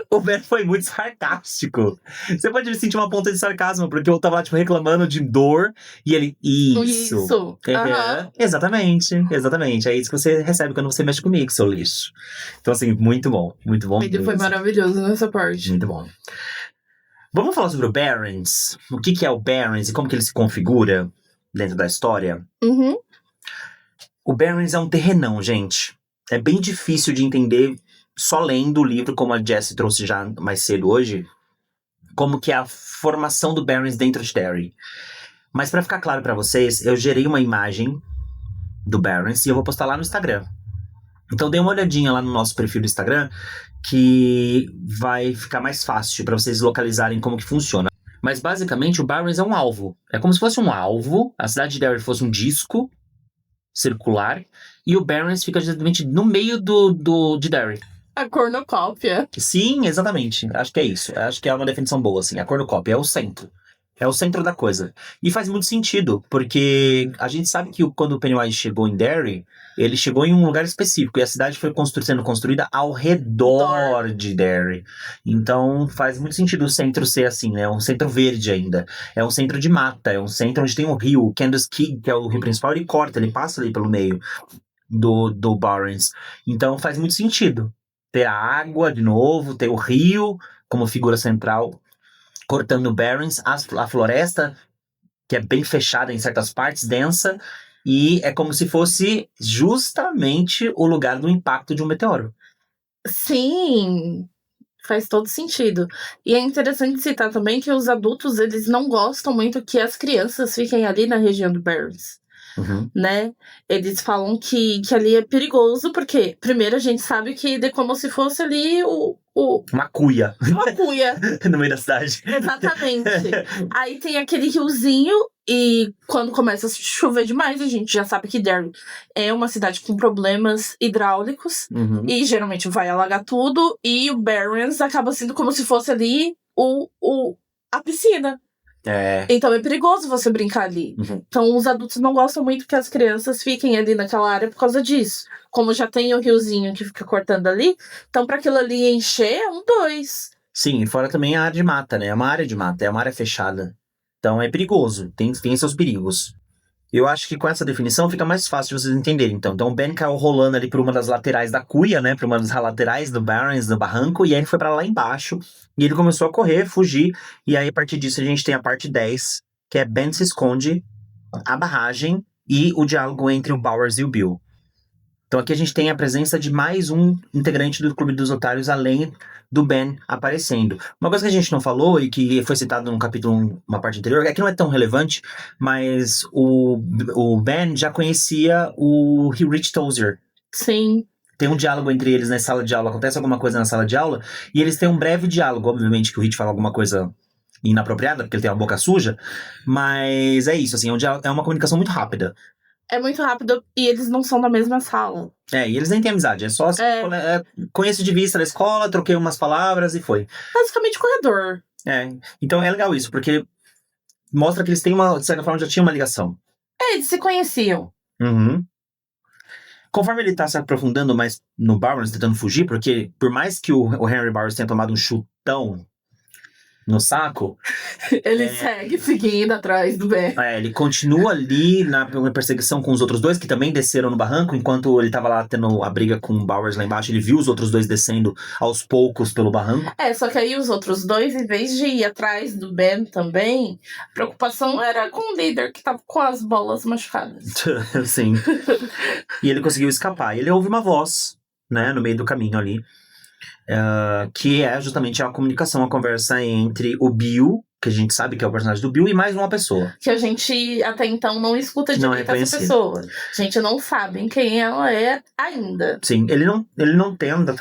o Ben foi muito sarcástico. Você pode sentir uma ponta de sarcasmo, porque eu tava lá, tipo, reclamando de dor, e ele, isso. Exatamente. É isso que você recebe quando você mexe comigo, seu lixo. Então, assim, muito bom Ele foi maravilhoso nessa parte. Muito bom. Vamos falar sobre o Barrens? O que é o Barrens e como que ele se configura dentro da história? Uhum. O Barrens é um terrenão, gente. É bem difícil de entender só lendo o livro, como a Jessie trouxe já mais cedo hoje, como que é a formação do Barrens dentro de Derry. Mas pra ficar claro pra vocês, eu gerei uma imagem do Barrens e eu vou postar lá no Instagram. Então dê uma olhadinha lá no nosso perfil do Instagram, que vai ficar mais fácil pra vocês localizarem como que funciona. Mas basicamente o Barrens é um alvo. É como se fosse um alvo, a cidade de Derry fosse um disco circular, e o Barrens fica exatamente no meio de Derry. A cornucópia. Sim, exatamente. Acho que é isso. Acho que é uma definição boa, assim. A cornucópia é o centro. É o centro da coisa. E faz muito sentido, porque a gente sabe que quando o Pennywise chegou em Derry, ele chegou em um lugar específico, e a cidade foi sendo construída ao redor de Derry. Então faz muito sentido o centro ser assim, né? É um centro verde ainda. É um centro de mata, é um centro onde tem um rio. O Candlestick, que é o rio principal, ele corta, ele passa ali pelo meio do Barrens. Então faz muito sentido ter a água de novo, ter o rio como figura central cortando o Barrens, a floresta, que é bem fechada em certas partes, densa, e é como se fosse justamente o lugar do impacto de um meteoro. Sim, faz todo sentido. E é interessante citar também que os adultos, eles não gostam muito que as crianças fiquem ali na região do Barrens. Uhum. Né? Eles falam que ali é perigoso, porque primeiro a gente sabe que é como se fosse ali uma cuia. Uma cuia. No meio da cidade. Exatamente. Aí tem aquele riozinho, e quando começa a chover demais, a gente já sabe que Derry é uma cidade com problemas hidráulicos, e geralmente vai alagar tudo, e o Barrens acaba sendo como se fosse ali a piscina. Então é perigoso você brincar ali. Então os adultos não gostam muito que as crianças fiquem ali naquela área por causa disso. Como já tem o riozinho que fica cortando ali, então pra aquilo ali encher é 2. Sim, e fora também a área de mata, né? É uma área de mata, é uma área fechada. Então é perigoso, tem seus perigos. Eu acho que com essa definição fica mais fácil de vocês entenderem. Então o Ben caiu rolando ali por uma das laterais da cuia, né? Por uma das laterais do Barrens, do barranco. E aí ele foi pra lá embaixo. E ele começou a correr, fugir. E aí a partir disso a gente tem a parte 10, que é Ben se esconde, a barragem e o diálogo entre o Bowers e o Bill. Então aqui a gente tem a presença de mais um integrante do Clube dos Otários, além do Ben aparecendo. Uma coisa que a gente não falou e que foi citado no capítulo, uma parte anterior, é que não é tão relevante, mas o Ben já conhecia o Rich Tozer. Sim. Tem um diálogo entre eles na sala de aula, acontece alguma coisa na sala de aula, e eles têm um breve diálogo, obviamente que o Rich fala alguma coisa inapropriada, porque ele tem uma boca suja, mas é isso, assim, é uma comunicação muito rápida. É muito rápido, e eles não são da mesma sala. E eles nem têm amizade, é só conheço de vista da escola, troquei umas palavras e foi. Basicamente corredor. Então é legal isso, porque mostra que eles têm de certa forma, já tinham uma ligação. Eles se conheciam. Conforme ele tá se aprofundando mais no Barrens, tentando fugir, porque por mais que o Henry Bowers tenha tomado um chutão no saco, ele segue seguindo atrás do Ben. Ele continua ali na perseguição com os outros dois, que também desceram no barranco, enquanto ele tava lá tendo a briga com o Bowers lá embaixo, ele viu os outros dois descendo aos poucos pelo barranco. Só que aí os outros dois, em vez de ir atrás do Ben também, a preocupação era com o líder, que tava com as bolas machucadas. Sim. E ele conseguiu escapar. E ele ouve uma voz, né, no meio do caminho ali. que é justamente a comunicação, a conversa entre o Bill, que a gente sabe que é o personagem do Bill, e mais uma pessoa. Que a gente, até então, não escuta direito essa pessoa. A gente não sabe quem ela é ainda. Sim, ele não tenta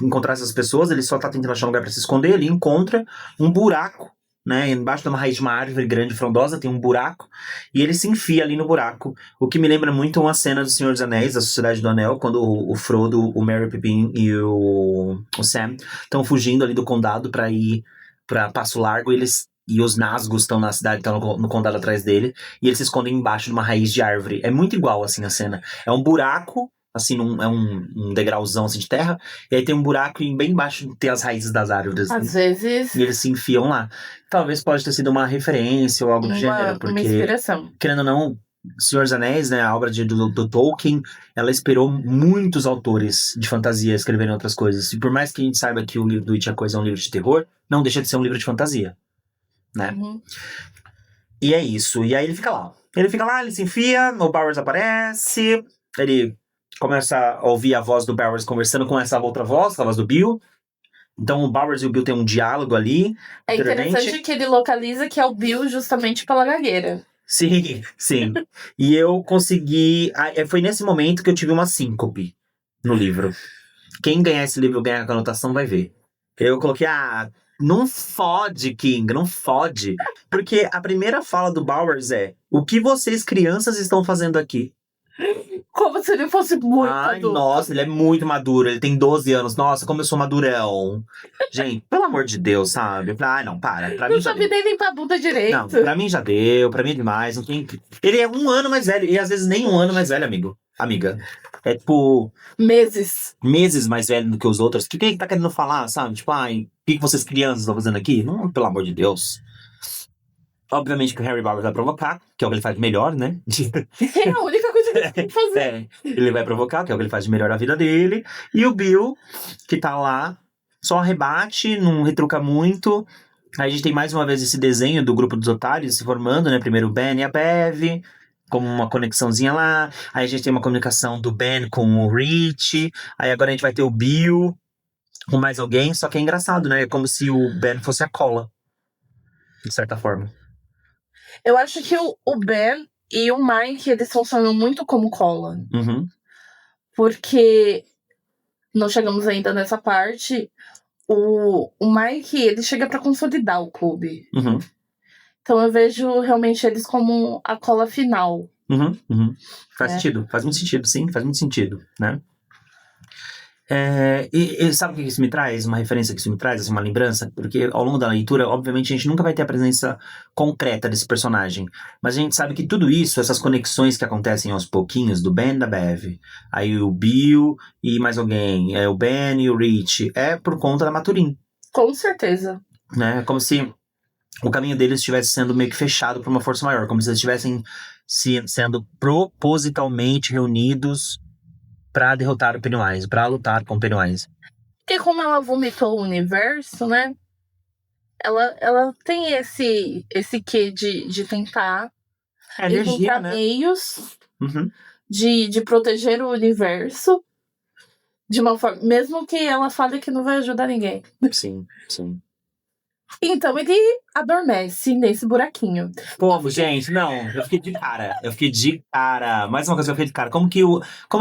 encontrar essas pessoas, ele só tá tentando achar um lugar pra se esconder, ele encontra um buraco, né, embaixo de uma raiz de uma árvore grande e frondosa, tem um buraco, e ele se enfia ali no buraco, o que me lembra muito uma cena do Senhor dos Anéis, da Sociedade do Anel, quando o Frodo, o Merry, Pippin e o Sam estão fugindo ali do condado pra ir pra Passo Largo, e os Nazgûl estão na cidade, estão no condado atrás dele, e eles se escondem embaixo de uma raiz de árvore. É muito igual, assim, a cena. É um buraco, assim, é um degrauzão, assim, de terra, e aí tem um buraco e bem embaixo tem as raízes das árvores. Às vezes... E eles se enfiam lá. Talvez pode ter sido uma referência ou algo do gênero, porque... Uma inspiração. Querendo ou não, Senhor dos Anéis, né, a obra do Tolkien, ela inspirou muitos autores de fantasia a escreverem outras coisas. E por mais que a gente saiba que o livro do It a Coisa é um livro de terror, não deixa de ser um livro de fantasia, né? Uhum. E é isso. E aí ele fica lá. Ele se enfia, o Bowers aparece, ele começa a ouvir a voz do Bowers conversando com essa outra voz, a voz do Bill. Então o Bowers e o Bill têm um diálogo ali. É interessante que ele localiza que é o Bill justamente pela gagueira. Sim, sim. E eu consegui... Foi nesse momento que eu tive uma síncope no livro. Quem ganhar esse livro, ganhar a anotação, vai ver. Eu coloquei, não fode, King, não fode. Porque a primeira fala do Bowers é: o que vocês crianças estão fazendo aqui? Como se ele fosse muito adulto. Nossa, ele é muito maduro, ele tem 12 anos. Nossa, como eu sou madurão. Gente, pelo amor de Deus, sabe? Não, para. Pra não mim sabe nem limpar a bunda direito. Não, pra mim já deu, pra mim é demais. Não tem... Ele é 1 ano mais velho, e às vezes nem 1 ano mais velho, amiga. É tipo... Meses mais velho do que os outros. O que ele tá querendo falar, sabe? Tipo, o que vocês crianças estão fazendo aqui? Não, pelo amor de Deus. Obviamente que o Harry Bowers vai provocar, que é o que ele faz de melhor, né? É a única coisa que ele tem que fazer. Ele vai provocar, que é o que ele faz de melhor na vida dele. E o Bill, que tá lá, só rebate, não retruca muito. Aí a gente tem mais uma vez esse desenho do grupo dos otários se formando, né? Primeiro o Ben e a Bev, como uma conexãozinha lá. Aí a gente tem uma comunicação do Ben com o Rich. Aí agora a gente vai ter o Bill com mais alguém. Só que é engraçado, né? É como se o Ben fosse a cola, de certa forma. Eu acho que o Ben e o Mike, eles funcionam muito como cola. Uhum. Porque não chegamos ainda nessa parte. O Mike, ele chega pra consolidar o clube. Uhum. Então eu vejo realmente eles como a cola final. Uhum. Faz sentido, faz muito sentido, sim, faz muito sentido, né? E sabe o que isso me traz? Uma referência que isso me traz, assim, uma lembrança? Porque ao longo da leitura, obviamente, a gente nunca vai ter a presença concreta desse personagem. Mas a gente sabe que tudo isso, essas conexões que acontecem aos pouquinhos, do Ben e da Bev, aí o Bill e mais alguém, o Ben e o Rich, é por conta da Maturin. Com certeza. Né? Como se o caminho deles estivesse sendo meio que fechado por uma força maior. Como se eles estivessem sendo propositalmente reunidos pra derrotar o Pennywise, pra lutar com o Pennywise. Porque como ela vomitou o universo, né? Ela tem esse quê de tentar encontrar meios de proteger o universo de uma forma, mesmo que ela fale que não vai ajudar ninguém. Sim. Então ele adormece nesse buraquinho. Como, gente? Não, eu fiquei de cara. Mais uma coisa que eu fiquei de cara. Como que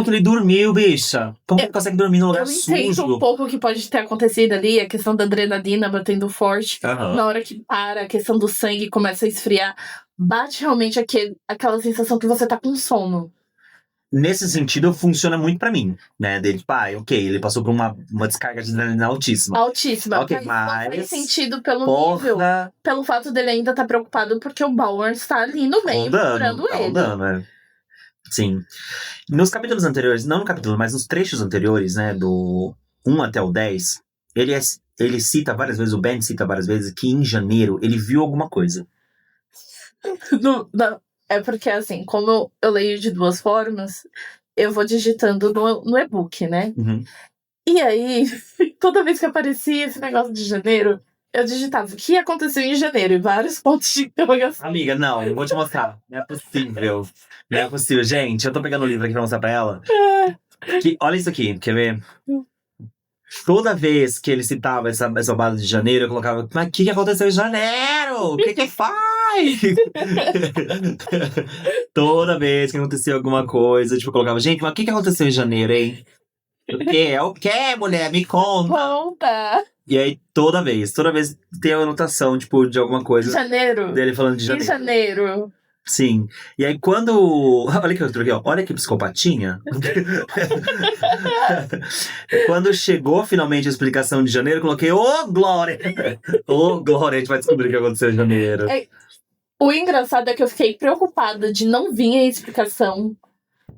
ele dormiu, bicha? Como que ele consegue dormir num lugar sujo? Eu entendo um pouco o que pode ter acontecido ali, a questão da adrenalina batendo forte. Na hora que para, a questão do sangue começa a esfriar. Bate realmente aquela sensação que você tá com sono. Nesse sentido, funciona muito pra mim, né? Dele, ele passou por uma descarga de adrenalina altíssima. Ok, mas não faz sentido pelo nível. Pelo fato dele ainda estar preocupado porque o Bowers tá ali no meio procurando ele. Sim. Nos capítulos anteriores, não no capítulo, mas nos trechos anteriores, né? Do 1 até o 10, ele cita várias vezes, o Ben cita várias vezes, que em janeiro ele viu alguma coisa. É porque, assim, como eu leio de 2 formas, eu vou digitando no e-book, né? Uhum. E aí, toda vez que aparecia esse negócio de janeiro, eu digitava o que aconteceu em janeiro e vários pontos de interrogação. Amiga, não, eu vou te mostrar. Não é possível. Não é possível. Gente, eu tô pegando o livro aqui pra mostrar pra ela. Olha isso aqui, quer ver? Toda vez que ele citava essa base de janeiro, eu colocava, mas o que aconteceu em janeiro? O que faz? Toda vez que acontecia alguma coisa, tipo, eu colocava, gente, mas o que aconteceu em janeiro, hein? O quê? É o quê, mulher? Me conta! Conta! E aí, toda vez tem uma anotação, tipo, de alguma coisa. Janeiro. Dele falando de janeiro. Em janeiro. Sim. E aí, quando... Olha que eu troquei, ó. Olha que psicopatinha. Quando chegou finalmente a explicação de janeiro, eu coloquei, ô, Glória! Ô, Glória, a gente vai descobrir o que aconteceu em janeiro. O engraçado é que eu fiquei preocupada de não vir a explicação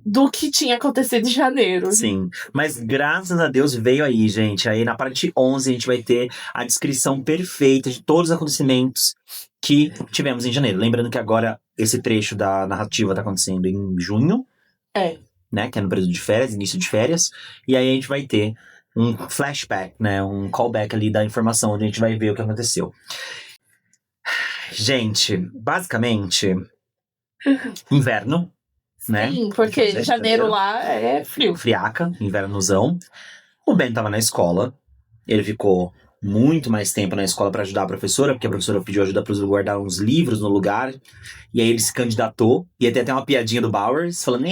do que tinha acontecido em janeiro. Sim, mas graças a Deus veio aí, gente. Aí na parte 11 a gente vai ter a descrição perfeita de todos os acontecimentos que tivemos em janeiro. Lembrando que agora esse trecho da narrativa tá acontecendo em junho. Né, que é no período de férias, início de férias. E aí a gente vai ter um flashback, né, um callback ali da informação, onde a gente vai ver o que aconteceu. Gente, basicamente, inverno. Né? Sim, porque janeiro lá é frio. Friaca, invernozão. O Ben tava na escola. Ele ficou muito mais tempo na escola pra ajudar a professora, porque a professora pediu ajuda pra guardar uns livros no lugar. E aí ele se candidatou. E aí tem até uma piadinha do Bowers, falando,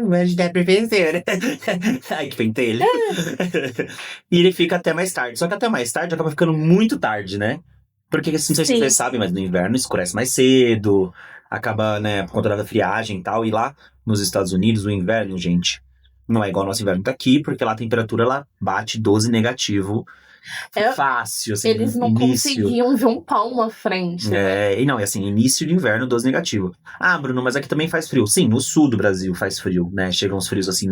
vou ajudar a professora. Ai, que pentelho. E ele fica até mais tarde. Só que até mais tarde acaba ficando muito tarde, né? Porque, não sei se vocês sabem, mas no inverno escurece mais cedo. Acaba, né, por conta da friagem e tal. E lá nos Estados Unidos, o inverno, gente, não é igual ao nosso inverno daqui, porque lá a temperatura ela bate 12 negativo. Fácil, assim. Eles não conseguiam ver um palmo à frente. E não, assim, início de inverno, 12 negativo. Ah, Bruno, mas aqui também faz frio. Sim, no sul do Brasil faz frio, né? Chegam uns frios, assim,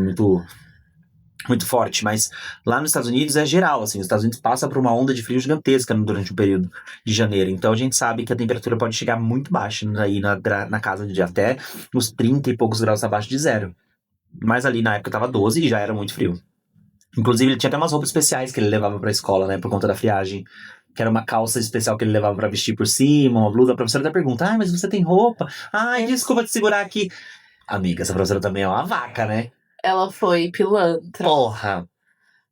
muito forte, mas lá nos Estados Unidos é geral, assim, os Estados Unidos passa por uma onda de frio gigantesca durante o período de janeiro, então a gente sabe que a temperatura pode chegar muito baixa aí na casa de até uns 30 e poucos graus abaixo de zero, mas ali na época tava 12 e já era muito frio. Inclusive ele tinha até umas roupas especiais que ele levava pra escola, né, por conta da friagem, que era uma calça especial que ele levava pra vestir por cima, uma blusa. A professora até pergunta, mas você tem roupa? Ai, desculpa te segurar aqui. Amiga, essa professora também é uma vaca, né? Ela foi pilantra. Porra!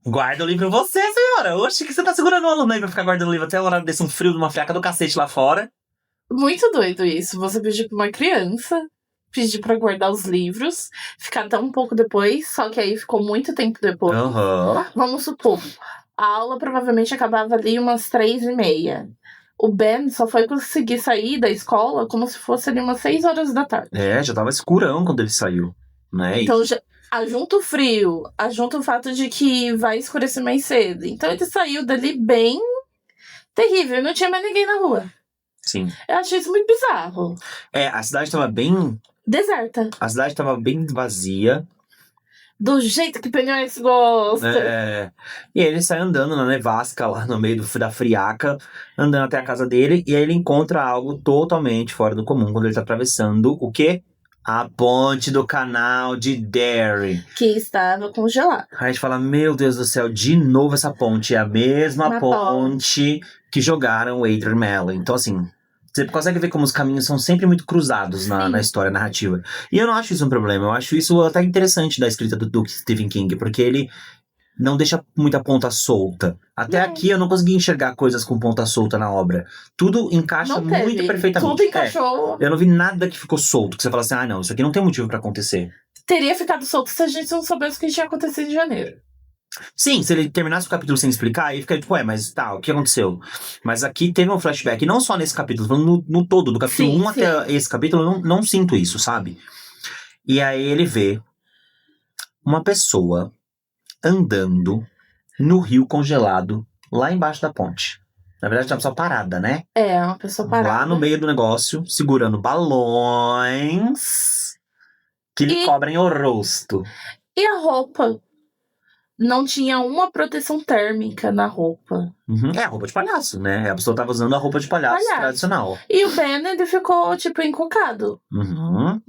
Guarda o livro você, senhora! Oxe, que você tá segurando o aluno aí pra ficar guardando o livro até a hora desse um frio de uma friaca do cacete lá fora? Muito doido isso. Você pedir pra uma criança, pedir pra guardar os livros, ficar até um pouco depois, só que aí ficou muito tempo depois. Vamos supor, a aula provavelmente acabava ali umas 3:30. O Ben só foi conseguir sair da escola como se fosse ali umas 6 horas da tarde. Já tava escurão quando ele saiu, né? Então já ajunta o frio, ajunta o fato de que vai escurecer mais cedo. Então ele saiu dali bem terrível, não tinha mais ninguém na rua. Sim. Eu achei isso muito bizarro. A cidade tava bem... deserta. A cidade tava bem vazia. Do jeito que Pennywise gosta. E aí ele sai andando na nevasca lá no meio da friaca, andando até a casa dele, e aí ele encontra algo totalmente fora do comum quando ele tá atravessando o quê? A ponte do canal de Derry. Que estava congelada. Aí a gente fala, meu Deus do céu, de novo essa ponte. É a mesma ponte que jogaram o Adrian Mellon. Então, assim, você consegue ver como os caminhos são sempre muito cruzados na história narrativa. E eu não acho isso um problema. Eu acho isso até interessante da escrita do Stephen King, porque ele não deixa muita ponta solta. Até aqui eu não consegui enxergar coisas com ponta solta na obra. Tudo encaixa muito perfeitamente. Tudo encaixou. Eu não vi nada que ficou solto, que você fala assim, não, isso aqui não tem motivo pra acontecer. Teria ficado solto se a gente não soubesse o que tinha acontecido em janeiro. Sim, se ele terminasse o capítulo sem explicar, aí fica tipo, mas tá, o que aconteceu? Mas aqui teve um flashback, não só nesse capítulo, falando no todo, do capítulo 1 até esse capítulo, eu não sinto isso, sabe? E aí ele vê uma pessoa andando no rio congelado, lá embaixo da ponte. Na verdade, é uma pessoa parada, né? Uma pessoa parada. Lá no meio do negócio, segurando balões que lhe cobrem o rosto. E a roupa? Não tinha uma proteção térmica na roupa. É a roupa de palhaço, né? A pessoa tava usando a roupa de palhaço tradicional. E o Ben, ele ficou, encucado.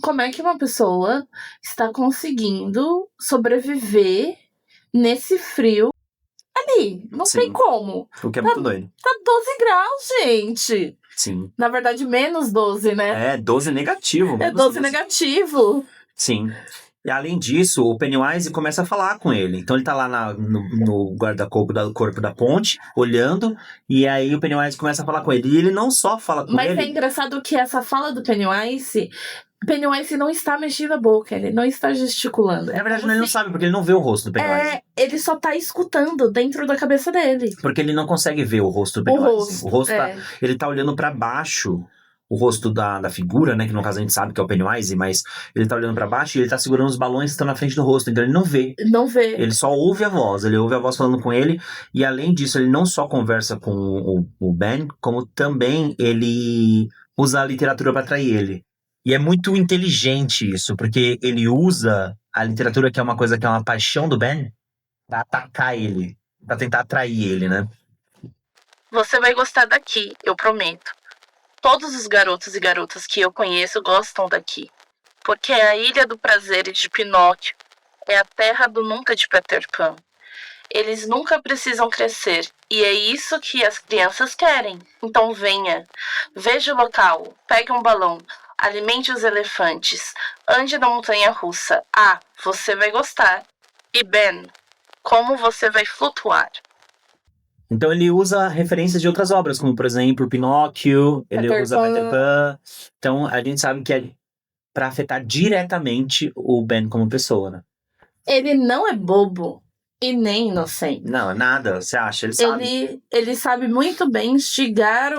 Como é que uma pessoa está conseguindo sobreviver nesse frio ali? Não tem como. O que é muito doido. Tá 12 graus, gente. Sim. Na verdade, menos 12, né? 12 negativo. É 12 negativo. Sim. E além disso, o Pennywise começa a falar com ele. Então ele tá lá no guarda-corpo corpo da ponte, olhando, e aí o Pennywise começa a falar com ele. E ele não só fala com ele... Mas é engraçado que essa fala do Pennywise não está mexendo a boca, ele não está gesticulando. É verdade, ele não sabe, porque ele não vê o rosto do Pennywise. Ele só tá escutando dentro da cabeça dele. Porque ele não consegue ver o rosto do Pennywise. O rosto ele tá olhando pra baixo. O rosto da figura, né? Que no caso a gente sabe que é o Pennywise, mas ele tá olhando pra baixo e ele tá segurando os balões que estão na frente do rosto. Então ele não vê. Não vê. Ele só ouve a voz. Ele ouve a voz falando com ele. E além disso, ele não só conversa com o Ben, como também ele usa a literatura pra atrair ele. E é muito inteligente isso, porque ele usa a literatura, que é uma coisa que é uma paixão do Ben, pra atacar ele. Pra tentar atrair ele, né? Você vai gostar daqui, eu prometo. Todos os garotos e garotas que eu conheço gostam daqui. Porque é a Ilha do Prazer de Pinóquio. É a terra do nunca de Peter Pan. Eles nunca precisam crescer. E é isso que as crianças querem. Então venha. Veja o local. Pegue um balão. Alimente os elefantes. Ande na montanha-russa. Ah, você vai gostar. E Ben, como você vai flutuar? Então ele usa referências de outras obras, como por exemplo Pinóquio, ele usa Peter Pan. Então a gente sabe que é pra afetar diretamente o Ben como pessoa, né? Ele não é bobo e nem inocente. Não, é nada, você acha? Ele sabe. Ele sabe muito bem instigar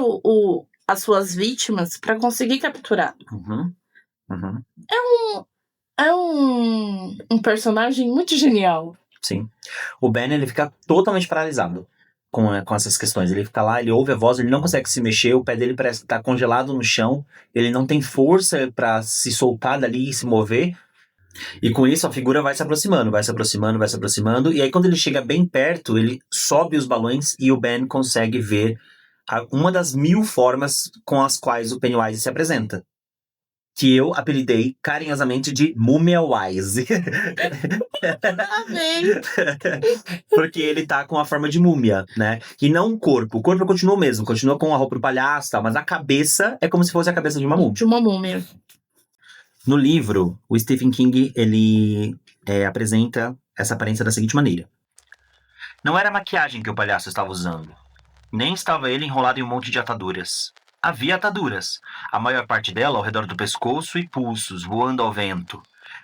as suas vítimas pra conseguir capturar. É um personagem muito genial. Sim. O Ben, ele fica totalmente paralisado com essas questões. Ele fica lá, ele ouve a voz, ele não consegue se mexer, o pé dele parece que tá congelado no chão, ele não tem força pra se soltar dali e se mover. E com isso a figura vai se aproximando, e aí quando ele chega bem perto, ele sobe os balões e o Ben consegue ver uma das 1000 formas com as quais o Pennywise se apresenta. Que eu apelidei carinhosamente de Múmia-wise. Amém! Porque ele tá com a forma de múmia, né? E não o corpo. O corpo continua o mesmo, continua com a roupa do palhaço e tal, mas a cabeça é como se fosse a cabeça de uma múmia. De uma múmia. No livro, o Stephen King, ele apresenta essa aparência da seguinte maneira. Não era a maquiagem que o palhaço estava usando. Nem estava ele enrolado em um monte de ataduras. Havia ataduras, a maior parte dela ao redor do pescoço e pulsos, voando ao vento.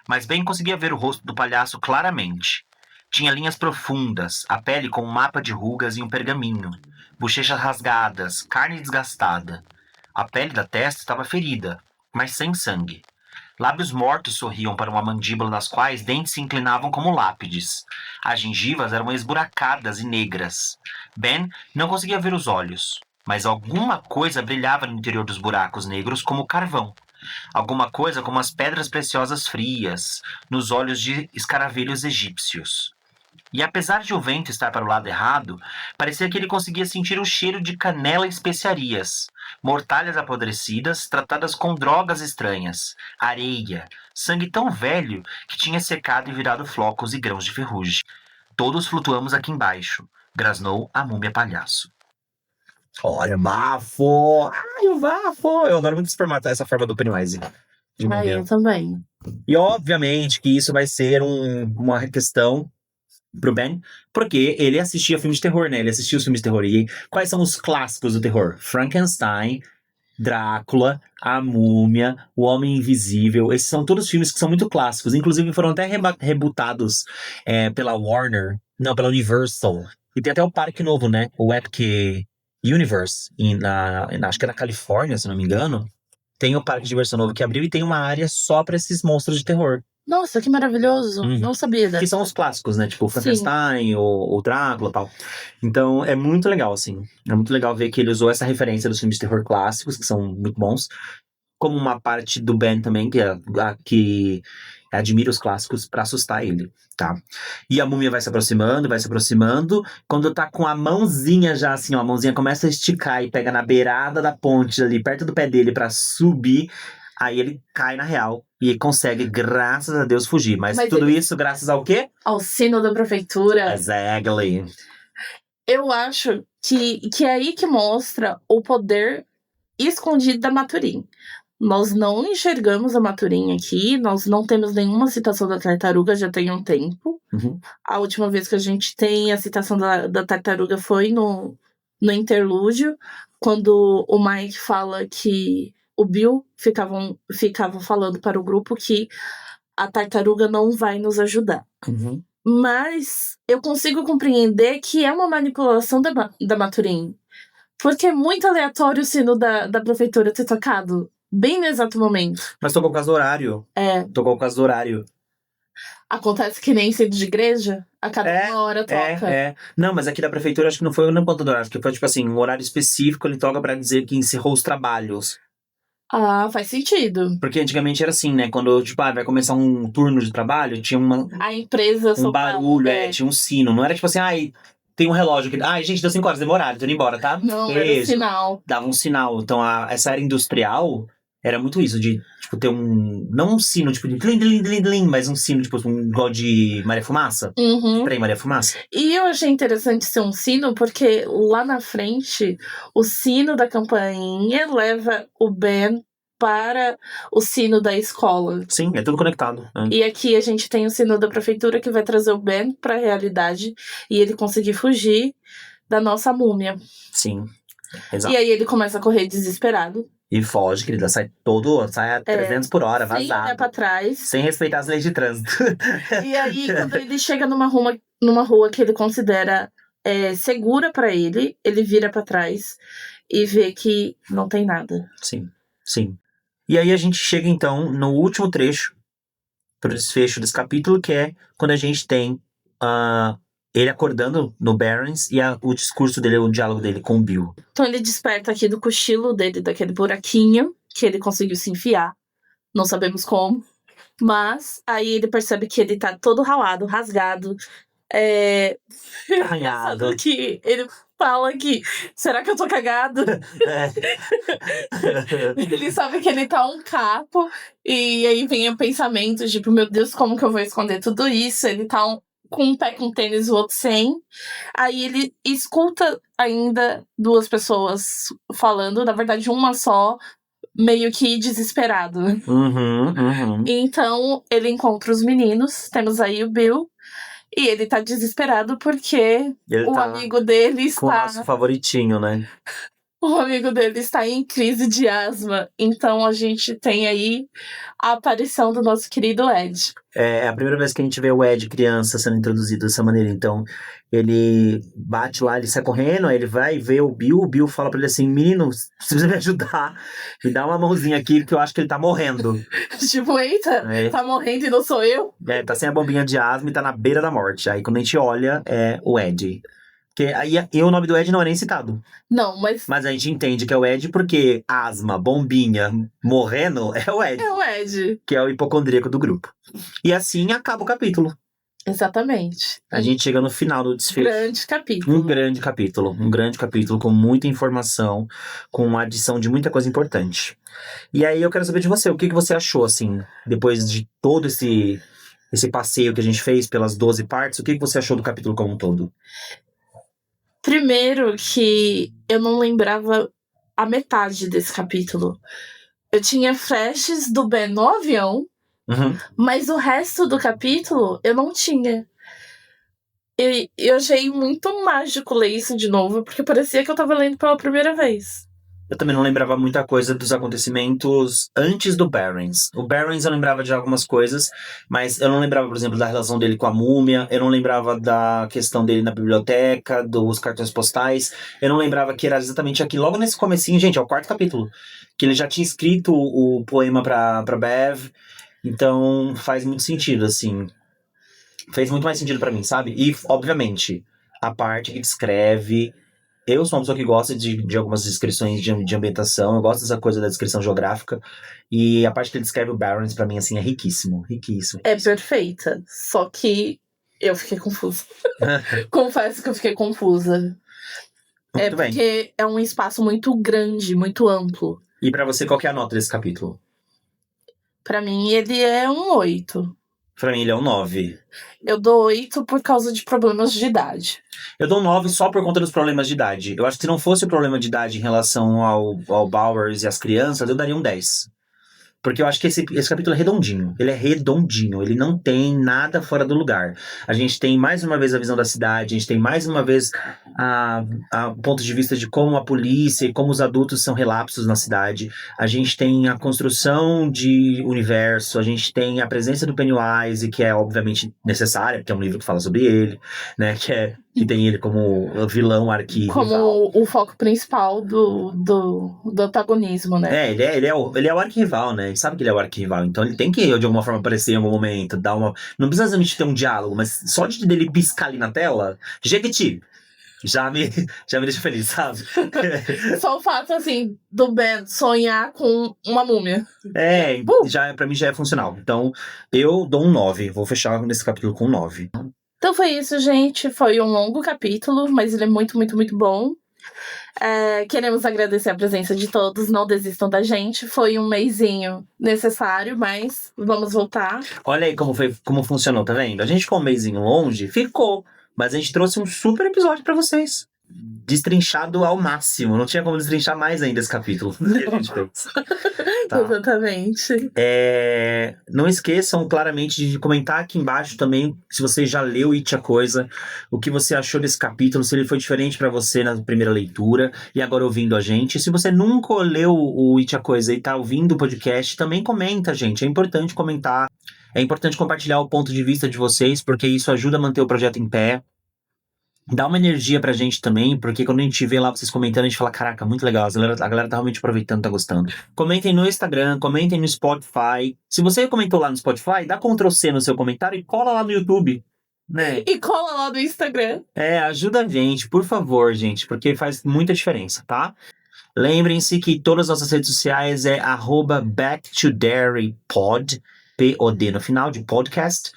Mas Ben conseguia ver o rosto do palhaço claramente. Tinha linhas profundas, a pele com um mapa de rugas e um pergaminho, bochechas rasgadas, carne desgastada. A pele da testa estava ferida, mas sem sangue. Lábios mortos sorriam para uma mandíbula nas quais dentes se inclinavam como lápides. As gengivas eram esburacadas e negras. Ben não conseguia ver os olhos. Mas alguma coisa brilhava no interior dos buracos negros como carvão. Alguma coisa como as pedras preciosas frias, nos olhos de escaravelhos egípcios. E apesar de o vento estar para o lado errado, parecia que ele conseguia sentir o cheiro de canela e especiarias, mortalhas apodrecidas tratadas com drogas estranhas, areia, sangue tão velho que tinha secado e virado flocos e grãos de ferrugem. Todos flutuamos aqui embaixo, grasnou a múmia palhaço. Olha, bafo! Ai, o bafo! Eu adoro muito essa forma do Pennywise. Eu também. E obviamente que isso vai ser uma questão pro Ben, porque ele assistia filmes de terror, né? Ele assistia os filmes de terror. E quais são os clássicos do terror? Frankenstein, Drácula, A Múmia, O Homem Invisível. Esses são todos filmes que são muito clássicos. Inclusive foram até rebutados pela Warner. Não, pela Universal. E tem até o parque novo, né? O Epic Universe, acho que é na Califórnia, se não me engano. Tem o parque de diversão novo que abriu e tem uma área só pra esses monstros de terror. Nossa, que maravilhoso. Não sabia dessa. Que são os clássicos, né? Tipo o Frankenstein, o Drácula e tal. Então é muito legal, assim. É muito legal ver que ele usou essa referência dos filmes de terror clássicos, que são muito bons. Como uma parte do Ben também, que admira os clássicos pra assustar ele, tá? E a múmia vai se aproximando. Quando tá com a mãozinha já assim, ó, a mãozinha começa a esticar e pega na beirada da ponte ali, perto do pé dele pra subir. Aí ele cai na real e consegue, graças a Deus, fugir. Mas tudo isso graças ao quê? Ao sino da prefeitura. Exactly. Eu acho que é aí que mostra o poder escondido da Maturin. Nós não enxergamos a Maturin aqui, nós não temos nenhuma citação da tartaruga já tem um tempo. A última vez que a gente tem a citação da tartaruga foi no interlúdio, quando o Mike fala que o Bill ficava falando para o grupo que a tartaruga não vai nos ajudar. Mas eu consigo compreender que é uma manipulação da Maturin. Porque é muito aleatório o sino da prefeitura ter tocado bem no exato momento. Mas tocou por causa do horário. Tocou por causa do horário. Acontece que nem sino de igreja? A cada uma hora toca. Não, mas aqui da prefeitura acho que não foi no ponto do horário. Acho que foi tipo assim, um horário específico ele toca pra dizer que encerrou os trabalhos. Ah, faz sentido. Porque antigamente era assim, né? Quando, tipo, vai começar um turno de trabalho, tinha a empresa um barulho, tinha um sino. Não era tipo assim, tem um relógio aqui. Gente, deu 5 horas, demorado, tô indo embora, tá? Não, era um sinal. Dava um sinal. Então, essa era industrial, era muito isso, de, tipo, ter não um sino, tipo, de tlim, mas um sino, tipo, igual de Maria Fumaça. Trem Maria Fumaça. E eu achei interessante ser um sino, porque lá na frente, o sino da campainha leva o Ben para o sino da escola. Sim, é tudo conectado. E aqui a gente tem o sino da prefeitura que vai trazer o Ben para a realidade e ele conseguir fugir da nossa múmia. Sim, exato. E aí ele começa a correr desesperado. E foge, querida, sai a 300 por hora, vazado. Sem olhar pra trás. Sem respeitar as leis de trânsito. E aí, quando ele chega numa rua que ele considera segura pra ele vira pra trás e vê que não tem nada. Sim. E aí a gente chega, então, no último trecho, pro desfecho desse capítulo, que é quando a gente tem ele acordando no Barrens e o discurso dele, o diálogo dele com o Bill. Então ele desperta aqui do cochilo dele, daquele buraquinho que ele conseguiu se enfiar. Não sabemos como. Mas aí ele percebe que ele tá todo ralado, rasgado. Arranhado. Que ele fala que, será que eu tô cagado? Ele sabe que ele tá um capo. E aí vem o pensamento, tipo, meu Deus, como que eu vou esconder tudo isso? Ele tá com um pé com tênis, o outro sem. Aí ele escuta ainda duas pessoas falando, na verdade uma só, meio que desesperado. Então ele encontra os meninos, temos aí o Bill, e ele tá desesperado porque amigo dele está... com o nosso favoritinho, né? O amigo dele está em crise de asma. Então a gente tem aí a aparição do nosso querido Ed. É a primeira vez que a gente vê o Ed criança sendo introduzido dessa maneira. Então ele bate lá, ele sai correndo, aí ele vai ver o Bill fala pra ele assim, menino, você precisa me ajudar, me dá uma mãozinha aqui porque eu acho que ele tá morrendo. Tipo, eita, tá morrendo e não sou eu? Tá sem a bombinha de asma e tá na beira da morte. Aí quando a gente olha, é o Ed. Porque aí o nome do Ed não é nem citado. Não, mas... Mas a gente entende que é o Ed porque asma, bombinha, morrendo, é o Ed. É o Ed. Que é o hipocondríaco do grupo. E assim acaba o capítulo. Exatamente. A gente chega no final do desfecho. Um grande capítulo com muita informação, com adição de muita coisa importante. E aí eu quero saber de você, o que você achou, assim, depois de todo esse passeio que a gente fez pelas 12 partes, o que você achou do capítulo como um todo? Primeiro que eu não lembrava a metade desse capítulo. Eu tinha flashes do Ben no avião, mas o resto do capítulo eu não tinha. Eu achei muito mágico ler isso de novo, porque parecia que eu tava lendo pela primeira vez. Eu também não lembrava muita coisa dos acontecimentos antes do Barrens. O Barrens eu lembrava de algumas coisas, mas eu não lembrava, por exemplo, da relação dele com a múmia, eu não lembrava da questão dele na biblioteca, dos cartões postais, eu não lembrava que era exatamente aqui, logo nesse comecinho, gente, é o 4º capítulo, que ele já tinha escrito o poema pra Bev, então faz muito sentido, assim. Fez muito mais sentido pra mim, sabe? E, obviamente, a parte que descreve... Eu sou uma pessoa que gosta de algumas descrições de ambientação, eu gosto dessa coisa da descrição geográfica, e a parte que ele descreve o Barrens, pra mim, assim, é riquíssimo. É perfeita, só que eu fiquei confusa. Confesso que eu fiquei confusa. Muito bem. Porque é um espaço muito grande, muito amplo. E pra você, qual que é a nota desse capítulo? Pra mim, ele é um 8. Pra mim, ele é um 9. Eu dou 8 por causa de problemas de idade. Eu dou um 9 só por conta dos problemas de idade. Eu acho que se não fosse o problema de idade em relação ao Bowers e as crianças, eu daria um 10. Porque eu acho que esse capítulo é redondinho. Ele é redondinho. Ele não tem nada fora do lugar. A gente tem mais uma vez a visão da cidade. A gente tem mais uma vez a ponto de vista de como a polícia e como os adultos são relapsos na cidade. A gente tem a construção de universo. A gente tem a presença do Pennywise, que é obviamente necessária, porque é um livro que fala sobre ele, né? Que tem ele como vilão arquivo. Como o foco principal do antagonismo, né? Ele é o arquirrival, né? Ele sabe que ele é o arquirrival, então ele tem que, de alguma forma, aparecer em algum momento, dar uma... Não precisa exatamente ter um diálogo, mas só de dele piscar ali na tela, Jequiti, já me deixa feliz, sabe? Só o fato, assim, do Ben sonhar com uma múmia. Pra mim já é funcional. Então, eu dou um 9. Vou fechar nesse capítulo com um 9. Então foi isso, gente. Foi um longo capítulo, mas ele é muito, muito, muito bom. Queremos agradecer a presença de todos. Não desistam da gente. Foi um mesinho necessário, mas vamos voltar. Olha aí como funcionou, tá vendo? A gente ficou um mesinho longe, ficou. Mas a gente trouxe um super episódio pra vocês. Destrinchado ao máximo. Não tinha como destrinchar mais ainda esse capítulo. Tá. Exatamente. Não esqueçam claramente de comentar aqui embaixo também se você já leu It a Coisa, o que você achou desse capítulo, se ele foi diferente pra você na primeira leitura e agora ouvindo a gente. Se você nunca leu o It a Coisa e tá ouvindo o podcast, também comenta, gente. É importante comentar. É importante compartilhar o ponto de vista de vocês, porque isso ajuda a manter o projeto em pé. Dá uma energia pra gente também, porque quando a gente vê lá vocês comentando, a gente fala, caraca, muito legal, a galera tá realmente aproveitando, tá gostando. Comentem no Instagram, comentem no Spotify. Se você comentou lá no Spotify, dá Ctrl+C no seu comentário e cola lá no YouTube, né? E cola lá no Instagram. Ajuda a gente, por favor, gente, porque faz muita diferença, tá? Lembrem-se que todas as nossas redes sociais é @BackToDairyPod, P-O-D no final, de podcast,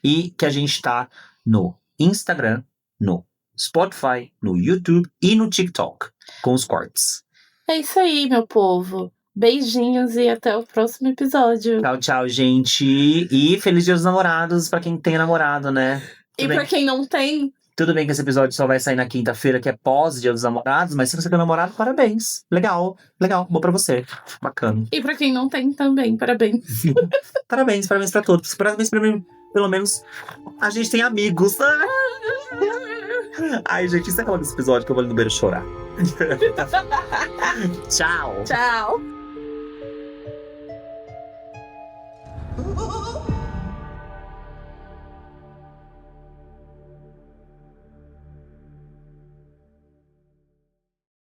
e que a gente tá no Instagram, no Spotify, no YouTube e no TikTok, com os cortes. É isso aí, meu povo. Beijinhos e até o próximo episódio. Tchau, tchau, gente. E feliz Dia dos Namorados pra quem tem namorado, né? E pra quem não tem... Tudo bem que esse episódio só vai sair na quinta-feira, que é pós-Dia dos Namorados, mas se você tem namorado, parabéns. Legal, bom pra você. Bacana. E pra quem não tem também, parabéns. Parabéns pra todos. Parabéns pra mim, pelo menos a gente tem amigos. Ai, gente, isso é aquela desse episódio que eu vou ali no banheiro chorar. Tchau. Tchau.